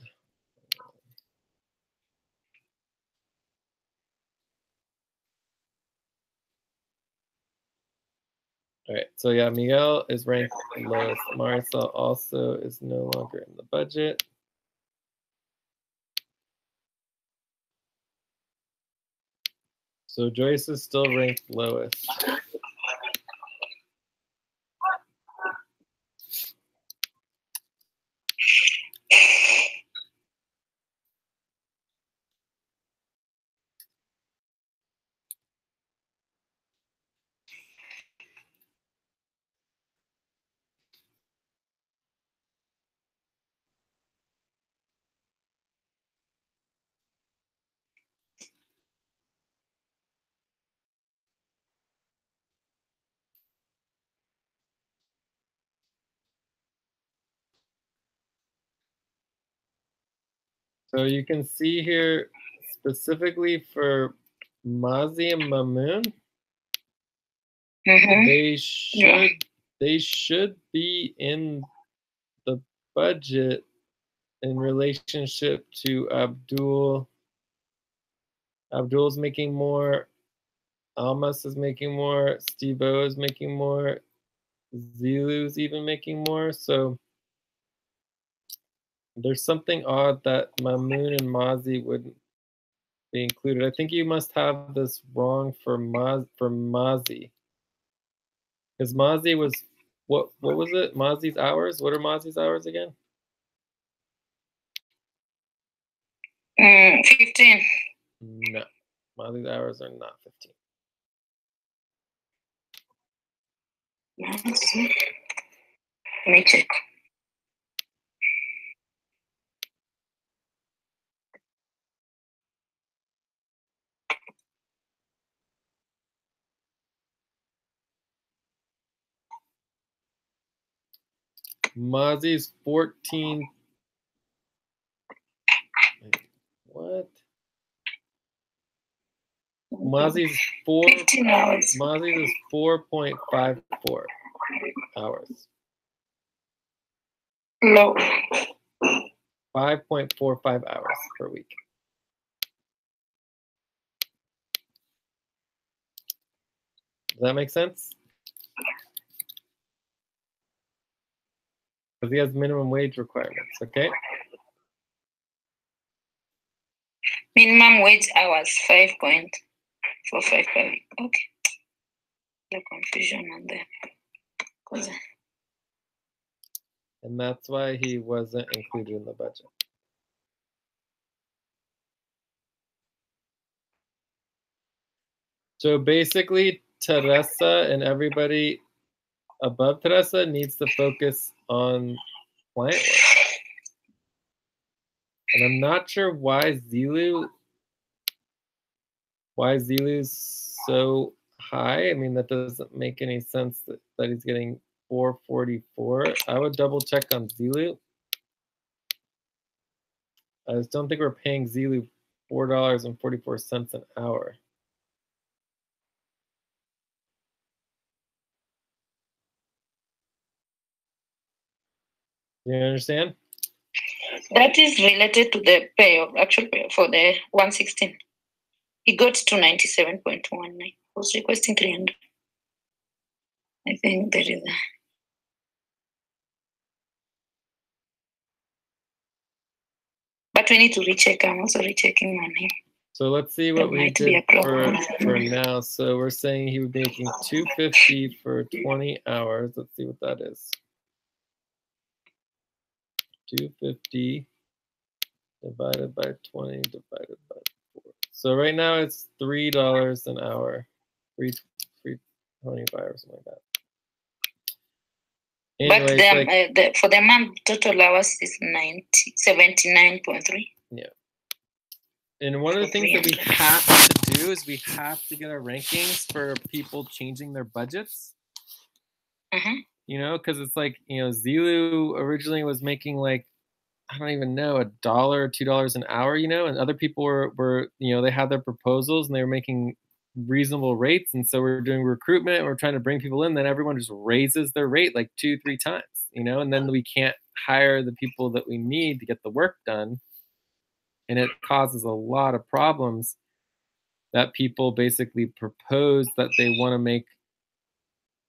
All right, so yeah, Miguel is ranked lowest. Marisol also is no longer in the budget. So Joyce is still ranked lowest. So you can see here specifically for Mazi and Mamoon, they should be in the budget in relationship to Abdul. Abdul's making more, Almas is making more, Steve-O is making more, Zilu's even making more. So there's something odd that Mamoon and Mazi wouldn't be included. I think you must have this wrong for Mazi. Because Mazi was, what was it? Mazi's hours? What are Mazi's hours again? 15. No, Mazi's hours are not 15. Let me check. Mazi's 14. What? Mazi's 15 hours. Mazi's is 4.54 hours. Low. 5.45 hours per week. Does that make sense? Because he has minimum wage requirements, okay? Minimum wage hours, 5.45 per week. Okay. The confusion on there. And that's why he wasn't included in the budget. So basically, Teresa and everybody above Teresa needs to focus on client work. And I'm not sure why Zilu's so high. I mean, that doesn't make any sense that he's getting 444. I would double check on Zilu. I just don't think we're paying Zilu $4.44 an hour. You understand? That is related to the pay, actual pay for the 116. He got to 97.19. I was requesting 300. I think there is a... But we need to recheck. I'm also rechecking on him. So let's see what we did for now. So we're saying he would be making $250 for 20 hours. Let's see what that is. 250 divided by 20 divided by 4. So right now it's $3 an hour, 325 or something like that. Anyway, but for the month, total hours is 79.3. Yeah. And one of the things that we have to do is we have to get our rankings for people changing their budgets. You know, because it's like, you know, Zilu originally was making like, I don't even know, $1 or $2 an hour, you know, and other people were, you know, they had their proposals and they were making reasonable rates. And so we're doing recruitment and we're trying to bring people in. Then everyone just raises their rate like 2-3 times, you know, and then we can't hire the people that we need to get the work done. And it causes a lot of problems that people basically propose that they want to make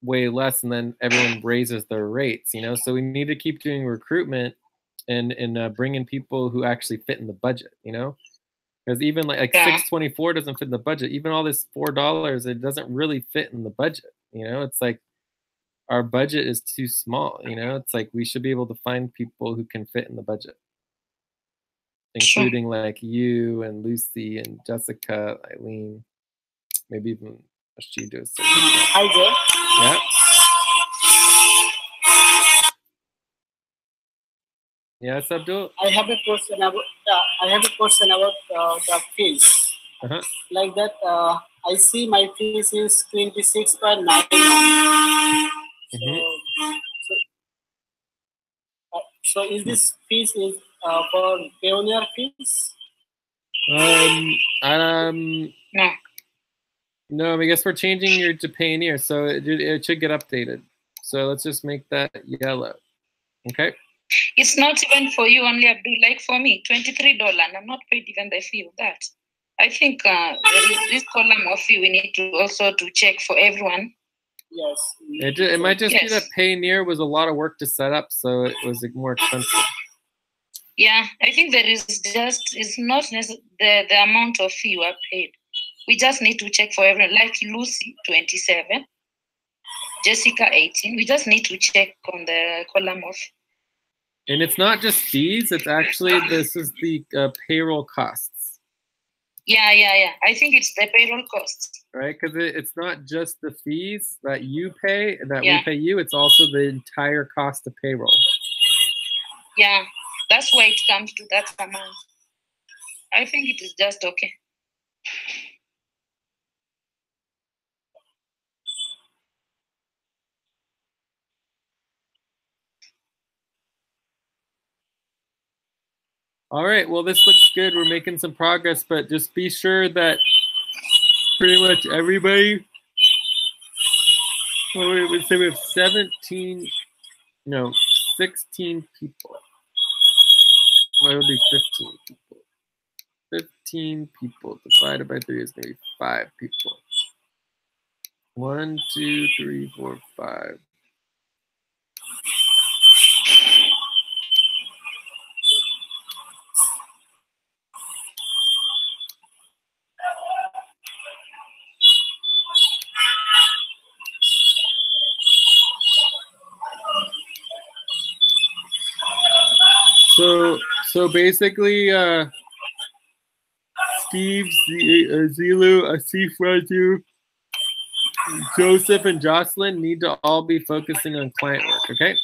way less, and then everyone raises their rates, you know. So we need to keep doing recruitment and bring in people who actually fit in the budget, you know, because even like 624 doesn't fit in the budget. Even all this $4, it doesn't really fit in the budget, you know. It's like our budget is too small, you know. It's like we should be able to find people who can fit in the budget, including like you and Lucy and Jessica, Eileen, maybe even she does. Hi, Joe. Yeah. Yes, Abdul. I have a question about the fees. Like that, I see my fees is 26.9. So is this fees is for Payoneer fees? No. No, I guess we're changing your to Payoneer, so it should get updated. So let's just make that yellow. Okay. It's not even for you only, Abdul. Like for me, $23, and I'm not paid even the fee of that. I think there is this column of fee we need to also to check for everyone. Yes. It might just be Yes. that Payoneer was a lot of work to set up, so it was more expensive. Yeah, I think there is just, it's not the amount of fee you are paid. We just need to check for everyone. Like Lucy, 27. Jessica, 18. We just need to check on the column of. And it's not just fees, it's actually, this is the payroll costs. Yeah. I think it's the payroll costs. Right, because it's not just the fees that you pay, that Yeah. we pay you, it's also the entire cost of payroll. Yeah, that's why it comes to that amount. I think it is just okay. All right, well, this looks good. We're making some progress, but just be sure that pretty much everybody, well, we would say we have 16 people. Well, it would be 15 people. 15 people divided by 3 is going to be 5 people. 1, 2, 3, 4, 5. So basically, Steve, Zilu, Asif Raju, Joseph, and Jocelyn need to all be focusing on client work, okay?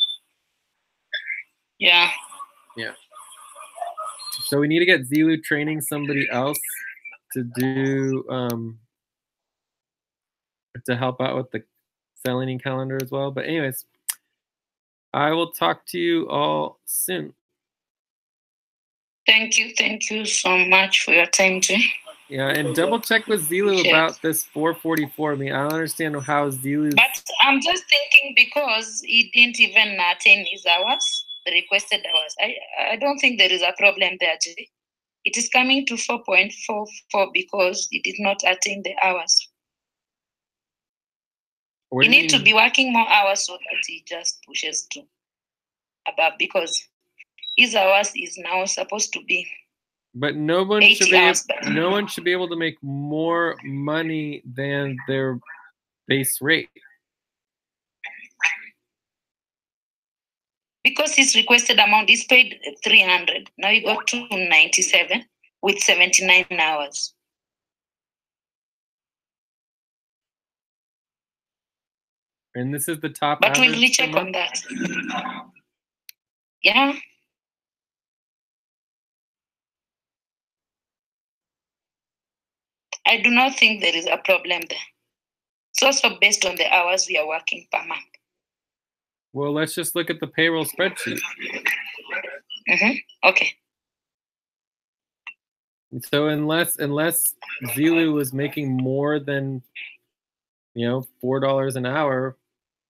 Yeah. Yeah. So we need to get Zilu training somebody else to do, to help out with the Selenium calendar as well. But anyways, I will talk to you all soon. Thank you so much for your time too. Yeah, and double check with Zilu about this 444. I mean, I don't understand how Zilu. But I'm just thinking because he didn't even attain his hours, the requested hours. I don't think there is a problem there, Jay. It is coming to 4.44 because he did not attain the hours. He needs to be working more hours so that he just pushes to above, because his hours is now supposed to be. But no one should be able to make more money than their base rate. Because his requested amount is paid 300. Now he got 297 with 79 hours. And this is the top. But we'll recheck on that. Yeah. I do not think there is a problem there. It's also based on the hours we are working per month. Well, let's just look at the payroll spreadsheet. Okay. So unless Zilu was making more than, $4 an hour,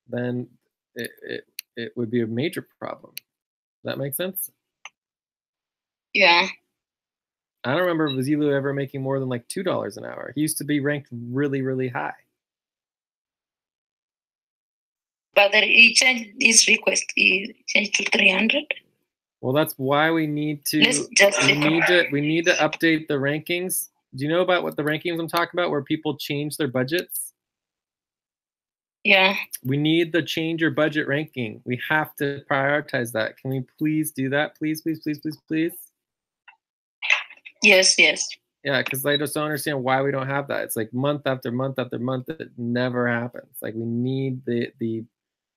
then it would be a major problem. Does that make sense? Yeah. I don't remember Zilu ever making more than like $2 an hour. He used to be ranked really, really high. But he changed his request. He changed to 300. Well, that's why we need to we need to update the rankings. Do you know about what the rankings I'm talking about, where people change their budgets? Yeah. We need the change your budget ranking. We have to prioritize that. Can we please do that? Please, please, please, please, please. Yes. Yeah, because I just don't understand why we don't have that. It's like month after month after month, it never happens. Like we need the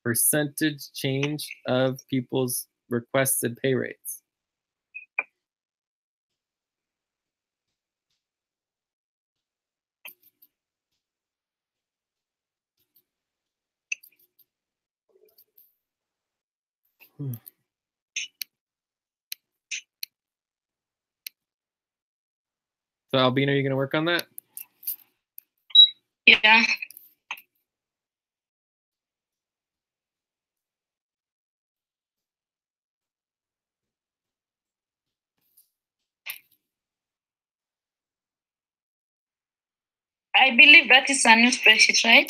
percentage change of people's requested pay rates. So Albina, are you going to work on that? Yeah. I believe that is a new spreadsheet, right?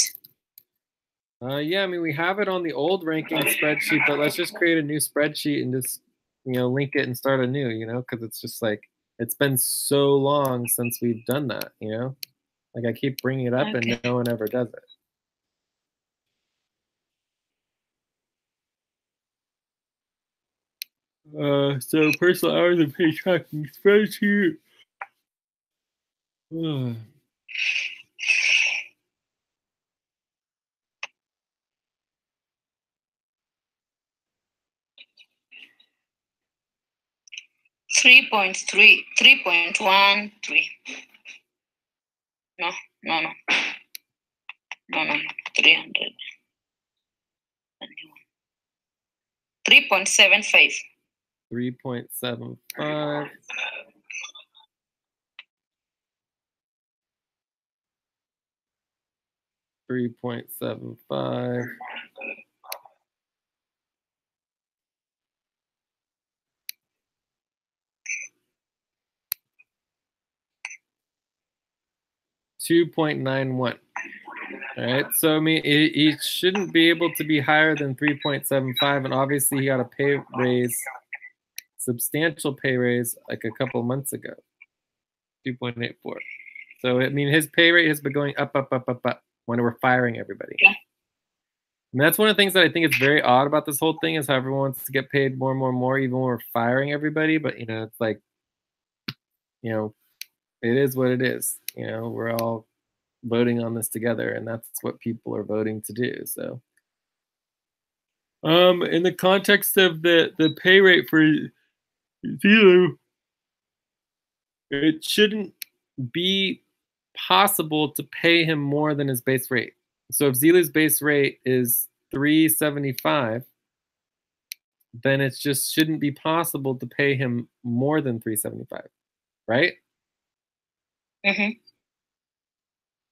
Yeah, I mean, we have it on the old ranking spreadsheet, but let's just create a new spreadsheet and just, link it and start anew, because it's just like, it's been so long since we've done that, Like I keep bringing it up and no one ever does it. So personal hours and pay tracking spreadsheet. 3.3, 3.13. No. 300. 3.75. 3.75. 3.75. $2.91. All right, so I mean, he shouldn't be able to be higher than 3.75, and obviously he got a pay raise, substantial pay raise, like a couple months ago, 2.84. So I mean, his pay rate has been going up when we're firing everybody. Yeah. And that's one of the things that I think is very odd about this whole thing is how everyone wants to get paid more and more and more, even when we're firing everybody. But it's like, it is what it is. We're all voting on this together, and that's what people are voting to do. So in the context of the pay rate for Zilu, it shouldn't be possible to pay him more than his base rate. So if Zilu's base rate is 375, then it just shouldn't be possible to pay him more than 375, right? Mm-hmm.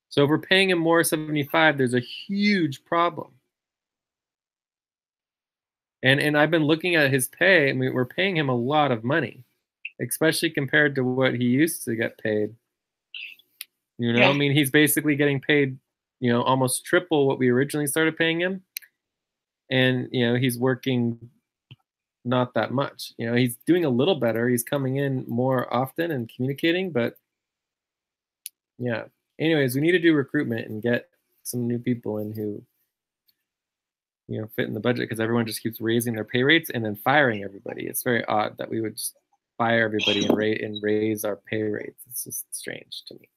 So if we're paying him more 75, there's a huge problem. And I've been looking at his pay. I mean, we're paying him a lot of money, especially compared to what he used to get paid. Yeah. I mean, he's basically getting paid, almost triple what we originally started paying him. And, he's working not that much. He's doing a little better. He's coming in more often and communicating, but yeah. Anyways, we need to do recruitment and get some new people in who, fit in the budget, because everyone just keeps raising their pay rates and then firing everybody. It's very odd that we would just fire everybody and raise our pay rates. It's just strange to me.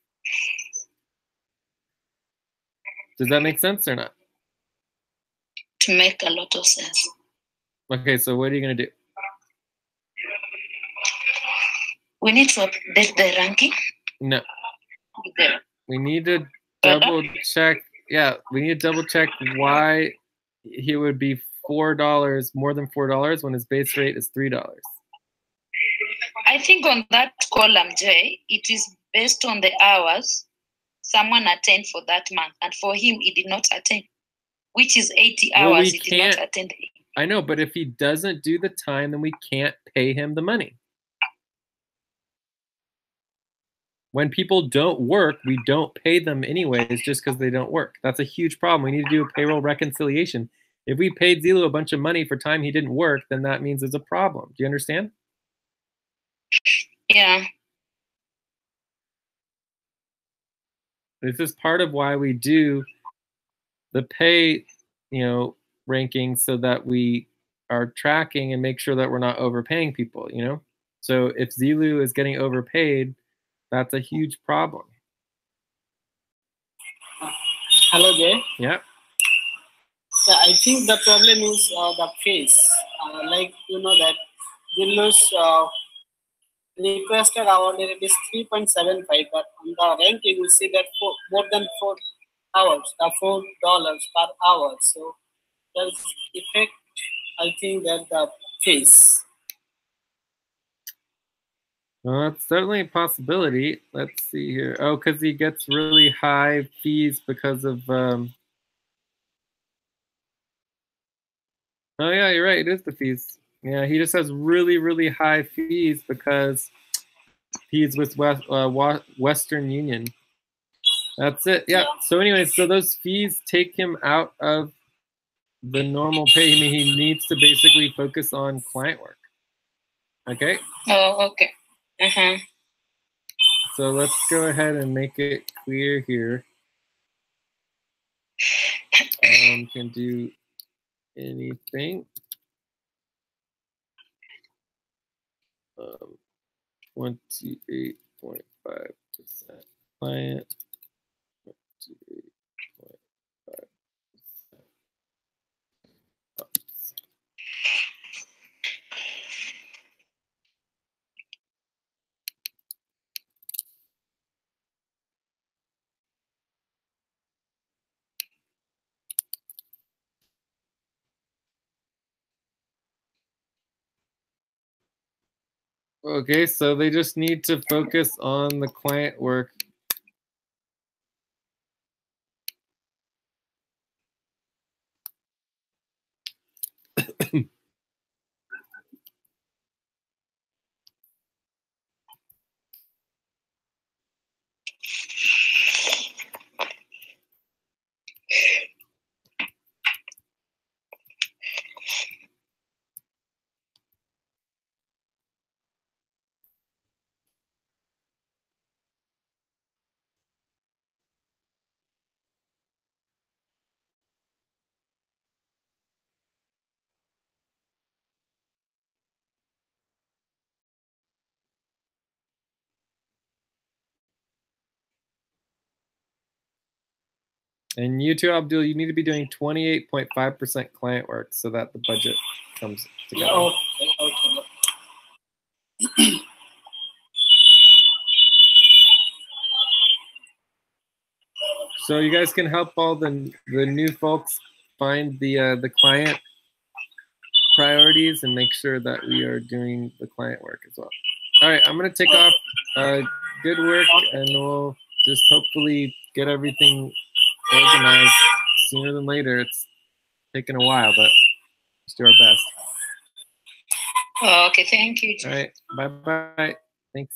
Does that make sense or not? To make a lot of sense. Okay, so what are you going to do? We need to update the ranking. No. We need to double check. Yeah, we need to double check why he would be $4, more than $4, when his base rate is $3. I think on that column, J, it is based on the hours someone attained for that month, and for him, he did not attend, which is 80 hours. He did not attend. I know, but if he doesn't do the time, then we can't pay him the money. When people don't work, we don't pay them anyways just because they don't work. That's a huge problem. We need to do a payroll reconciliation. If we paid Zilu a bunch of money for time he didn't work, then that means there's a problem. Do you understand? Yeah. This is part of why we do the pay, rankings, so that we are tracking and make sure that we're not overpaying people, So if Zilu is getting overpaid, that's a huge problem. Hello, Jay. Yeah. Yeah, I think the problem is the phase. Like that Zilu's requested hourly rate is 3.75, but on the ranking you see that more than 4 hours, $4 per hour. So there's effect. I think that the phase. Well, that's certainly a possibility. Let's see here. Oh, because he gets really high fees because of. Oh yeah, you're right. It is the fees. Yeah, he just has really, really high fees because he's with Western Union. That's it. Yeah. So anyways, so those fees take him out of the normal pay. I mean, he needs to basically focus on client work. Okay. Oh, okay. Uh-huh. So let's go ahead and make it clear here. Can do anything. 28.5% client. 28.5%. Okay, so they just need to focus on the client work. And you too, Abdul, you need to be doing 28.5% client work so that the budget comes together. Okay. So you guys can help all the new folks find the client priorities and make sure that we are doing the client work as well. All right, I'm gonna take off. Good work, and we'll just hopefully get everything organized sooner than later. It's taken a while, but let's do our best. Oh, okay, thank you. All right, bye-bye. Thanks.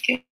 Okay.